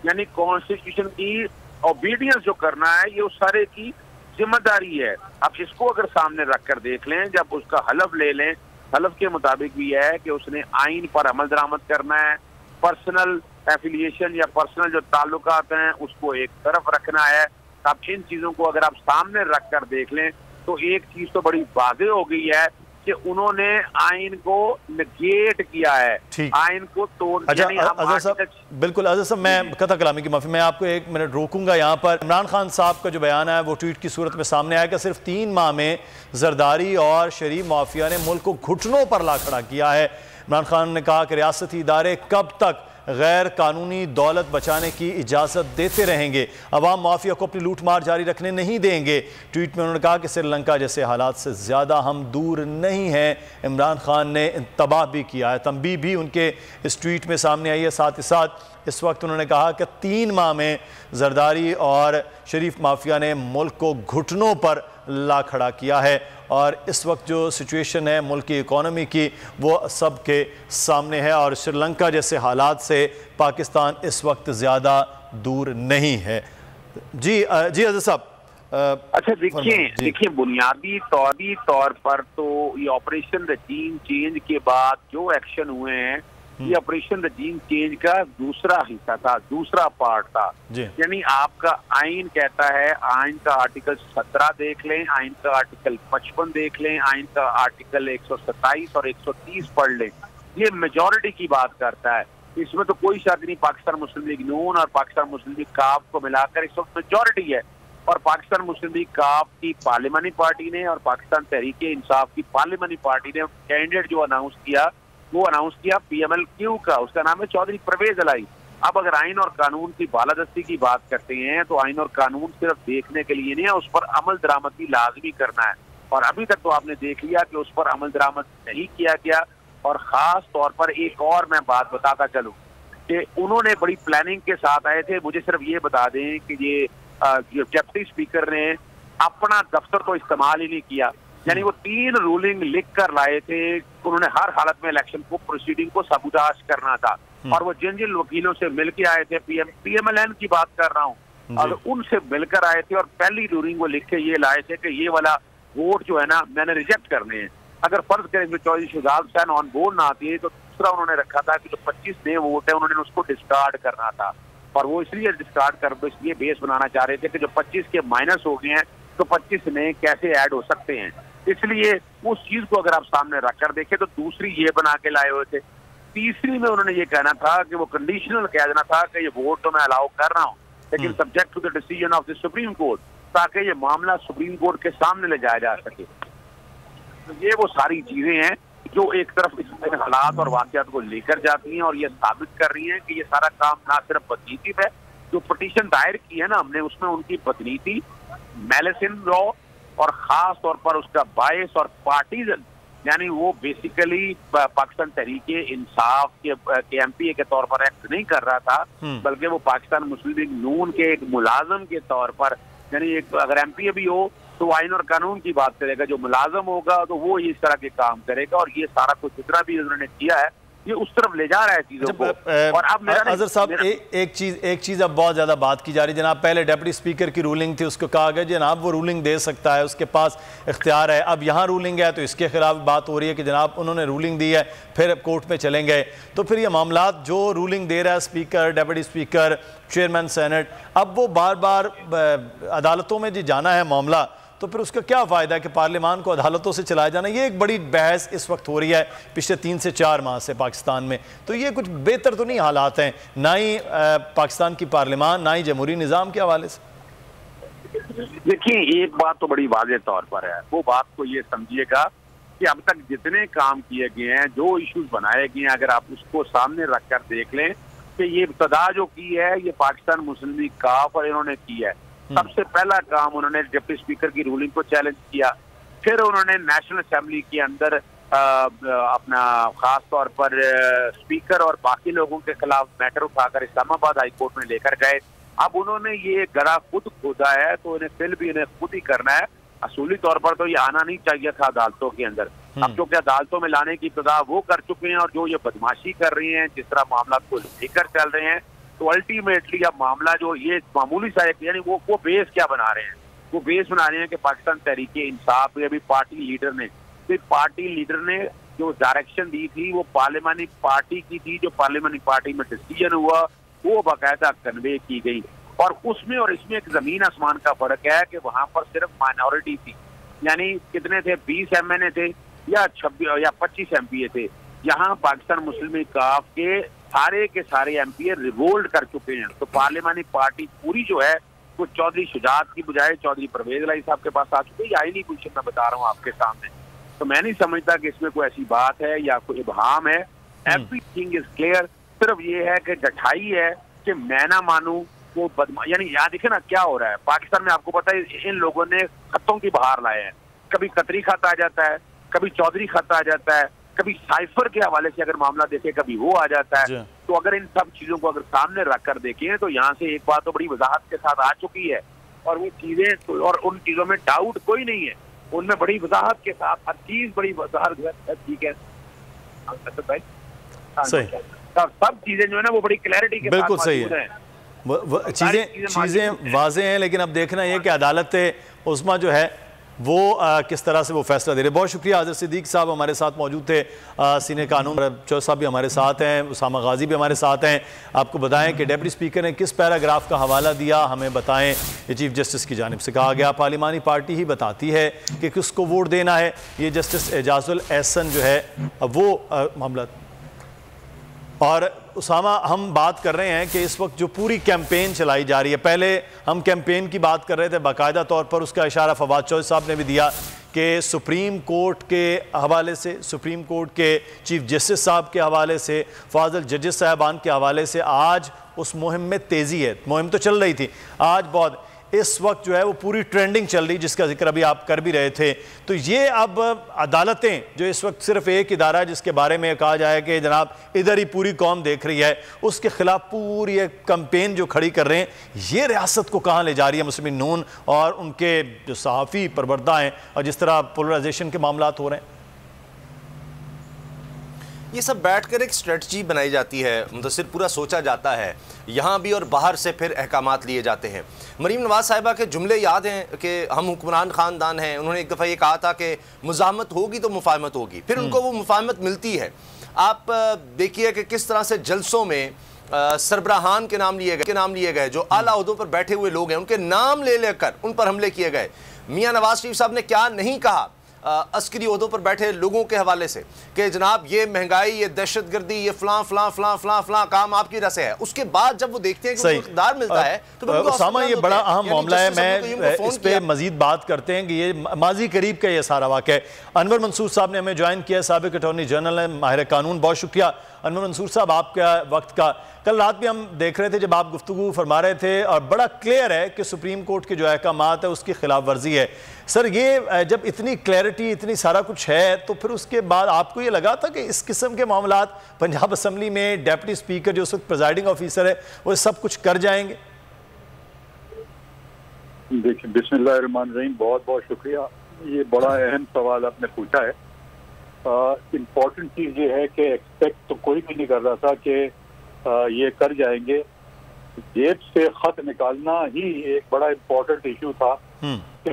यानी कॉन्स्टिट्यूशन की ओबीडियंस जो करना है ये उस सारे की जिम्मेदारी है। अब इसको अगर सामने रखकर देख लें, जब उसका हलफ ले लें, हलफ के मुताबिक भी है कि उसने आइन पर अमल दरामद करना है, पर्सनल एफिलिएशन या पर्सनल जो ताल्लुकात हैं उसको एक तरफ रखना है। अब इन चीजों को अगर आप सामने रखकर देख लें तो एक चीज तो बड़ी वाज़ेह हो गई है कि उन्होंने आइन को नेगेट किया है, आइन को तोड़। अजहर साहब, बिल्कुल अजहर साहब, मैं कथा कलामी की माफी, मैं आपको 1 मिनट रोकूंगा यहाँ पर। इमरान खान साहब का जो बयान है वो ट्वीट की सूरत में सामने आया कि सिर्फ 3 माह में जरदारी और शरीफ माफिया ने मुल्क को घुटनों पर ला खड़ा किया है। इमरान खान ने कहा कि रियासती इदारे कब तक गैर कानूनी दौलत बचाने की इजाज़त देते रहेंगे, अवाम माफिया को अपनी लूटमार जारी रखने नहीं देंगे। ट्वीट में उन्होंने कहा कि श्रीलंका जैसे हालात से ज़्यादा हम दूर नहीं हैं। इमरान खान ने तबाह भी किया है, तंबीह भी उनके इस ट्वीट में सामने आई है। साथ ही साथ इस वक्त उन्होंने कहा कि 3 माह में जरदारी और शरीफ माफिया ने मुल्क को घुटनों पर ला खड़ा किया है और इस वक्त जो सिचुएशन है मुल्क की इकोनॉमी की वो सबके सामने है और श्रीलंका जैसे हालात से पाकिस्तान इस वक्त ज़्यादा दूर नहीं है। जी अजहर साहब। अच्छा देखिए बुनियादी तौर पर तो ये ऑपरेशन रजीम चेंज के बाद जो एक्शन हुए हैं ये ऑपरेशन रजीम चेंज का दूसरा हिस्सा था, दूसरा पार्ट था। यानी आपका आइन कहता है, आइन का आर्टिकल 17 देख लें, आइन का आर्टिकल 55 देख लें, आइन का आर्टिकल 127 और 130 पढ़ लें, ये मेजॉरिटी की बात करता है। इसमें तो कोई शक नहीं, पाकिस्तान मुस्लिम लीग नून और पाकिस्तान मुस्लिम लीग काफ को मिलाकर इस वक्त मेजॉरिटी है। और पाकिस्तान मुस्लिम लीग काफ की पार्लिमानी पार्टी ने और पाकिस्तान तहरीक इंसाफ की पार्लिमानी पार्टी ने कैंडिडेट जो अनाउंस किया वो अनाउंस किया PMLQ का, उसका नाम है चौधरी परवेज अलाई। अब अगर आइन और कानून की बालादस्ती की बात करते हैं तो आइन और कानून सिर्फ देखने के लिए नहीं है, उस पर अमल दरामद भी लाजमी करना है। और अभी तक तो आपने देख लिया कि उस पर अमल दरामद नहीं किया गया। और खास तौर पर एक और मैं बात बताता चलूं कि उन्होंने बड़ी प्लानिंग के साथ आए थे। मुझे सिर्फ ये बता दें कि ये डिप्टी स्पीकर ने अपना दफ्तर तो इस्तेमाल ही नहीं किया, यानी वो 3 रूलिंग लिख कर लाए थे। उन्होंने हर हालत में इलेक्शन को प्रोसीडिंग को सबूताज करना था और वो जिन वकीलों से मिलके आए थे, PMLN की बात कर रहा हूँ, और उनसे मिलकर आए थे और पहली रूलिंग वो लिख के ये लाए थे कि ये वाला वोट जो है ना मैंने रिजेक्ट करने हैं। अगर फर्ज करें इसमें चौधरी शहजाद हुसैन ऑन बोर्ड ना आती तो दूसरा उन्होंने रखा था कि जो 25 नए वोट है उन्होंने उसको डिस्कार्ड करना था। और वो इसलिए डिस्कार्ड कर इसलिए बेस बनाना चाह रहे थे कि जो 25 के माइनस हो गए हैं तो 25 नए कैसे ऐड हो सकते हैं। इसलिए उस चीज को अगर आप सामने रखकर देखें तो दूसरी ये बना के लाए हुए थे। तीसरी में उन्होंने ये कहना था कि वो कंडीशनल कह देना था कि ये वोट तो मैं अलाउ कर रहा हूँ लेकिन subject to the decision of the supreme court, ताकि ये मामला सुप्रीम कोर्ट के सामने ले जाया जा सके। तो ये वो सारी चीजें हैं जो एक तरफ इस हालात और वाकयात को लेकर जाती हैं और ये साबित कर रही हैं कि ये सारा काम ना सिर्फ बदनीति है, जो पिटीशन दायर की है ना हमने उसमें उनकी बदनीति, मैलिस इन लॉ और खास तौर पर उसका बायस और पार्टीजन, यानी वो बेसिकली पाकिस्तान तहरीक इंसाफ के MPA के तौर पर एक्ट नहीं कर रहा था, बल्कि वो पाकिस्तान मुस्लिम लीग नून के एक मुलाजम के तौर पर, यानी एक अगर MPA भी हो तो आइन और कानून की बात करेगा, जो मुलाजम होगा तो वो इस तरह के काम करेगा। और ये सारा कुछ जितना भी उन्होंने किया है ये उस तरफ ले जा रहा है चीजों को। और अब अजहर साहब एक चीज अब बहुत ज्यादा बात की जा रही है जनाब। पहले डिप्टी स्पीकर की रूलिंग थी, उसको कहा गया जनाब वो रूलिंग दे सकता है, उसके पास इख्तियार है। अब यहाँ रूलिंग है तो इसके खिलाफ बात हो रही है कि जनाब उन्होंने रूलिंग दी है फिर कोर्ट में चले गए। तो फिर ये मामला जो रूलिंग दे रहा है speaker, deputy speaker, chairman senate, अब वो बार बार अदालतों में जी जाना है मामला, तो फिर उसका क्या फ़ायदा है कि पार्लियामान को अदालतों से चलाया जाना। ये एक बड़ी बहस इस वक्त हो रही है पिछले 3 से 4 माह से पाकिस्तान में। तो ये कुछ बेहतर तो नहीं हालात हैं, ना ही पाकिस्तान की पार्लियामान, ना ही जमहूरी निज़ाम के हवाले से। देखिए एक बात तो बड़ी वाज़ेह तौर पर है, वो बात को ये समझिएगा कि अब तक जितने काम किए गए हैं, जो इश्यूज बनाए गए हैं, अगर आप उसको सामने रखकर देख लें कि ये इब्तदा जो की है ये पाकिस्तान मुस्लिम लीग काफ और इन्होंने की है। सबसे पहला काम उन्होंने डिप्टी स्पीकर की रूलिंग को चैलेंज किया, फिर उन्होंने नेशनल असेंबली के अंदर अपना खास तौर पर स्पीकर और बाकी लोगों के खिलाफ मैटर उठाकर इस्लामाबाद हाई कोर्ट में लेकर गए। अब उन्होंने ये गड़ा खुद खोदा है तो इन्हें फिल भी इन्हें खुद ही करना है। असूली तौर पर तो ये आना नहीं चाहिए था अदालतों के अंदर। अब जो कि अदालतों में लाने की इब्तिदा वो कर चुके हैं और जो ये बदमाशी कर रही हैं, जिस तरह मामला को लेकर चल रहे हैं, तो अल्टीमेटली अब मामला जो ये मामूली सा यानी वो बेस क्या बना रहे हैं, वो बेस बना रहे हैं कि पाकिस्तान तहरीके इंसाफ अभी पार्टी लीडर ने जो डायरेक्शन दी थी वो पार्लियामानी पार्टी की थी, जो पार्लियामानी पार्टी में डिसीजन हुआ वो बाकायदा कन्वे की गई। और उसमें और इसमें एक जमीन आसमान का फर्क है कि वहां पर सिर्फ माइनॉरिटी थी, यानी कितने थे, 20 MNA थे या 26 या 25 MPA थे। यहाँ पाकिस्तान मुस्लिम लीग काफ के सारे MPA रिवोल्ट कर चुके हैं। तो पार्लियामानी पार्टी पूरी जो है वो चौधरी शुजात की बजाय चौधरी परवेज इलाही साहब के पास आ चुकी है। आईनी पोजीशन मैं बता रहा हूँ आपके सामने। तो मैं नहीं समझता कि इसमें कोई ऐसी बात है या कोई इबहाम है। Everything is clear. सिर्फ ये है कि ढठाई है कि मैं ना मानूं वो यानी यहाँ देखे ना क्या हो रहा है पाकिस्तान में। आपको पता है इन लोगों ने खतों की बहार लाए हैं। कभी कतरी खत आ जाता है, कभी चौधरी खत आ जाता है, कभी साइफर के हवाले से अगर मामला देखे कभी वो आ जाता है। तो अगर इन सब चीजों को अगर सामने रख कर देखें तो यहाँ से एक बात तो बड़ी वजाहत के साथ आ चुकी है और वो चीजें और उन चीजों में डाउट कोई नहीं है, उनमें बड़ी वजाहत के साथ हर चीज बड़ी वजाहत। ठीक है भाई, सब चीजें जो है ना वो बड़ी क्लैरिटी के बिल्कुल साथ सही है। चीजें वाज़ेह हैं, लेकिन अब देखना ये कि अदालत उस्मा जो है वो किस तरह से वो फैसला दे रहे। बहुत शुक्रिया। आज़र सिद्दीक साहब हमारे साथ मौजूद थे, सीनियर कानून चौधरी साहब भी हमारे साथ हैं, उसामा गाजी भी हमारे साथ हैं। आपको बताएं कि डिप्टी स्पीकर ने किस पैराग्राफ का हवाला दिया, हमें बताएं। ये चीफ जस्टिस की जानिब से कहा गया पार्लिमानी पार्टी ही बताती है कि किसको वोट देना है। ये जस्टिस एजाजुल एहसन जो है वो मामला। और उसामा, हम बात कर रहे हैं कि इस वक्त जो पूरी कैंपेन चलाई जा रही है, पहले हम कैंपेन की बात कर रहे थे, बाकायदा तौर पर उसका इशारा फवाद चौधरी साहब ने भी दिया कि सुप्रीम कोर्ट के हवाले से, सुप्रीम कोर्ट के चीफ जस्टिस साहब के हवाले से, फाजल जजेस साहबान के हवाले से आज उस मुहिम में तेज़ी है। मुहिम तो चल रही थी, आज बहुत इस वक्त जो है वो पूरी ट्रेंडिंग चल रही, जिसका जिक्र अभी आप कर भी रहे थे। तो ये अब अदालतें जो इस वक्त सिर्फ एक इदारा है जिसके बारे में कहा जाए कि जनाब इधर ही पूरी कौम देख रही है, उसके खिलाफ पूरी एक कैंपेन जो खड़ी कर रहे हैं, ये रियासत को कहाँ ले जा रही है मुस्लिम नून और उनके जो सहाफ़ी परवरदा हैं और जिस तरह पोलराइजेशन के मामला हो रहे हैं। ये सब बैठकर एक स्ट्रेटजी बनाई जाती है, मुदस्सिर, पूरा सोचा जाता है यहाँ भी और बाहर से फिर अहकामात लिए जाते हैं। मरीम नवाज साहिबा के जुमले याद हैं कि हम हुक्मरान ख़ानदान हैं। उन्होंने एक दफ़ा ये कहा था कि मुज़ाहमत होगी तो मुफाहमत होगी, फिर उनको वो मुफाहमत मिलती है। आप देखिए कि किस तरह से जलसों में सरबराहान के नाम लिए गए जो आला ओहदों पर बैठे हुए लोग हैं, उनके नाम ले लेकर उन पर हमले किए गए। मियाँ नवाज शरीफ साहब ने क्या नहीं कहा अस्करी ओहदों पर बैठे लोगों के हवाले से कि जनाब ये महंगाई, ये दहशतगर्दी, ये फलां फलां फलां फलां फलां काम आपकी वजह से है। उसके बाद जब वो देखते हैं कि उनको इक़्तिदार मिलता है तो उसामा ये बड़ा अहम मामला है। मैं इस पे मजीद बात करते हैं कि ये माजी करीब का ये सारा वाक़या है। अनवर मंसूर साहब ने हमें ज्वाइन किया, साबिक अटॉर्नी जनरल है, माहिर कानून। बहुत शुक्रिया अनवर मंसूर साहब आपका वक्त का। कल रात भी हम देख रहे थे जब आप गुफ्तगू फरमा रहे थे और बड़ा क्लियर है कि सुप्रीम कोर्ट के जो अहकामात है उसकी खिलाफ वर्जी है। सर, ये जब इतनी क्लैरिटी, इतनी सारा कुछ है, तो फिर उसके बाद आपको ये लगा था कि इस किस्म के मामलात पंजाब असम्बली में डेप्टी स्पीकर जो उस वक्त प्रिजाइडिंग ऑफिसर है वो सब कुछ कर जाएंगे? देखिए, बिस्मिल्लाहिर्रहमानिर्रहीम, बहुत बहुत शुक्रिया। ये बड़ा अहम सवाल आपने पूछा है। इम्पोर्टेंट चीज़ ये है कि एक्सपेक्ट तो कोई भी नहीं कर रहा था कि ये कर जाएंगे। जेब से खत निकालना ही एक बड़ा इम्पोर्टेंट इशू था कि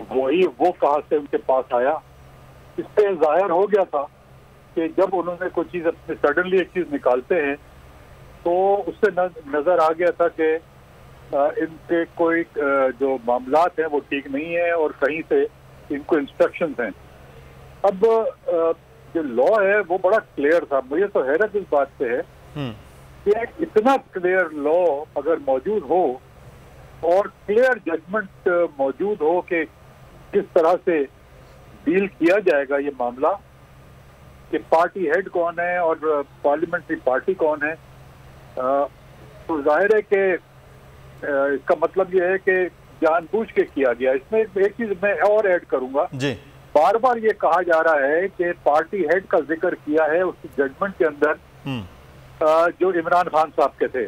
वो कहाँ से उनके पास आया। इससे जाहिर हो गया था कि जब उन्होंने कोई चीज़ अपने सडनली एक चीज़ निकालते हैं तो उससे नज़र आ गया था कि इनके कोई जो मामलात हैं वो ठीक नहीं है और कहीं से इनको इंस्ट्रक्शंस हैं। अब जो लॉ है वो बड़ा क्लियर था। मुझे तो हैरत इस बात से है कि इतना क्लियर लॉ अगर मौजूद हो और क्लियर जजमेंट मौजूद हो कि किस तरह से डील किया जाएगा ये मामला, कि पार्टी हेड कौन है और पार्लियामेंट्री पार्टी कौन है, तो जाहिर है कि इसका मतलब ये है कि जानबूझ के किया गया। इसमें एक चीज मैं और ऐड करूंगा जी, बार बार ये कहा जा रहा है कि पार्टी हेड का जिक्र किया है उस जजमेंट के अंदर जो इमरान खान साहब के थे,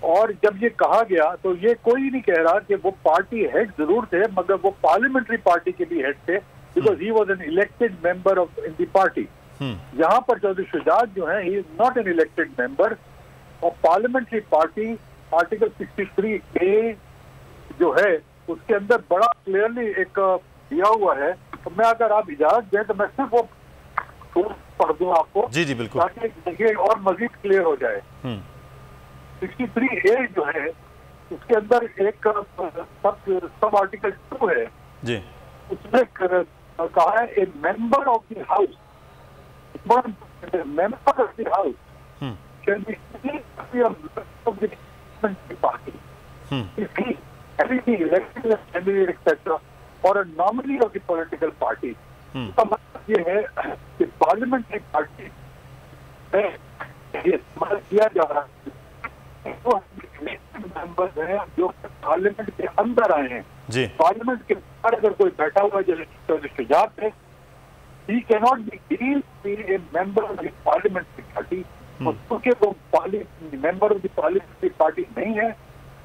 और जब ये कहा गया तो ये कोई नहीं कह रहा कि वो पार्टी हेड जरूर थे मगर वो पार्लियामेंट्री पार्टी के भी हेड थे, because he was an elected member of in the party. यहाँ पर चौधरी शुजात जो है he is not an elected member of parliamentary party. Article 63A जो है उसके अंदर बड़ा क्लियरली एक दिया हुआ है, तो मैं अगर आप इजाजत दें तो मैं सिर्फ वो पढ़ दूं आपको जी जी बिल्कुल, ताकि देखिए और मजीद क्लियर हो जाए। 63A जो है उसके अंदर एक सब आर्टिकल 2 है जी, उसमें कहा है ए member of the house, member of the house can be party if he having elected as candidate etc or a nominee of the political party। इसका मतलब ये है कि पार्लियामेंट्री पार्टी में ये इस्तेमाल किया जा रहा है तो मेंबर्स हैं जो पार्लियामेंट के अंदर आए हैं जी, पार्लियामेंट के बाहर अगर कोई बैठा हुआ है जैसे शुजात है, he cannot be a member of the parliamentary party, और क्योंकि वो member of the parliamentary party नहीं है।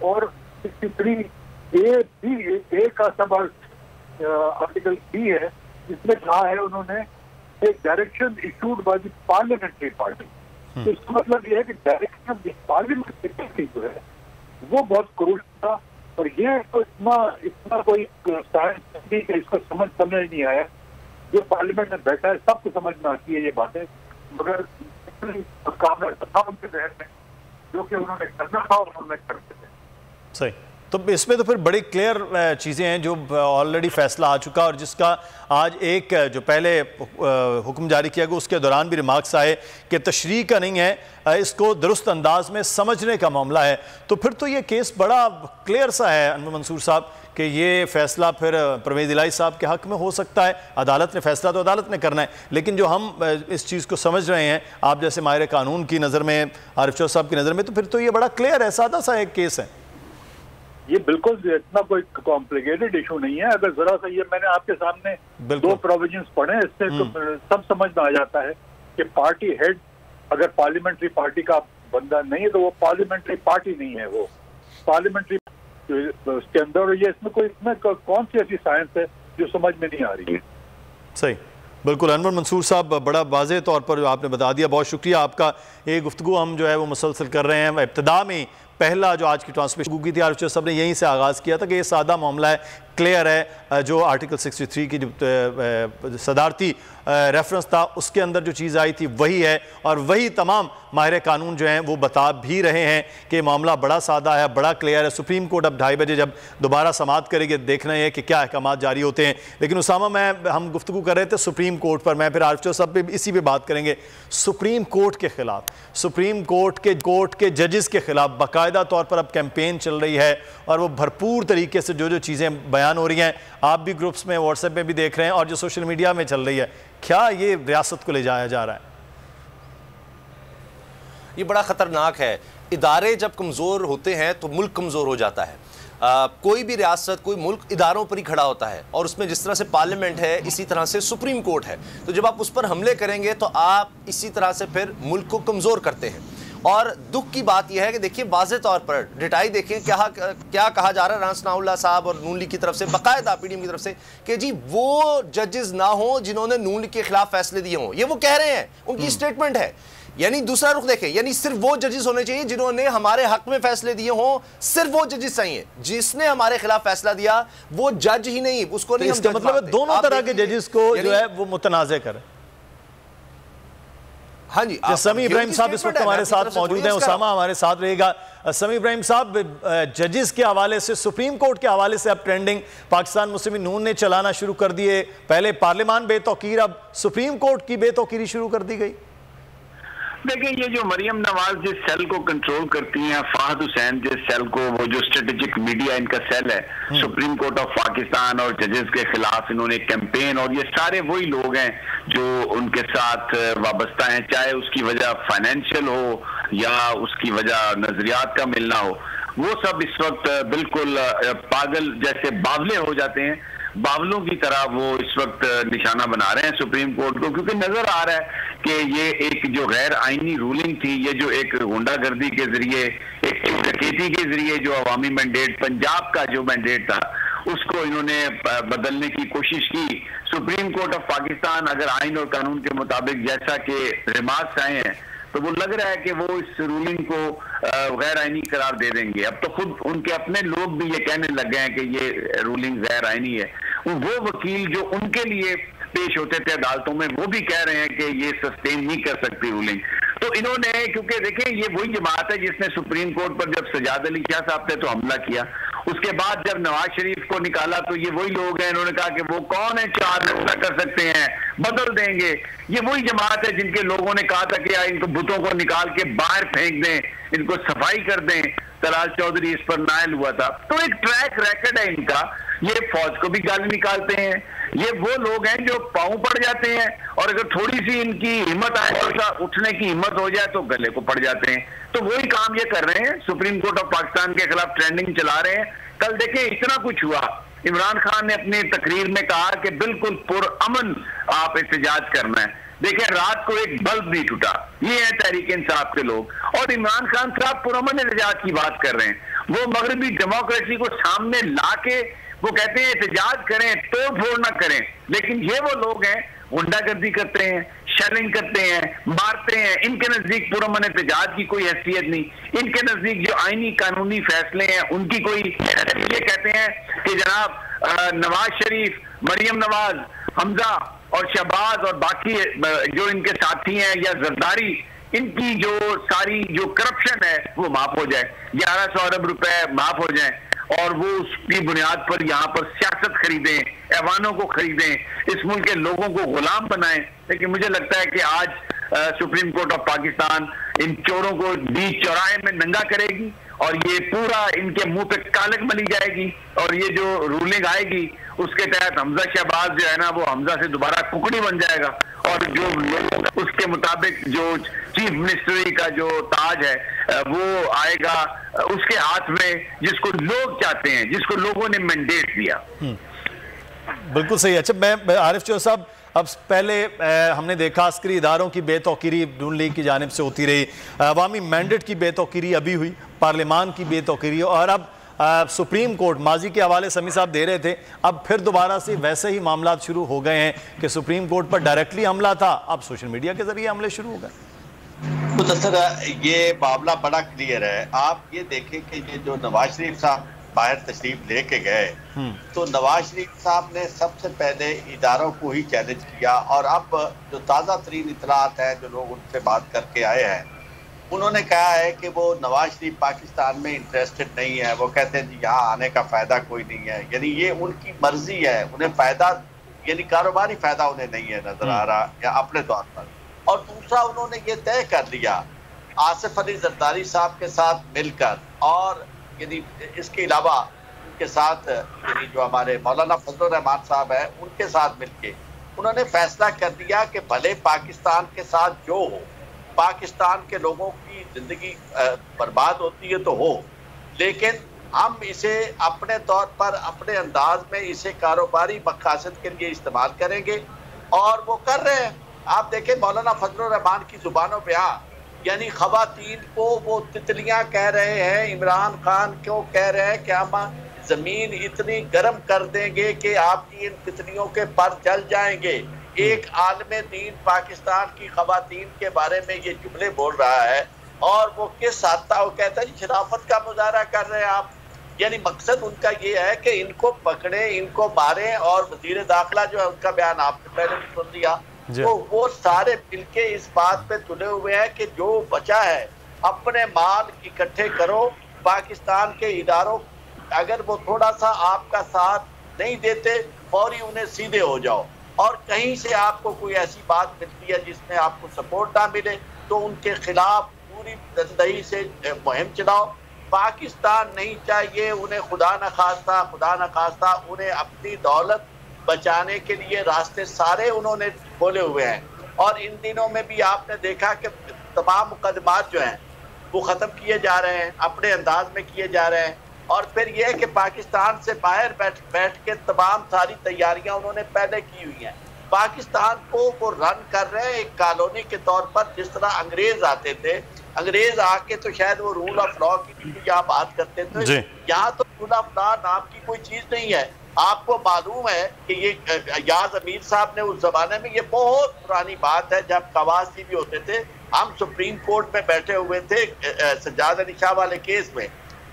और 63A का सब आर्टिकल B है जिसमें कहा है उन्होंने एक direction issued by the parliamentary party. तो इसका मतलब ये है कि direction of the parliamentary party जो है वो बहुत क्रूशियल था, और ये तो इतना कोई साइंस नहीं है, इसको समझ नहीं आया। जो पार्लियामेंट में बैठा है सबको समझ में आती है ये बातें, मगर काम उनके जहन में जो कि उन्होंने करना था और उन्होंने करते थे। सही, तो इसमें तो फिर बड़ी क्लियर चीज़ें हैं जो ऑलरेडी फैसला आ चुका और जिसका आज एक जो पहले हुक्म जारी किया गया उसके दौरान भी रिमार्क्स आए कि तशरीह का नहीं है, इसको दुरुस्त अंदाज में समझने का मामला है। तो फिर तो ये केस बड़ा क्लियर सा है अनवर मंसूर साहब कि ये फैसला फिर परवेज़ इलाही साहब के हक़ में हो सकता है। अदालत ने फैसला तो अदालत ने करना है, लेकिन जो हम इस चीज़ को समझ रहे हैं आप जैसे माहिर कानून की नज़र में, आरिफ चौधरी साहब की नज़र में, तो फिर तो ये बड़ा क्लियर है, सादा सा एक केस है। ये बिल्कुल इतना कोई कॉम्प्लिकेटेड इशू नहीं है। अगर जरा सा ये मैंने आपके सामने 2 प्रोविजंस पढ़े, इससे तो सब समझ में आ जाता है कि पार्टी हेड अगर पार्लियामेंट्री पार्टी का बंदा नहीं है तो वो पार्लियामेंट्री पार्टी नहीं है, वो पार्लियामेंट्री उसके अंदर। ये इसमें कौन सी ऐसी साइंस है जो समझ में नहीं आ रही है। सही, बिल्कुल अनवर मंसूर साहब बड़ा वाज़ेह तौर पर आपने बता दिया, बहुत शुक्रिया आपका। ये गुफ्तगू हम जो है वो मुसलसल कर रहे हैं। इब्तिदा में पहला जो आज की ट्रांसमिशन की थी आरिफ चौधरी साहब ने यहीं से आगाज़ किया था कि ये सादा मामला है, क्लियर है। जो आर्टिकल 63 की जो सदारती रेफरेंस था उसके अंदर जो चीज़ आई थी वही है, और वही तमाम माहिर कानून जो हैं वो बता भी रहे हैं कि मामला बड़ा सादा है, बड़ा क्लियर है। सुप्रीम कोर्ट अब 2:30 बजे जब दोबारा समाअत करेगी देखना है कि क्या अहकाम जारी होते हैं। लेकिन उसामा हम गुफ्तगू कर रहे थे सुप्रीम कोर्ट पर, मैं फिर आरिफ चौधरी साहब पे इसी पे बात करेंगे। सुप्रीम कोर्ट के खिलाफ, सुप्रीम कोर्ट के जजेस के खिलाफ बाकायदा तौर पर अब कैंपेन चल रही है, और वो भरपूर तरीके से जो चीज़ें बयान हो रही हैं, आप भी ग्रुप्स में व्हाट्सएप में भी देख रहे हैं और जो सोशल मीडिया में चल रही है, क्या ये रियासत को ले जाया जा रहा है? ये बड़ा ख़तरनाक है। इदारे जब कमज़ोर होते हैं तो मुल्क कमज़ोर हो जाता है। कोई भी रियासत, कोई मुल्क इदारों पर ही खड़ा होता है, और उसमें जिस तरह से पार्लियामेंट है इसी तरह से सुप्रीम कोर्ट है। तो जब आप उस पर हमले करेंगे तो आप इसी तरह से फिर मुल्क को कमज़ोर करते हैं। और दुख की बात यह है कि देखिए वाज़े तौर पर डिटाई देखें क्या कहा जा रहा है राना सनाउल्लाह साहब और नून लीग की तरफ से, बाकायदा पीडीएम की तरफ से, कि जी वो जजेस ना हो जिन्होंने नून लीग के खिलाफ फैसले दिए हों। ये वो कह रहे हैं, उनकी स्टेटमेंट है। यानी दूसरा रुख देखें, यानी सिर्फ वो जजेस होने चाहिए जिन्होंने हमारे हक में फैसले दिए हों, सिर्फ वो जजेस चाहिए। जिसने हमारे खिलाफ फैसला दिया वो जज ही नहीं, उसको नहीं हम जज मतलब दोनों तरह के जजेस को जो है वो मुतनाज़े करें। हाँ जी, समी इब्राहिम साहब इस वक्त हमारे साथ मौजूद हैं, उसामा हमारे साथ रहेगा। समी इब्राहिम साहब, जजेस के हवाले से, सुप्रीम कोर्ट के हवाले से अब ट्रेंडिंग पाकिस्तान मुस्लिम नून ने चलाना शुरू कर दिए। पहले पार्लियामान बेतौकीर, अब सुप्रीम कोर्ट की बेतौकीरी शुरू कर दी गई। देखें, ये जो मरियम नवाज जिस सेल को कंट्रोल करती हैं, फाहद हुसैन जिस सेल को, वो जो स्ट्रेटेजिक मीडिया इनका सेल है, सुप्रीम कोर्ट ऑफ पाकिस्तान और जजेस के खिलाफ इन्होंने कैंपेन, और ये सारे वही लोग हैं जो उनके साथ वाबस्ता हैं, चाहे उसकी वजह फाइनेंशियल हो या उसकी वजह नजरियात का मिलना हो, वो सब इस वक्त बिल्कुल पागल जैसे बावले हो जाते हैं। बावलों की तरह वो इस वक्त निशाना बना रहे हैं सुप्रीम कोर्ट को, क्योंकि नजर आ रहा है कि ये एक जो गैर आईनी रूलिंग थी, ये जो एक गुंडागर्दी के जरिए, एक डकैती के जरिए जो अवामी मैंडेट, पंजाब का जो मैंडेट था, उसको इन्होंने बदलने की कोशिश की। सुप्रीम कोर्ट ऑफ पाकिस्तान अगर आइन और कानून के मुताबिक जैसा कि रिमार्क्स आए हैं, तो वो लग रहा है कि वो इस रूलिंग को गैर आईनी करार दे देंगे। अब तो खुद उनके अपने लोग भी ये कहने लग गए हैं कि ये रूलिंग गैर आईनी है। वो वकील जो उनके लिए पेश होते थे अदालतों में, वो भी कह रहे हैं कि ये सस्टेन नहीं कर सकती रूलिंग। तो इन्होंने, क्योंकि देखें ये वही जमात है जिसने सुप्रीम कोर्ट पर जब सजाद अली शाह साहब थे तो हमला किया, उसके बाद जब नवाज शरीफ को निकाला तो ये वही लोग हैं, इन्होंने कहा कि वो कौन है, 4 लोग कर सकते हैं, बदल देंगे। ये वही जमात है जिनके लोगों ने कहा था कि यार इनको बुतों को निकाल के बाहर फेंक दें, इनको सफाई कर दें। तलाल चौधरी इस पर नायल हुआ था। तो एक ट्रैक रिकॉर्ड है इनका। ये फौज को भी गाली निकालते हैं। ये वो लोग हैं जो पांव पड़ जाते हैं, और अगर थोड़ी सी इनकी हिम्मत आए, थोड़ा उठने की हिम्मत हो जाए तो गले को पड़ जाते हैं। तो वही काम ये कर रहे हैं, सुप्रीम कोर्ट ऑफ पाकिस्तान के खिलाफ ट्रेंडिंग चला रहे हैं। कल देखें इतना कुछ हुआ, इमरान खान ने अपनी तकरीर में कहा कि बिल्कुल पुरअमन आप एहतजाज करना है। देखिए रात को एक बल्ब नहीं टूटा। ये है तहरीक इंसाफ के लोग, और इमरान खान साहब पुरअमन एहतजाज की बात कर रहे हैं। वो मगरबी डेमोक्रेसी को सामने ला के वो कहते हैं एहतजाज करें, तोड़ फोड़ ना करें। लेकिन ये वो लोग हैं, गुंडागर्दी करते हैं, शेलिंग करते हैं, मारते हैं। इनके नजदीक पुरअमन एहतजाज की कोई हैसियत नहीं। इनके नजदीक जो आईनी कानूनी फैसले हैं उनकी कोई, ये कहते हैं कि जनाब नवाज शरीफ, मरियम नवाज, हमजा और शहबाज और बाकी जो इनके साथी हैं या जरदारी, इनकी जो सारी जो करप्शन है वो माफ हो जाए, 1100 अरब रुपए माफ हो जाए, और वो उसकी बुनियाद पर यहाँ पर सियासत खरीदें, ऐवानों को खरीदें, इस मुल्क के लोगों को गुलाम बनाएं। लेकिन मुझे लगता है कि आज सुप्रीम कोर्ट ऑफ पाकिस्तान इन चोरों को बीच चौराहे में नंगा करेगी, और ये पूरा इनके मुंह पे कालक मली जाएगी। और ये जो रूलिंग आएगी उसके तहत हमजा शहबाज जो है ना, वो हमजा से दोबारा कुकड़ी बन जाएगा, और जो लोग उसके मुताबिक जो चीफ मिनिस्ट्री का जो ताज है वो आएगा उसके हाथ में, जिसको लोग चाहते हैं, जिसको लोगों ने मैंडेट दिया। बिल्कुल सही। अच्छा, मैं आरिफ चौधरी साहब, अब पहले हमने देखा अस्करी इदारों की बेतौकीरी नून लीग की जानिब से होती रही, अवामी मैंडेट की बेतौकीरी अभी हुई, पार्लियामान की बेतौकीरी, और अब सुप्रीम कोर्ट माजी के हवाले समी साहब दे रहे थे, अब फिर दोबारा से वैसे ही मामला शुरू हो गए हैं कि सुप्रीम कोर्ट पर डायरेक्टली हमला था, अब सोशल मीडिया के जरिए हमले शुरू हो गए। तो सर ये मामला बड़ा क्लियर है। आप ये देखें कि ये जो नवाज शरीफ साहब बाहर तशरीफ लेके गए, तो नवाज शरीफ साहब ने सबसे पहले इदारों को ही चैलेंज किया, और अब जो ताज़ा तरीन इतलात है, जो लोग उनसे बात करके आए हैं, उन्होंने कहा है कि वो नवाज शरीफ पाकिस्तान में इंटरेस्टेड नहीं है। वो कहते हैं जी यहाँ आने का फ़ायदा कोई नहीं है, यानी ये उनकी मर्जी है, उन्हें फ़ायदा यानी कारोबारी फ़ायदा उन्हें नहीं है नज़र आ रहा या अपने तौर पर। और दूसरा उन्होंने ये तय कर लिया आसिफ अली जरदारी साहब के साथ मिलकर, और यानी इसके अलावा उनके साथ यानी जो हमारे मौलाना फजलुर रहमान साहब है उनके साथ मिलके उन्होंने फैसला कर दिया कि भले पाकिस्तान के साथ जो हो, पाकिस्तान के लोगों की जिंदगी बर्बाद होती है तो हो, लेकिन हम इसे अपने तौर पर अपने अंदाज में इसे कारोबारी मकासद के लिए इस्तेमाल करेंगे, और वो कर रहे हैं। आप देखें मौलाना फजलुर रहमान की जुबानों पे यानी खवातीन को वो तितलियां कह रहे हैं, इमरान खान को कह रहे हैं कि हम जमीन इतनी गर्म कर देंगे कि आपकी इन तितलियों के पर जल जाएंगे। एक आलमे दीन पाकिस्तान की खवातीन के बारे में ये जुमले बोल रहा है, और वो किस हद तक वो कहता है शराफत का मुजाहरा कर रहे हैं आप। यानी मकसद उनका ये है कि इनको पकड़े, इनको मारें, और वजीर दाखिला जो है उनका बयान आपने पहले भी सुन लिया, तो वो सारे मिलके इस बात पे तुले हुए हैं कि जो बचा है अपने माल इकट्ठे करो। पाकिस्तान के इदारों अगर वो थोड़ा सा आपका साथ नहीं देते, फौरी उन्हें सीधे हो जाओ, और कहीं से आपको कोई ऐसी बात मिलती है जिसमें आपको सपोर्ट ना मिले तो उनके खिलाफ पूरी तनदही से मुहिम चलाओ। पाकिस्तान नहीं चाहिए उन्हें, खुदा न खास्ता उन्हें अपनी दौलत बचाने के लिए रास्ते सारे उन्होंने खोले हुए हैं। और इन दिनों में भी आपने देखा कि तमाम मुकदमात जो हैं वो ख़त्म किए जा रहे हैं, अपने अंदाज में किए जा रहे हैं। और फिर यह कि पाकिस्तान से बाहर बैठ के तमाम सारी तैयारियां उन्होंने पहले की हुई हैं। पाकिस्तान को वो रन कर रहे हैं एक कॉलोनी के तौर पर, जिस तरह अंग्रेज आते थे। अंग्रेज आके तो शायद वो रूल ऑफ लॉ की यहाँ बात करते थे, यहाँ तो रूल ऑफ लॉ नाम की कोई चीज नहीं है। आपको मालूम है कि ये याज अमीर साहब ने उस जमाने में, ये बहुत पुरानी बात है, जब कवासी भी होते थे, हम सुप्रीम कोर्ट में बैठे हुए थे सज्जाद अली शाह वाले केस में,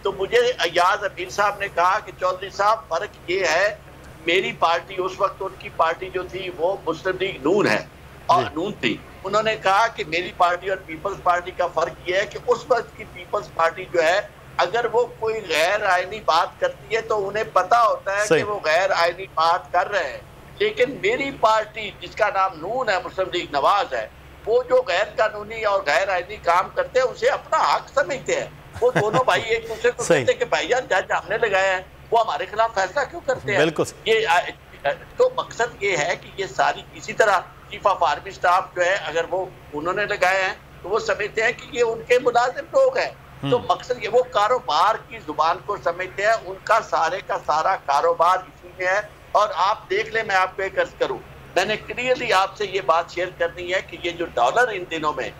तो मुझे याज अमीर साहब ने कहा कि चौधरी साहब फर्क ये है, मेरी पार्टी उस वक्त, उनकी पार्टी जो थी वो मुस्लिम लीग नून है और नून थी, उन्होंने कहा कि मेरी पार्टी और पीपल्स पार्टी का फर्क ये है कि उस वक्त की पीपल्स पार्टी जो है, अगर वो कोई गैर आईनी बात करती है तो उन्हें पता होता है कि वो गैर आईनी बात कर रहे हैं। लेकिन मेरी पार्टी जिसका नाम नून है, मुस्लिम लीग नवाज है, वो जो गैर कानूनी और गैर आईनी काम करते हैं उसे अपना हक समझते हैं। वो दोनों भाई एक दूसरे को कहते हैं कि भाईजान जज हमने लगाया है, वो हमारे खिलाफ फैसला क्यों करते हैं। बिल्कुल। ये तो मकसद ये है कि ये सारी, इसी तरह चीफ ऑफ आर्मी स्टाफ जो है, अगर वो उन्होंने लगाए हैं तो वो समझते हैं कि ये उनके मुलाजिम लोग हैं। तो मकसद ये, वो कारोबार की जुबान को समझते हैं, उनका सारे का सारा कारोबार इसी में है। और आप देख ले, मैं आपको एक अर्ज करूं, मैंने क्लियरली आपसे ये बात शेयर करनी है कि ये जो डॉलर इन दिनों में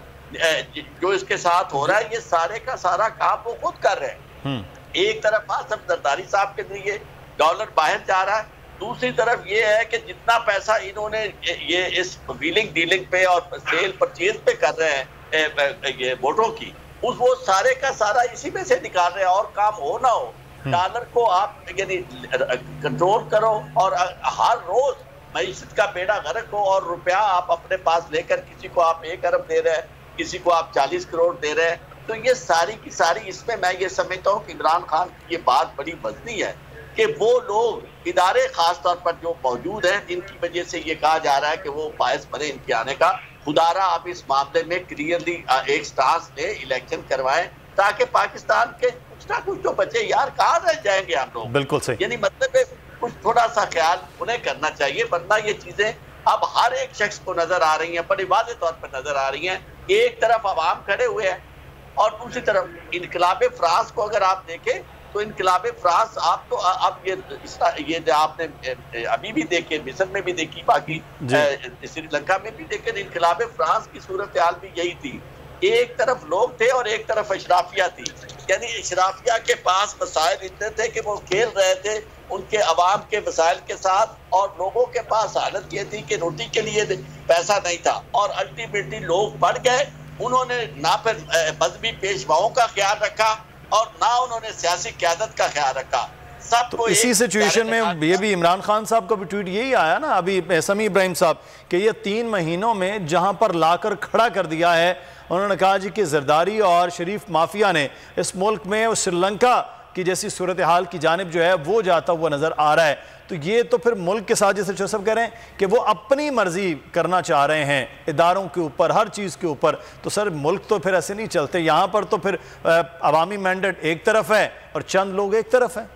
जो इसके साथ हो रहा है, ये सारे का सारा काम वो खुद कर रहे हैं। एक तरफ आसिफ जरदारी साहब के जरिए डॉलर बाहर जा रहा है, दूसरी तरफ ये है कि जितना पैसा इन्होंने ये इस व्हीलिंग डीलिंग पे और सेल परचेज पे कर रहे हैं ये वोटों की, उस वो सारे का सारा इसी में से निकाल रहे हैं। और काम हो ना हो, डॉलर को आप यानी कंट्रोल करो और हर रोज मईशत का बेड़ा गर्क हो, और रुपया आप अपने पास लेकर, किसी को आप 1 अरब दे रहे हैं, किसी को आप 40 करोड़ दे रहे हैं, तो ये सारी की सारी, इसमें मैं ये समझता हूँ कि इमरान खान की ये बात बड़ी वजनी है कि वो लोग इदारे खास तौर पर जो मौजूद हैं, जिनकी वजह से ये कहा जा रहा है कि वो बायस बने इनके आने का, खुदारा आप इस मामले में क्लियरली एक स्टांस ले, इलेक्शन करवाएं, ताकि पाकिस्तान के कुछ ना कुछ तो बचे। यार कहाँ रह जाएंगे हम लोग। बिल्कुल सही। यानी मतलब कुछ थोड़ा सा ख्याल उन्हें करना चाहिए, वरना ये चीजें अब हर एक शख्स को नजर आ रही हैं, बड़ी वाज़ेह तौर पर नजर आ रही हैं। एक तरफ अवाम खड़े हुए हैं और दूसरी तरफ इनकलाब फ्रांस को अगर आप देखें तो इनकलाब फ्रांस, आप तो अब ये आपने अभी भी देखे, मिस्र में भी देखी, बाकी श्रीलंका में भी देखे, इनकलाब फ्रांस की सूरत हाल भी यही थी। एक तरफ लोग थे और एक तरफ अशराफिया थी। यानी अशराफिया के पास वसाइल इतने थे कि वो खेल रहे थे उनके अवाम के वसाइल के साथ, और लोगों के पास हालत ये थी कि रोटी के लिए पैसा नहीं था। और अल्टीमेटली लोग बढ़ गए, उन्होंने ना फिर मजहबी पेशवाओं का ख्याल रखा और ना उन्होंने सियासी क़यादत का ख्याल रखा। तो इसी सिचुएशन में ये भी इमरान खान साहब का भी ट्वीट यही आया ना अभी, समी इब्राहिम साहब, कि ये 3 महीनों में जहां पर लाकर खड़ा कर दिया है, उन्होंने कहा जी कि जरदारी और शरीफ माफिया ने इस मुल्क में श्रीलंका की जैसी सूरत हाल की जानिब जो है वो जाता हुआ नजर आ रहा है। तो ये तो फिर मुल्क के साथ, जैसे जोसेफ कह रहे हैं कि वो अपनी मर्जी करना चाह रहे हैं इदारों के ऊपर, हर चीज़ के ऊपर, तो सर मुल्क तो फिर ऐसे नहीं चलते। यहाँ पर तो फिर अवामी मैंडेट एक तरफ है और चंद लोग एक तरफ हैं।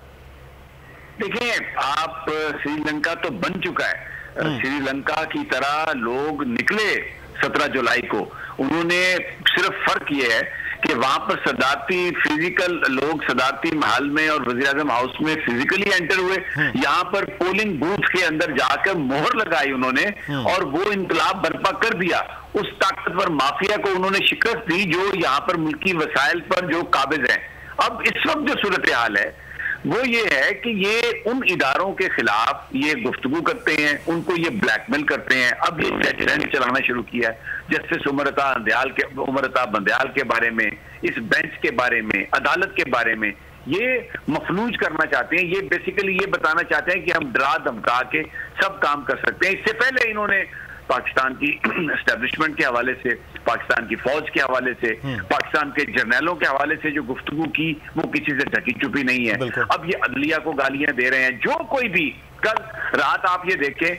देखिए, आप श्रीलंका तो बन चुका है, श्रीलंका की तरह लोग निकले 17 जुलाई को। उन्होंने सिर्फ फर्क ये है कि वहां पर सदारती फिजिकल लोग सदारती महल में और वज़ीर-ए-आज़म हाउस में फिजिकली एंटर हुए, यहाँ पर पोलिंग बूथ के अंदर जाकर मोहर लगाई उन्होंने और वो इनकलाब बर्पा कर दिया। उस ताकतवर माफिया को उन्होंने शिकस्त दी जो यहाँ पर मुल्की वसाइल पर जो काबिज है। अब इस वक्त जो सूरत हाल है वो ये है कि ये उन इदारों के खिलाफ ये गुफ्तगू करते हैं, उनको ये ब्लैकमेल करते हैं। अब ये जजमेंट चलाना शुरू किया है, जस्टिस उमरता बंदयाल के बारे में, इस बेंच के बारे में, अदालत के बारे में ये मफलूज करना चाहते हैं। ये बेसिकली ये बताना चाहते हैं कि हम डरा धमका के सब काम कर सकते हैं। इससे पहले इन्होंने पाकिस्तान की एस्टेब्लिशमेंट के हवाले से, पाकिस्तान की फौज के हवाले से, पाकिस्तान के जर्नैलों के हवाले से जो गुफ्तगू की वो किसी से ढकी चुपी नहीं है। अब ये अदलिया को गालियां दे रहे हैं। जो कोई भी, कल रात आप ये देखें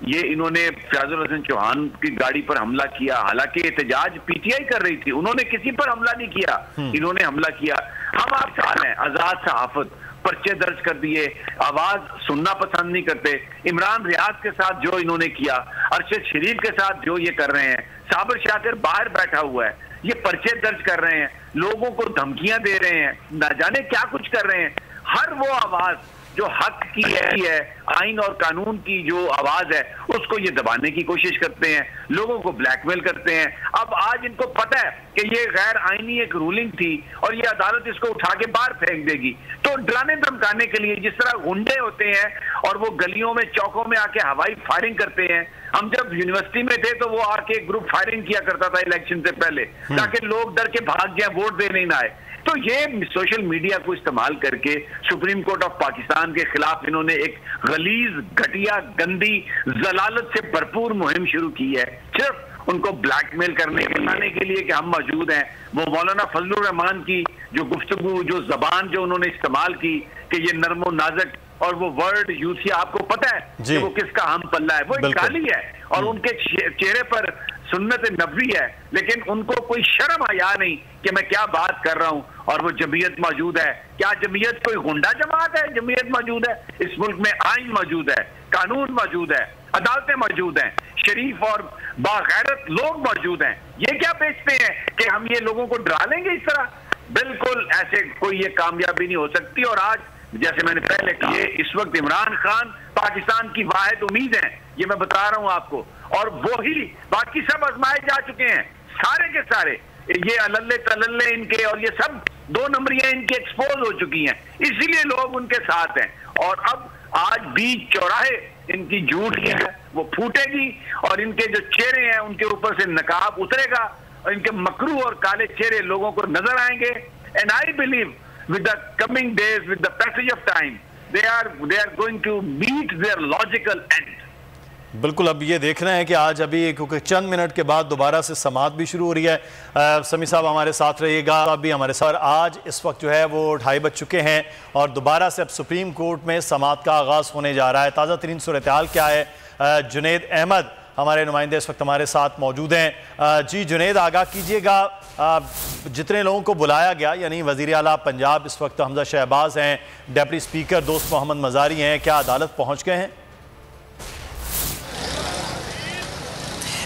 ये इन्होंने फयाजुल हसन चौहान की गाड़ी पर हमला किया, हालांकि एहतजाज पीटीआई कर रही थी, उन्होंने किसी पर हमला नहीं किया, इन्होंने हमला किया। हम आप चाह हैं आजाद सहाफत, पर्चे दर्ज कर दिए, आवाज सुनना पसंद नहीं करते। इमरान रियाज के साथ जो इन्होंने किया, अरशद शरीफ के साथ जो ये कर रहे हैं, साबिर शाकिर बाहर बैठा हुआ है, ये पर्चे दर्ज कर रहे हैं, लोगों को धमकियां दे रहे हैं, न जाने क्या कुछ कर रहे हैं। हर वो आवाज जो हक की है, आइन और कानून की जो आवाज है, उसको ये दबाने की कोशिश करते हैं, लोगों को ब्लैकमेल करते हैं। अब आज इनको पता है कि ये गैर आईनी एक रूलिंग थी और ये अदालत इसको उठा के बाहर फेंक देगी, तो डराने धमकाने के लिए जिस तरह गुंडे होते हैं और वो गलियों में चौकों में आके हवाई फायरिंग करते हैं। हम जब यूनिवर्सिटी में थे तो वो आके ग्रुप फायरिंग किया करता था इलेक्शन से पहले, ताकि लोग डर के भाग जाए, वोट देने ना आए। तो ये सोशल मीडिया को इस्तेमाल करके सुप्रीम कोर्ट ऑफ पाकिस्तान के खिलाफ इन्होंने एक गलीज, घटिया, गंदी, जलालत से भरपूर मुहिम शुरू की है, सिर्फ उनको ब्लैकमेल करने के लिए कि हम मौजूद हैं। वो मौलाना फजलुर रहमान की जो गुफ्तगू, जो जबान जो उन्होंने इस्तेमाल की कि ये नर्मो नाजक, और वो वर्ड यूज किया, आपको पता है कि वो किसका हम पल्ला है, वो एक गाली है और उनके चेहरे पर सुन्नत नबवी है, लेकिन उनको कोई शर्म हया नहीं कि मैं क्या बात कर रहा हूं। और वो जमीयत मौजूद है, क्या जमीयत कोई गुंडा जमात है? जमीयत मौजूद है, इस मुल्क में आइन मौजूद है, कानून मौजूद है, अदालतें मौजूद हैं, शरीफ और बागैरत लोग मौजूद हैं। ये क्या बेचते हैं कि हम ये लोगों को डरा लेंगे इस तरह? बिल्कुल ऐसे कोई ये कामयाबी नहीं हो सकती। और आज जैसे मैंने पहले कहा, इस वक्त इमरान खान पाकिस्तान की वाहिद उम्मीद है, ये मैं बता रहा हूं आपको, और वो ही, बाकी सब आजमाए जा चुके हैं सारे के सारे, ये अल्ले तल्ले इनके और ये सब दो नंबरियां इनकी एक्सपोज हो चुकी हैं, इसीलिए लोग उनके साथ हैं। और अब आज बीच चौराहे इनकी झूठ की है वो फूटेगी और इनके जो चेहरे हैं उनके ऊपर से नकाब उतरेगा और इनके मकरू और काले चेहरे लोगों को नजर आएंगे। And I believe with the coming days, with the passage of time, they are going to meet their logical end. बिल्कुल, अब ये देखना है कि आज अभी क्योंकि चंद मिनट के बाद दोबारा से समाअत भी शुरू हो रही है। समी साहब हमारे साथ रहिएगा, आप भी हमारे साथ। आज इस वक्त जो है वो 2:30 बज चुके हैं और दोबारा से अब सुप्रीम कोर्ट में समाअत का आगाज़ होने जा रहा है। ताज़ा तरीन सूरत-ए-हाल क्या है? जुनैद अहमद हमारे नुमाइंदे इस वक्त हमारे साथ मौजूद हैं। जी जुनैद, आगाह कीजिएगा, जितने लोगों को बुलाया गया, यानी वज़ीर आला पंजाब इस वक्त हमजा शहबाज हैं, डिप्टी स्पीकर दोस्त मोहम्मद मज़ारी हैं, क्या अदालत पहुँच गए हैं?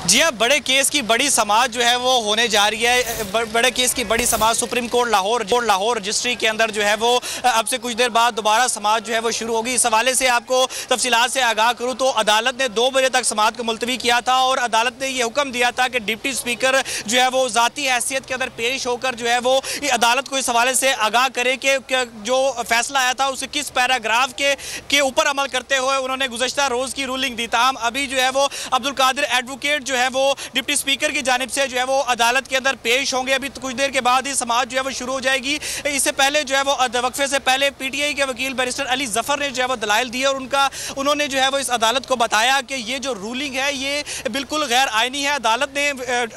जी हाँ, बड़े केस की बड़ी समाअत जो है वो होने जा रही है। बड़े केस की बड़ी समाअत सुप्रीम कोर्ट लाहौर रजिस्ट्री के अंदर जो है वो अब से कुछ देर बाद दोबारा समाअत जो है वो शुरू होगी। इस हवाले से आपको तफसीलात से आगाह करूँ तो अदालत ने 2 बजे तक समाअत को मुलतवी किया था और अदालत ने ये हुक्म दिया था कि डिप्टी स्पीकर जो है वो ज़ाती हैसियत के अंदर पेश होकर जो है वो अदालत को इस हवाले से आगाह करे कि जो फैसला आया था उसके किस पैराग्राफ के ऊपर अमल करते हुए उन्होंने गुज़श्ता रोज़ की रूलिंग दी। ताहम अभी जो है वो अब्दुल कादिर एडवोकेट जो है वो डिप्टी स्पीकर की जानिब से जो है वो अदालत के अंदर पेश होंगे। अभी कुछ देर के बाद ही समाअत जो है वो शुरू हो जाएगी। इससे पहले जो है वो वक्फे से पहले पीटीआई के वकील बैरिस्टर अली जफर ने जो है वो दलाइल दिए और उन्होंने जो है वो इस अदालत को बताया कि ये जो रूलिंग है ये बिल्कुल गैर आइनी है। अदालत ने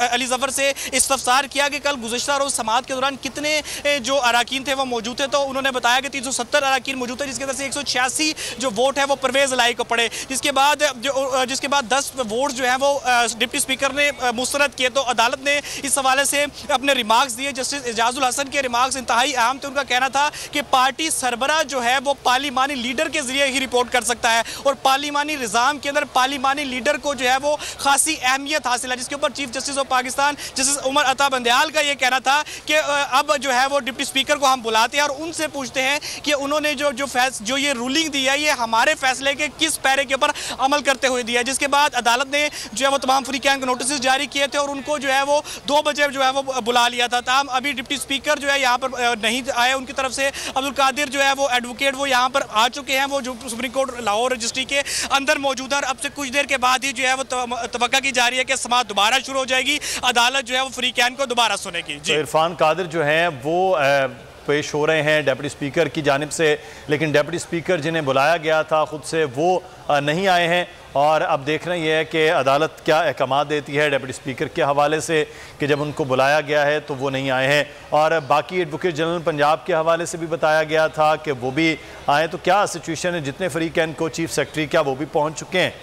अली जफर से इस्तफसार किया कि कल गुज़श्ता रोज़ समाअत के दौरान कितने जो अराकीन थे वो मौजूद थे, तो उन्होंने बताया कि 370 अराकीन मौजूद थे, जिसके अंदर से 186 जो वोट है वो परवेज़ लाई को पड़े, जिसके बाद 10 वोट जो है वो डिप्टी स्पीकर ने मुस्तरद किए। तो अदालत ने इस हवाले से अपने रिमार्क्स दिए। जस्टिस एजाजुल हसन के रिमार्क्स इंतहाई अहम थे। उनका कहना था कि पार्टी सरबराह जो है वो पार्लिमानी लीडर के जरिए ही रिपोर्ट कर सकता है और पार्लिमानी निज़ाम के अंदर पार्लिमानी लीडर को जो है वो खासी अहमियत हासिल है, जिसके ऊपर chief justice of Pakistan justice Umar Ata Bandial का ये कहना था कि अब जो है वो डिप्टी स्पीकर को हम बुलाते हैं और उनसे पूछते हैं कि उन्होंने जो ये रूलिंग दी है ये हमारे फैसले के किस पैरे के ऊपर अमल करते हुए दिया है। जिसके बाद अदालत ने जो है वो तमाम फ्रीकैन को नोटिस जारी किए थे और उनको जो है वो 2 बजे जो है वो बुला लिया था। ताहम अभी डिप्टी स्पीकर जो है यहाँ पर नहीं आए। उनकी तरफ से अब्दुल कादिर जो है वो एडवोकेट वो यहाँ पर आ चुके हैं, वो जो सुप्रीम कोर्ट लाहौर रजिस्ट्री के अंदर मौजूद है और अब से कुछ देर के बाद ही जो है वो तवक्का की जा रही है कि समाअत दोबारा शुरू हो जाएगी, अदालत जो है वो फ्रीकैन को दोबारा सुनेगी। जी, इरफान कादिर जो है वो पेश हो रहे हैं डिप्टी स्पीकर की जानिब से, लेकिन डिप्टी स्पीकर जिन्हें बुलाया गया था खुद से वो नहीं आए हैं और अब देखना यह है कि अदालत क्या अहकाम देती है डिप्टी स्पीकर के हवाले से कि जब उनको बुलाया गया है तो वो नहीं आए हैं। और बाकी एडवोकेट जनरल पंजाब के हवाले से भी बताया गया था कि वो भी आए, तो क्या सिचुएशन है? जितने फरीकैन को चीफ सेक्रेटरी क्या वो भी पहुँच चुके हैं?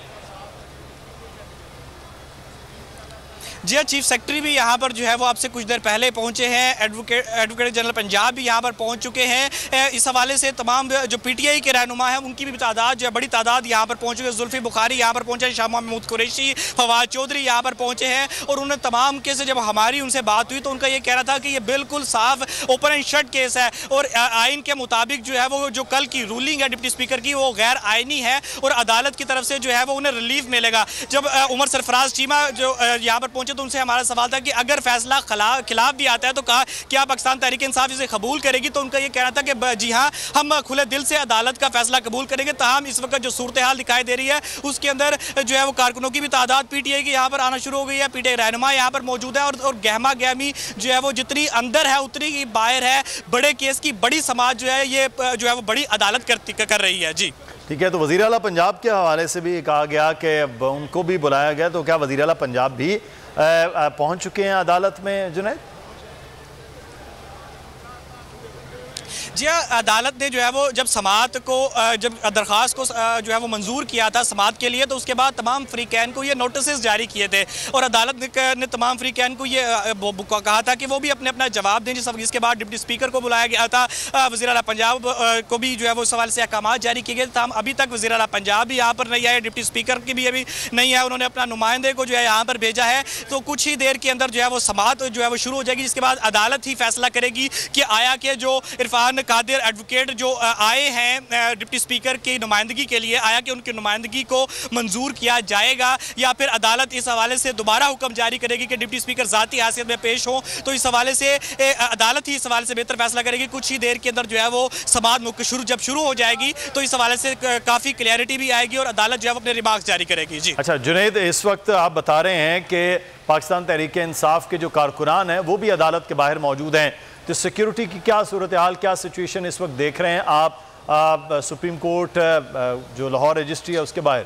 जी हाँ, चीफ सेक्रेटरी भी यहाँ पर जो है वो आपसे कुछ देर पहले पहुँचे हैं। एडवोकेट जनरल पंजाब भी यहाँ पर पहुँच चुके हैं। इस हवाले से तमाम जो PTI के रहनुमा हैं उनकी भी तादाद जो है बड़ी तादाद यहाँ पर पहुँच चुकी है। जुल्फी बुखारी यहाँ पर पहुँचे, शाह महमूद कुरैशी, फवाद चौधरी यहाँ पर पहुँचे हैं और उन्हें तमाम केस जब हमारी उनसे बात हुई तो उनका ये कहना था कि ये बिल्कुल साफ ओपन एंड शट केस है और आइन के मुताबिक जो है वो जो कल की रूलिंग है डिप्टी स्पीकर की वो गैर आइनी है और अदालत की तरफ से जो है वो उन्हें रिलीफ मिलेगा। जब उमर सरफराज चीमा जो यहाँ पर पहुंचे तो उनसे हमारा सवाल था कि अगर फैसला खिलाफ भी आता है तो कहा क्या पाकिस्तान तहरीक इंसाफ इसे कबूल करेगी, तो उनका ये कहना था कि जी हाँ, हम खुले दिल से अदालत का फैसला कबूल करेंगे। ताहम इस वक्त जो सूरत हाल दिखाई दे रही है उसके अंदर जो है वो कारकुनों की भी तादाद PTI की यहाँ पर आना शुरू हो गई है। PTI रहनुमा यहाँ पर मौजूद है और गहमा गहमी जो है वो जितनी अंदर है उतनी ही बाहर है। बड़े केस की बड़ी समाज जो है ये जो है वो बड़ी अदालत कर रही है। जी ठीक है, तो वज़ीर आला पंजाब के हवाले से भी कहा गया कि उनको भी बुलाया गया, तो क्या वज़ीर आला पंजाब भी पहुंच चुके हैं अदालत में जुनैद? जी हाँ, अदालत ने जो है वो जब समात को जब दरख्वास्त को जो है वो मंजूर किया था समात के लिए, तो उसके बाद तमाम फ़रीक़ैन को ये नोटिस जारी किए थे और अदालत ने तमाम फ़रीक़ैन को ये कहा था कि वो भी अपने अपना जवाब दें। जिसके बाद डिप्टी स्पीकर को बुलाया गया था, वज़ीर आला पंजाब को भी जो है वो सवाल से अहकाम जारी किए गए थे। अभी तक वज़ीर आला पंजाब भी यहाँ पर नहीं आए, डिप्टी स्पीकर की भी अभी नहीं है, उन्होंने अपना नुमाइंदे को जो है यहाँ पर भेजा है। तो कुछ ही देर के अंदर जो है वो समात जो है वो शुरू हो जाएगी, जिसके बाद अदालत ही फैसला करेगी कि आया कि जो इरफान कादिर एडवोकेट जो आए हैं डिप्टी स्पीकर की नुमाइंदगी के लिए, आया कि उनकी नुमाइंदगी को मंजूर किया जाएगा या फिर अदालत इस हवाले से दोबारा हुक्म जारी करेगी कि डिप्टी स्पीकर ज़ाती हैसियत में पेश हो। तो इस हवाले से अदालत ही इस हवाले से बेहतर फैसला करेगी। कुछ ही देर के अंदर जो है वो समात जब शुरू हो जाएगी तो इस हवाले से काफ़ी क्लैरिटी भी आएगी और अदालत जो है अपने रिमार्क्स जारी करेगी। जी अच्छा जुनैद, इस वक्त आप बता रहे हैं कि पाकिस्तान तहरीक इंसाफ के जो कारकुनान हैं वो भी अदालत के बाहर मौजूद हैं, तो सिक्योरिटी की क्या सूरत हाल, क्या सिचुएशन इस वक्त देख रहे हैं आप सुप्रीम कोर्ट जो लाहौर रजिस्ट्री है उसके बाहर?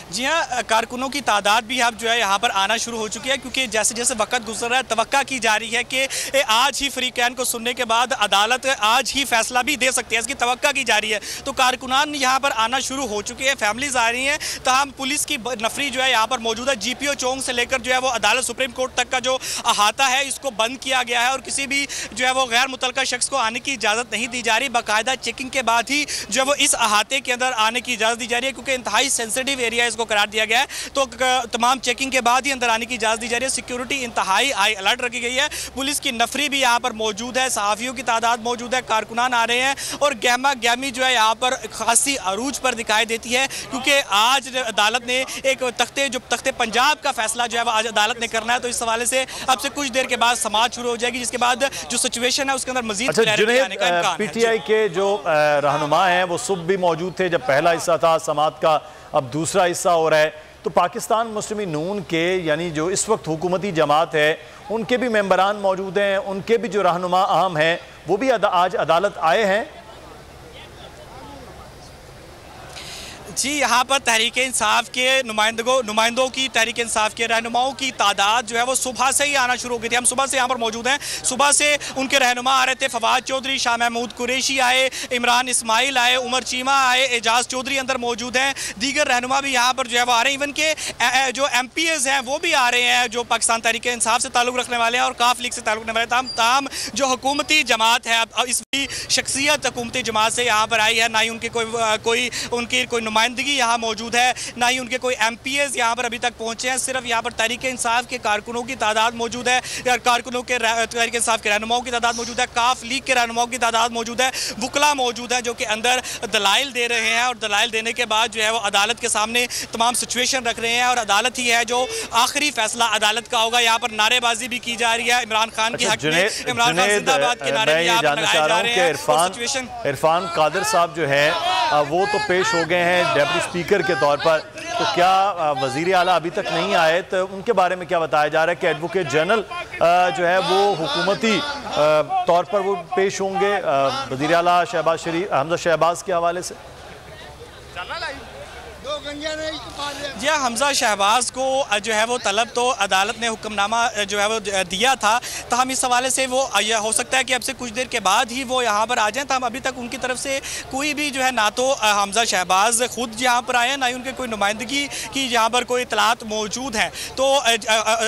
जी हाँ, कारकुनों की तादाद भी अब जो है यहाँ पर आना शुरू हो चुकी है, क्योंकि जैसे जैसे वक्त गुजर रहा है तवक्का की जा रही है कि आज ही फ़रीक़ैन को सुनने के बाद अदालत आज ही फैसला भी दे सकती है, इसकी तवक्का की जा रही है। तो कारकुनान यहाँ पर आना शुरू हो चुके हैं, फैमिलीज आ रही हैं। तमाम पुलिस की नफरी जो है यहाँ पर मौजूद है। GPO चौक से लेकर जो है वो अदालत सुप्रीम कोर्ट तक का जो अहाता है इसको बंद किया गया है और किसी भी जो है वो गैर मुतल्लका शख्स को आने की इजाज़त नहीं दी जा रही। बाकायदा चेकिंग के बाद ही जो है वो इस अहाते के अंदर आने की इजाज़त दी जा रही है, क्योंकि इंतहाई सेंसिटिव एरिया इसको करार दिया गया है। तो तमाम चेकिंग के बाद ही अंदर आने की इजाज़त दी जा रही है। सिक्योरिटी इंतहाई हाई अलर्ट रखी गई है। पुलिस की नफरी भी यहाँ पर मौजूद है, सहाफ़ियों की तादाद मौजूद है, कारकुनान आ रहे हैं और गहमा गहमी जो है यहाँ पर खासी अरूज पर दिखाई देती है, क्योंकि आज अदालत ने एक तख्ते पंजाब का फैसला जो है वो आज अदालत ने करना है। तो इस हवाले से अब से कुछ देर के बाद समाज शुरू हो जाएगी, जिसके बाद जो सिचुएशन है उसके अंदर मजीद क्लैरिटी आने का इम्कान है। PTI के जो रहनुमा हैं वो सुबह भी मौजूद थे जब पहला हिस्सा था समात का, अब दूसरा हिस्सा हो रहा है। तो पाकिस्तान मुस्लिम नून के यानी जो इस वक्त हुकूमती जमात है उनके भी मेंबरान मौजूद हैं, उनके भी जो रहनुमा अहम हैं वो भी आज अदालत आए हैं। जी यहाँ पर तहरीक इंसाफ के नुमाइंदों की तहरीक इंसाफ के रहनुमाओं की तादाद जो है वो सुबह से ही आना शुरू हो गई थी। हम सुबह से यहाँ पर मौजूद हैं, सुबह से उनके रहनुमा आ रहे थे। फवाद चौधरी, शाह महमूद कुरैशी आए, इमरान इस्माइल आए, उमर चीमा आए, एजाज चौधरी अंदर मौजूद हैं। दीगर रहनुमा भी यहाँ पर जो है वो आ रहे हैं। इवन के जो MPs हैं वो भी आ रहे हैं जो पाकिस्तान तहरीक इंसाफ से ताल्लुक़ रखने वाले हैं और काफ लीग से ताल्लुक़ रखने वाले हैं। तमाम जो हुकूमती जमात है अब इसकी शख्सियत हुकूमती जमात से यहाँ पर आई है, ना ही उनकी कोई नुमाइंदगी यहाँ मौजूद है, ना ही उनके कोई MPs यहाँ पर अभी तक पहुँचे हैं। सिर्फ यहाँ पर तहरीक इंसाफ के कारकुनों की तादाद मौजूद है, कारकुनों के तहरीक इंसाफ के रहनुमाओं की तादाद मौजूद है, काफ लीग के रहनुमाओं की तादाद मौजूद है, वकला मौजूद है जो कि अंदर दलाइल दे रहे हैं और दलाइल देने के बाद जो है वो अदालत के सामने तमाम सिचुएशन रख रहे हैं और अदालत ही है जो आखिरी फैसला अदालत का होगा। यहाँ पर नारेबाजी भी की जा रही है इमरान खान के हक में, इमरान खान जिंदाबाद के नारे भी यहाँ पर लगाए जा रहे हैं। इरफान कादिर साहब जो है वो तो पेश हो गए हैं डेप्यूटी स्पीकर के तौर पर, तो क्या वजीर आला अभी तक नहीं आए, तो उनके बारे में क्या बताया जा रहा है कि एडवोकेट जनरल जो है वो हुकूमती तौर पर वो पेश होंगे वजीर आला हमजा शहबाज के हवाले से? जी हाँ, हमजा शहबाज को जो है वो तलब तो अदालत ने हुक्मनामा जो है वो दिया था, तो हम इस हवाले से वो यह हो सकता है कि अब से कुछ देर के बाद ही वो यहाँ पर आ जाएं। तो हम अभी तक उनकी तरफ से कोई भी जो है ना तो हमजा शहबाज खुद यहाँ पर आए, ना ही उनके कोई नुमाइंदगी की यहाँ पर कोई इतलात मौजूद हैं। तो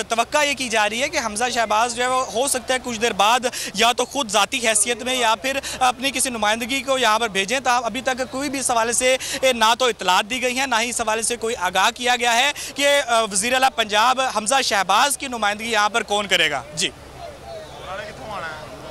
तवक्का ये की जा रही है कि हमजा शहबाज जो है वो हो सकता है कुछ देर बाद या तो खुद ज़ाती हैसियत में या फिर अपनी किसी नुमाइंदगी को यहाँ पर भेजें। तो अभी तक कोई भी इस हवाले से ना तो इतलात दी गई है, ना ही इस हवाले से कोई आगाह किया गया है कि वज़ीर आला पंजाब हमजा शहबाज की नुमाइंदगी यहाँ पर कौन करेगा। जी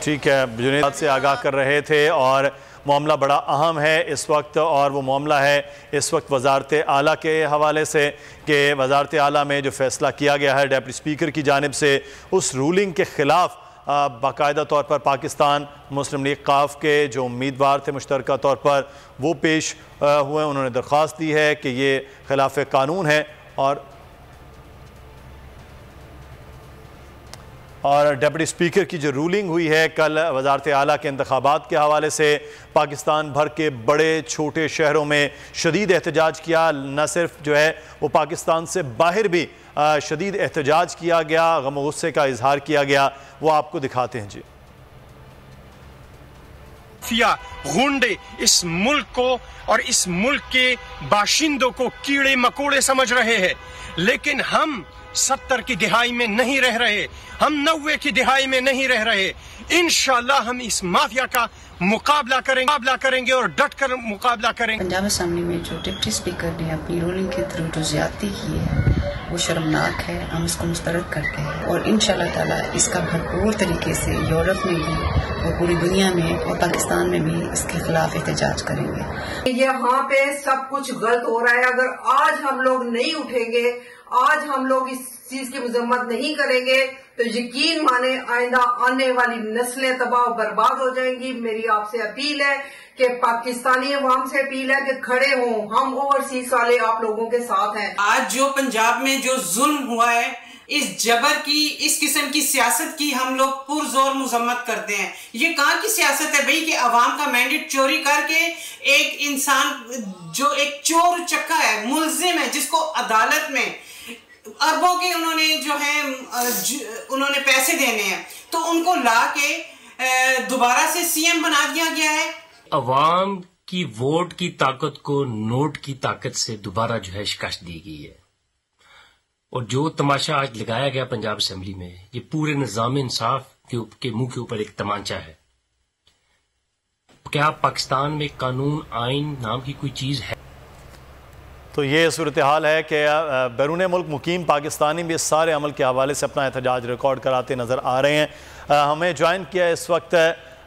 ठीक है, जुनेद से आगाह कर रहे थे और मामला बड़ा अहम है इस वक्त, और वो मामला है इस वक्त वजारत आला के हवाले से कि वजारत आला में जो फैसला किया गया है डिप्टी स्पीकर की जानिब से, उस रूलिंग के ख़िलाफ़ बाकायदा तौर पर पाकिस्तान मुस्लिम लीग काफ के जो उम्मीदवार थे मुश्तरका तौर पर वो पेश हुए। उन्होंने दरख्वास्त दी है कि ये खिलाफ कानून है और डिप्टी स्पीकर की जो रूलिंग हुई है कल वजारत आला के इंतखाबात के हवाले से पाकिस्तान भर के बड़े छोटे शहरों में शदीद एहतजाज किया। न सिर्फ जो है वो पाकिस्तान से बाहर भी शदीद एहतजाज किया गया, गम गुस्से का इजहार किया गया। वो आपको दिखाते हैं। जी गुंडे इस मुल्क को और इस मुल्क के बाशिंदों को कीड़े मकोड़े समझ रहे हैं, लेकिन हम 70 की दिहाई में नहीं रह रहे, हम 90 की दिहाई में नहीं रह रहे। इंशाअल्लाह हम इस माफिया का मुकाबला करेंगे और डट कर मुकाबला करेंगे। पंजाब असेंबली में जो डिप्टी स्पीकर ने अपनी रूलिंग के थ्रू जो ज्यादती की है वो शर्मनाक है, हम इसको मुस्तरद करते हैं और इंशाअल्लाह ताला इसका भरपूर तरीके से यूरोप में भी और पूरी दुनिया में और पाकिस्तान में भी इसके खिलाफ एहतजाज करेंगे। यहाँ पे सब कुछ गलत हो रहा है। अगर आज हम लोग नहीं उठेंगे, आज हम लोग इस चीज की मजम्मत नहीं करेंगे तो यकीन माने आइंदा आने वाली नस्लें तबाह बर्बाद हो जाएंगी। मेरी आपसे अपील है कि पाकिस्तानी अवाम से अपील है कि खड़े हों, हम ओवरसीज वाले आप लोगों के साथ हैं। आज जो पंजाब में जो जुल्म हुआ है, इस जबर की, इस किस्म की सियासत की हम लोग पुरजोर मजम्मत करते हैं। ये कहाँ की सियासत है भाई कि अवाम का मैंडेट चोरी करके एक इंसान जो एक चोर चक्का है, मुलजिम है, जिसको अदालत में अरबों के उन्होंने जो है उन्होंने पैसे देने हैं, तो उनको ला के दोबारा से सीएम बना दिया गया है। अवाम की वोट की ताकत को नोट की ताकत से दोबारा जो है शिकस्त दी गई है। और जो तमाशा आज लगाया गया पंजाब असेंबली में, ये पूरे निजाम इंसाफ के मुंह के ऊपर एक तमाचा है। क्या पाकिस्तान में कानून आइन नाम की कोई चीज है? तो ये सूरत हाल है कि बैरून मुल्क मुकीम पाकिस्तानी भी इस सारे अमल के हवाले से अपना एहतजाज रिकॉर्ड कराते नज़र आ रहे हैं। हमें ज्वाइन किया इस वक्त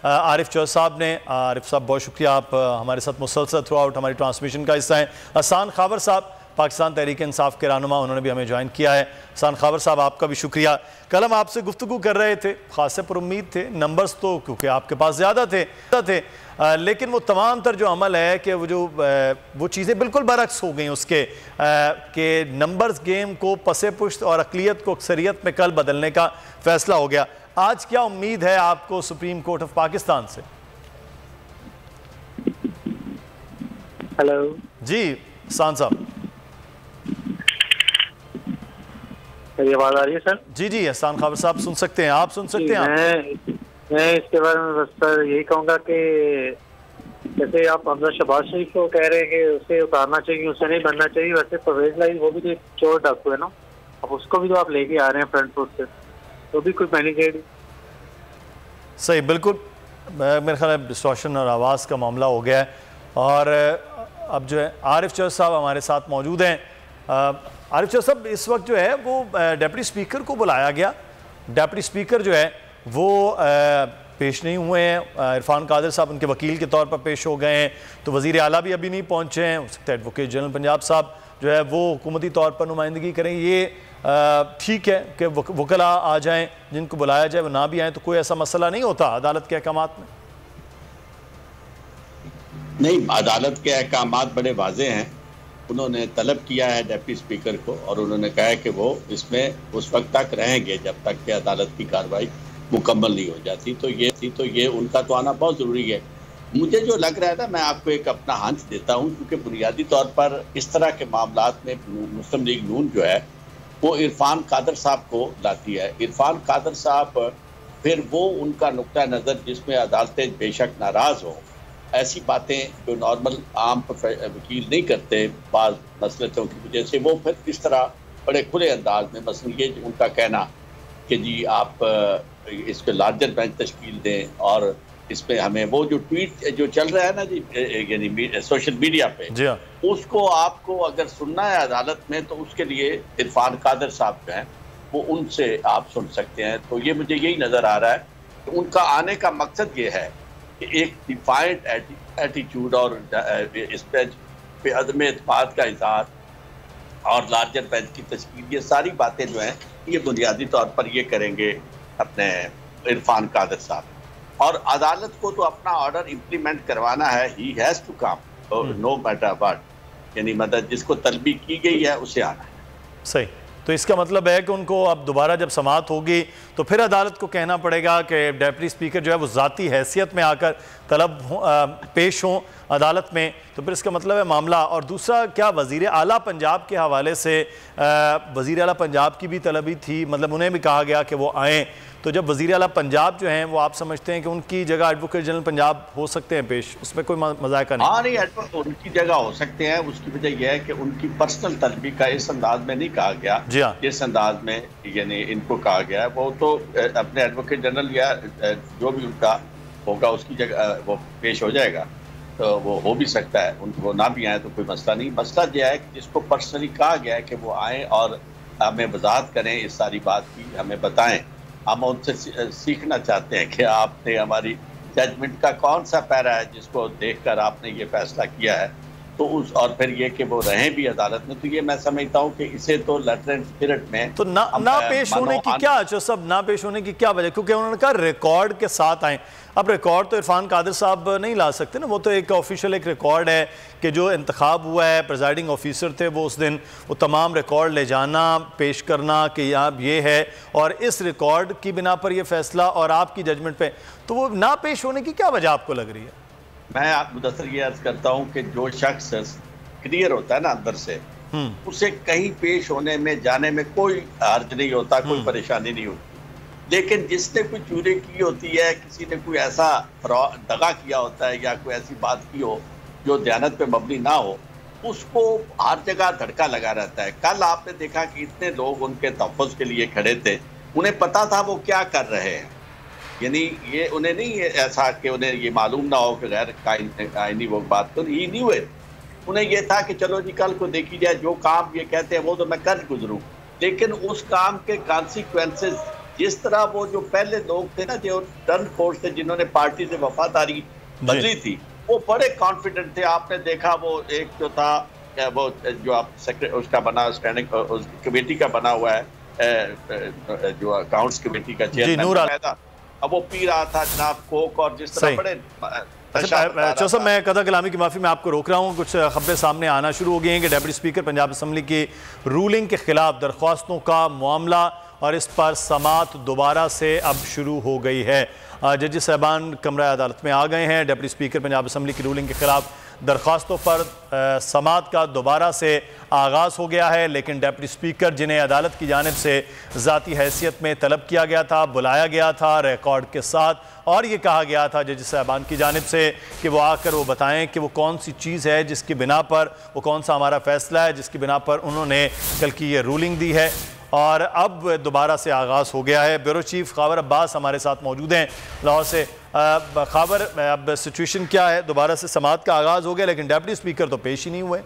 आरिफ चौधरी साहब ने। आरिफ साहब बहुत शुक्रिया, आप हमारे साथ मुसलसल थ्रू आउट हमारी ट्रांसमिशन का हिस्सा हैं। हसन खाबर साहब पाकिस्तान तहरीक इंसाफ के रहनुमा, उन्होंने भी हमें ज्वाइन किया है। हसन खाबर साहब आपका भी शुक्रिया। कल हम आपसे गुफ्तगू कर रहे थे, खासे पर उम्मीद थे, नंबर्स तो क्योंकि आपके पास ज़्यादा थे लेकिन वो तमाम तर जो अमल है कि वो चीज़ें बिल्कुल बरक्स हो गई उसके कि नंबर्स गेम को पसे पुश्त और अक़लियत को अक्सरियत में कल बदलने का फ़ैसला हो गया। आज क्या उम्मीद है आपको सुप्रीम कोर्ट ऑफ पाकिस्तान से? हेलो जी हसन साहब, मेरी आवाज़ आ रही है सर? जी जी हसन खाबर साहब सुन सकते हैं, आप सुन सकते हैं। मैं इसके बारे में बस सर यही कहूँगा कि जैसे आप हमजा शहबाज शरीफ को कह रहे हैं कि उसे उतारना चाहिए, उसे नहीं बनना चाहिए, वैसे परवेज लाई वो भी तो चोर डाकू है ना, अब उसको भी तो आप लेके आ रहे हैं फ्रंट फुट से, तो भी कोई मैनिकेड। सही, बिल्कुल मेरे ख्याल है डिस्टॉर्शन और आवाज़ का मामला हो गया है। और अब जो है आरिफ चौधरी साहब हमारे साथ मौजूद हैं। आरिफ चौधरी साहब, इस वक्त जो है वो डिप्टी स्पीकर को बुलाया गया, डिप्टी स्पीकर जो है वो पेश नहीं हुए हैं। इरफान कादिर साहब उनके वकील के तौर पर पेश हो गए हैं, तो वज़ीर आला भी अभी नहीं पहुँचे हैं। हो सकता है एडवोकेट जनरल पंजाब साहब जो है वो हुकूमती तौर पर नुमाइंदगी करेंगे। ये ठीक है कि वकला आ जाएं, जिनको बुलाया जाए वो ना भी आएँ तो कोई ऐसा मसला नहीं होता अदालत के अहकामात में? नहीं, अदालत के अहकामात बड़े वाज़ेह हैं। उन्होंने तलब किया है डिप्टी स्पीकर को और उन्होंने कहा है कि वो इसमें उस वक्त तक रहेंगे जब तक कि अदालत की कार्रवाई मुकम्मल नहीं हो जाती। तो ये उनका तो आना बहुत ज़रूरी है। मुझे जो लग रहा है ना, मैं आपको एक अपना हंच देता हूँ, क्योंकि बुनियादी तौर पर इस तरह के मामलात में मुस्लिम लीग नून जो है वो इरफान कादर साहब को लाती है। इरफान कादर साहब फिर वो उनका नुक्ता नज़र जिसमें अदालतें बेशक नाराज़ हों, ऐसी बातें जो नॉर्मल आम वकील नहीं करते बाज़ मसलतों की वजह से, वो फिर इस तरह बड़े खुले अंदाज में, मसलन ये उनका कहना कि जी आप इसको लार्जर बेंच तश्कील दें और इसमें हमें वो जो ट्वीट जो चल रहा है ना जी, यानी सोशल मीडिया पे, उसको आपको अगर सुनना है अदालत में तो उसके लिए इरफान कादर साहब जो हैं वो उनसे आप सुन सकते हैं। तो ये मुझे यही नज़र आ रहा है कि उनका आने का मकसद ये है कि एक डिफाइंड एटीट्यूड और इस बेंच पे अदम एतमाद का इज़हार और लार्जर बेंच की तश्कील, ये सारी बातें जो हैं ये बुनियादी तौर पर ये करेंगे अपने इरफान कादर साहब। और अदालत को तो अपना ऑर्डर इम्प्लीमेंट करवाना है, he has to come no matter what, यानी मतलब जिसको तलबी की गई है उसे आना है। सही। तो इसका मतलब है कि उनको अब दोबारा जब समाअत होगी तो फिर अदालत को कहना पड़ेगा कि डिप्टी स्पीकर जो है वो ज़ाती हैसियत में आकर तलब पेश हों अदालत में, तो फिर इसका मतलब है मामला। और दूसरा, क्या वज़ीर आला पंजाब के हवाले से वज़ीर आला पंजाब की भी तलबी थी, मतलब उन्हें भी कहा गया कि वो आएँ, तो जब वज़ीर आला पंजाब जो हैं वो आप समझते हैं कि उनकी जगह एडवोकेट जनरल पंजाब हो सकते हैं पेश, उसमें कोई मज़ाक़ा नहीं? हाँ नहीं, उनकी जगह हो सकते हैं। उसकी वजह यह है कि उनकी पर्सनल तलबी का इस अंदाज में नहीं कहा गया, जी हाँ, जिस अंदाज में यानी इनको कहा गया है, वो तो अपने एडवोकेट जनरल या जो भी उनका होगा उसकी जगह वो पेश हो जाएगा, तो वो हो भी सकता है, उनको ना भी आए तो कोई मसला नहीं। मसला यह है कि जिसको पर्सनली कहा गया है कि वो आएँ और हमें वजाहत करें इस सारी बात की, हमें बताएं, हम उनसे सीखना चाहते हैं कि आपने हमारी जजमेंट का कौन सा पैरा है जिसको देखकर आपने ये फैसला किया है, तो उस और फिर ये कि वो रहें भी अदालत में, तो ये मैं समझता हूँ कि इसे तो लेटर एंड स्पिरिट में तो ना पेश होने की क्या सब ना पेश होने की क्या वजह, क्योंकि उन्होंने कहा रिकॉर्ड के साथ आए। अब रिकॉर्ड तो इरफान कादर साहब नहीं ला सकते ना, वो तो एक ऑफिशियल एक रिकॉर्ड है कि जो इंतखाब हुआ है, प्रेजाइडिंग ऑफिसर थे वो उस दिन, वो तमाम रिकॉर्ड ले जाना, पेश करना कि यहाँ ये है और इस रिकॉर्ड की बिना पर ये फैसला और आपकी जजमेंट पे, तो वो ना पेश होने की क्या वजह आपको लग रही है? मैं आप मुदस्सर ये अर्ज करता हूँ कि जो शख्स क्लियर होता है ना अंदर से, उसे कहीं पेश होने में जाने में कोई हर्ज नहीं होता, कोई परेशानी नहीं होती। लेकिन जिसने कोई चोरी की होती है, किसी ने कोई ऐसा दगा किया होता है या कोई ऐसी बात की हो जो दयानत पे मबनी ना हो, उसको हर जगह धड़का लगा रहता है। कल आपने देखा कि इतने लोग उनके तहफ़्फ़ुज़ के लिए खड़े थे, उन्हें पता था वो क्या कर रहे हैं, यानी ये उन्हें नहीं ऐसा कि उन्हें ये मालूम ना हो कि गैर आईनी वो बात तो ही नहीं हुए, उन्हें ये था कि चलो जी कल को देखी जाए, जो काम ये कहते हैं वो तो मैं कर गुजरूं। लेकिन उस काम के कॉन्सिक्वेंसेस, जिस तरह वो जो पहले लोग थे ना जो टर्न फोर्स थे जिन्होंने पार्टी से वफादारी बदली थी, वो बड़े कॉन्फिडेंट थे। आपने देखा वो एक जो था वो जो आप उसका बना स्टैंडिंग कमेटी का बना हुआ है जो अकाउंट्स कमेटी का चेयरमैन था, अब वो पी रहा था जनाब कोक और जिस तरह बड़े। अच्छा साहब, मैं कदा कलामी की माफ़ी में आपको रोक रहा हूँ, कुछ खबरें सामने आना शुरू हो गई हैं कि डिप्टी स्पीकर पंजाब असम्बली की रूलिंग के खिलाफ दरख्वास्तों का मामला और इस पर समाअत दोबारा से अब शुरू हो गई है। जज साहबान कमरा अदालत में आ गए हैं। डिप्टी स्पीकर पंजाब असम्बली की रूलिंग के खिलाफ दरख्वास्तों पर समाअत का दोबारा से आगाज़ हो गया है, लेकिन डिप्टी स्पीकर जिन्हें अदालत की जानिब से ज़ाती हैसियत में तलब किया गया था, बुलाया गया था रिकॉर्ड के साथ, और ये कहा गया था जज साहबान की जानिब से कि वो आकर वो बताएं कि वो कौन सी चीज़ है जिसकी बिना पर, वो कौन सा हमारा फ़ैसला है जिसकी बिना पर उन्होंने कल की ये रूलिंग दी है। और अब दोबारा से आगाज़ हो गया है। ब्यूरो चीफ ख़ाबर अब्बास हमारे साथ मौजूद हैं लाहौर से। ख़ाबर, अब सिचुएशन क्या है? दोबारा से समाअत का आगाज़ हो गया लेकिन डिप्टी स्पीकर तो पेश ही नहीं हुए।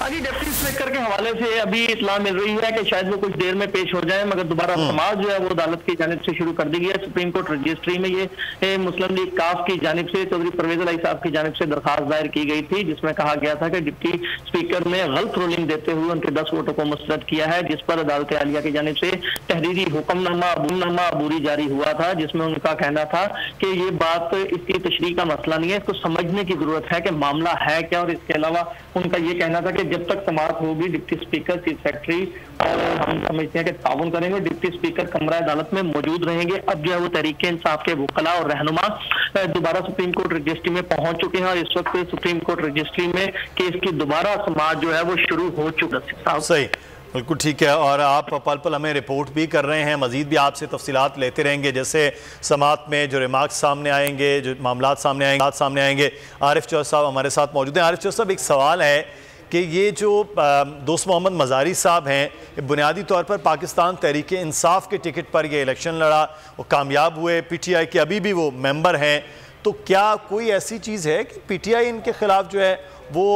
हाँ जी, डिप्टी स्पीकर के हवाले से अभी इत्तला मिल रही है कि शायद वो कुछ देर में पेश हो जाए, मगर दोबारा समाअत जो है वो अदालत की जानिब से शुरू कर दी गई है। सुप्रीम कोर्ट रजिस्ट्री में ये मुस्लिम लीग काफ की जानिब से चौधरी परवेज अली साहब की जानिब से दरखास्त दायर की गई थी, जिसमें कहा गया था कि डिप्टी स्पीकर ने गलत रूलिंग देते हुए उनके 10 वोटों को मुस्तरद किया है, जिस पर अदालत आलिया की जानिब से तहरीरी हुक्मनामा अबूरी जारी हुआ था, जिसमें उनका कहना था कि ये बात इसकी तशरीह का मसला नहीं है, इसको समझने की जरूरत है कि मामला है क्या। और इसके अलावा उनका ये कहना था कि जब तक समाअत होगी डिप्टी स्पीकर, चीफ सेक्रेटरी और हम समझते हैं कि ताउन करेंगे। डिप्टी स्पीकर कमरा अदालत में मौजूद रहेंगे। अब जो है वो तहरीक इंसाफ के वकला और रहनुमा दोबारा सुप्रीम कोर्ट रजिस्ट्री में पहुंच चुके हैं और इस वक्त सुप्रीम कोर्ट रजिस्ट्री में केस की दोबारा समाअत जो है वो शुरू हो चुका है। सही, बिल्कुल ठीक है। और आप पल पल हमें रिपोर्ट भी कर रहे हैं, मजीद भी आपसे तफसीलात लेते रहेंगे, जैसे समाअत में जो रिमार्क्स सामने आएंगे, जो मामलात सामने आएंगे। आरिफ चौधरी साहब हमारे साथ मौजूद हैं। आरिफ चौधरी साहब, एक सवाल है कि ये जो दोस्त मोहम्मद मज़ारी साहब हैं, बुनियादी तौर पर पाकिस्तान तहरीक इंसाफ के टिकट पर ये इलेक्शन लड़ा, वो कामयाब हुए, PTI के अभी भी वो मेंबर हैं, तो क्या कोई ऐसी चीज़ है कि PTI इनके खिलाफ जो है वो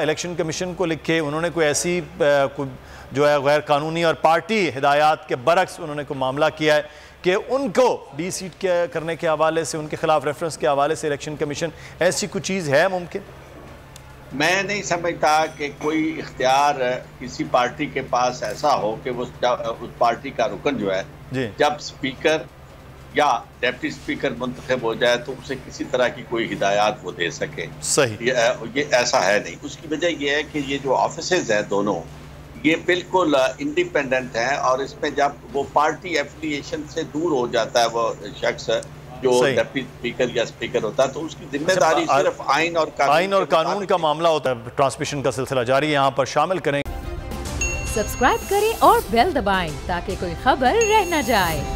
इलेक्शन कमीशन को लिखे, उन्होंने कोई ऐसी जो है गैर कानूनी और पार्टी हिदायत के बरक्स उन्होंने कोई मामला किया है कि उनको डी-सीट करने के हवाले से, उनके खिलाफ रेफरेंस के हवाले से इलेक्शन कमीशन, ऐसी कोई चीज़ है मुमकिन? मैं नहीं समझता कि कोई इख्तियार किसी पार्टी के पास ऐसा हो कि वो उस पार्टी का रुकन जो है जब स्पीकर या डिप्टी स्पीकर मुंतखब हो जाए तो उसे किसी तरह की कोई हिदायत वो दे सके। सही, ये ऐसा है नहीं। उसकी वजह यह है कि ये जो ऑफिसेज हैं दोनों, ये बिल्कुल इंडिपेंडेंट हैं और इसमें जब वो पार्टी एफिलिएशन से दूर हो जाता है वो शख्स जो डिप्टी स्पीकर या स्पीकर होता है, तो उसकी जिम्मेदारी सिर्फ आइन और कानून का मामला होता है। ट्रांसमिशन का सिलसिला जारी है, यहाँ पर शामिल करें। सब्सक्राइब करें और बेल दबाएं ताकि कोई खबर रह न जाए।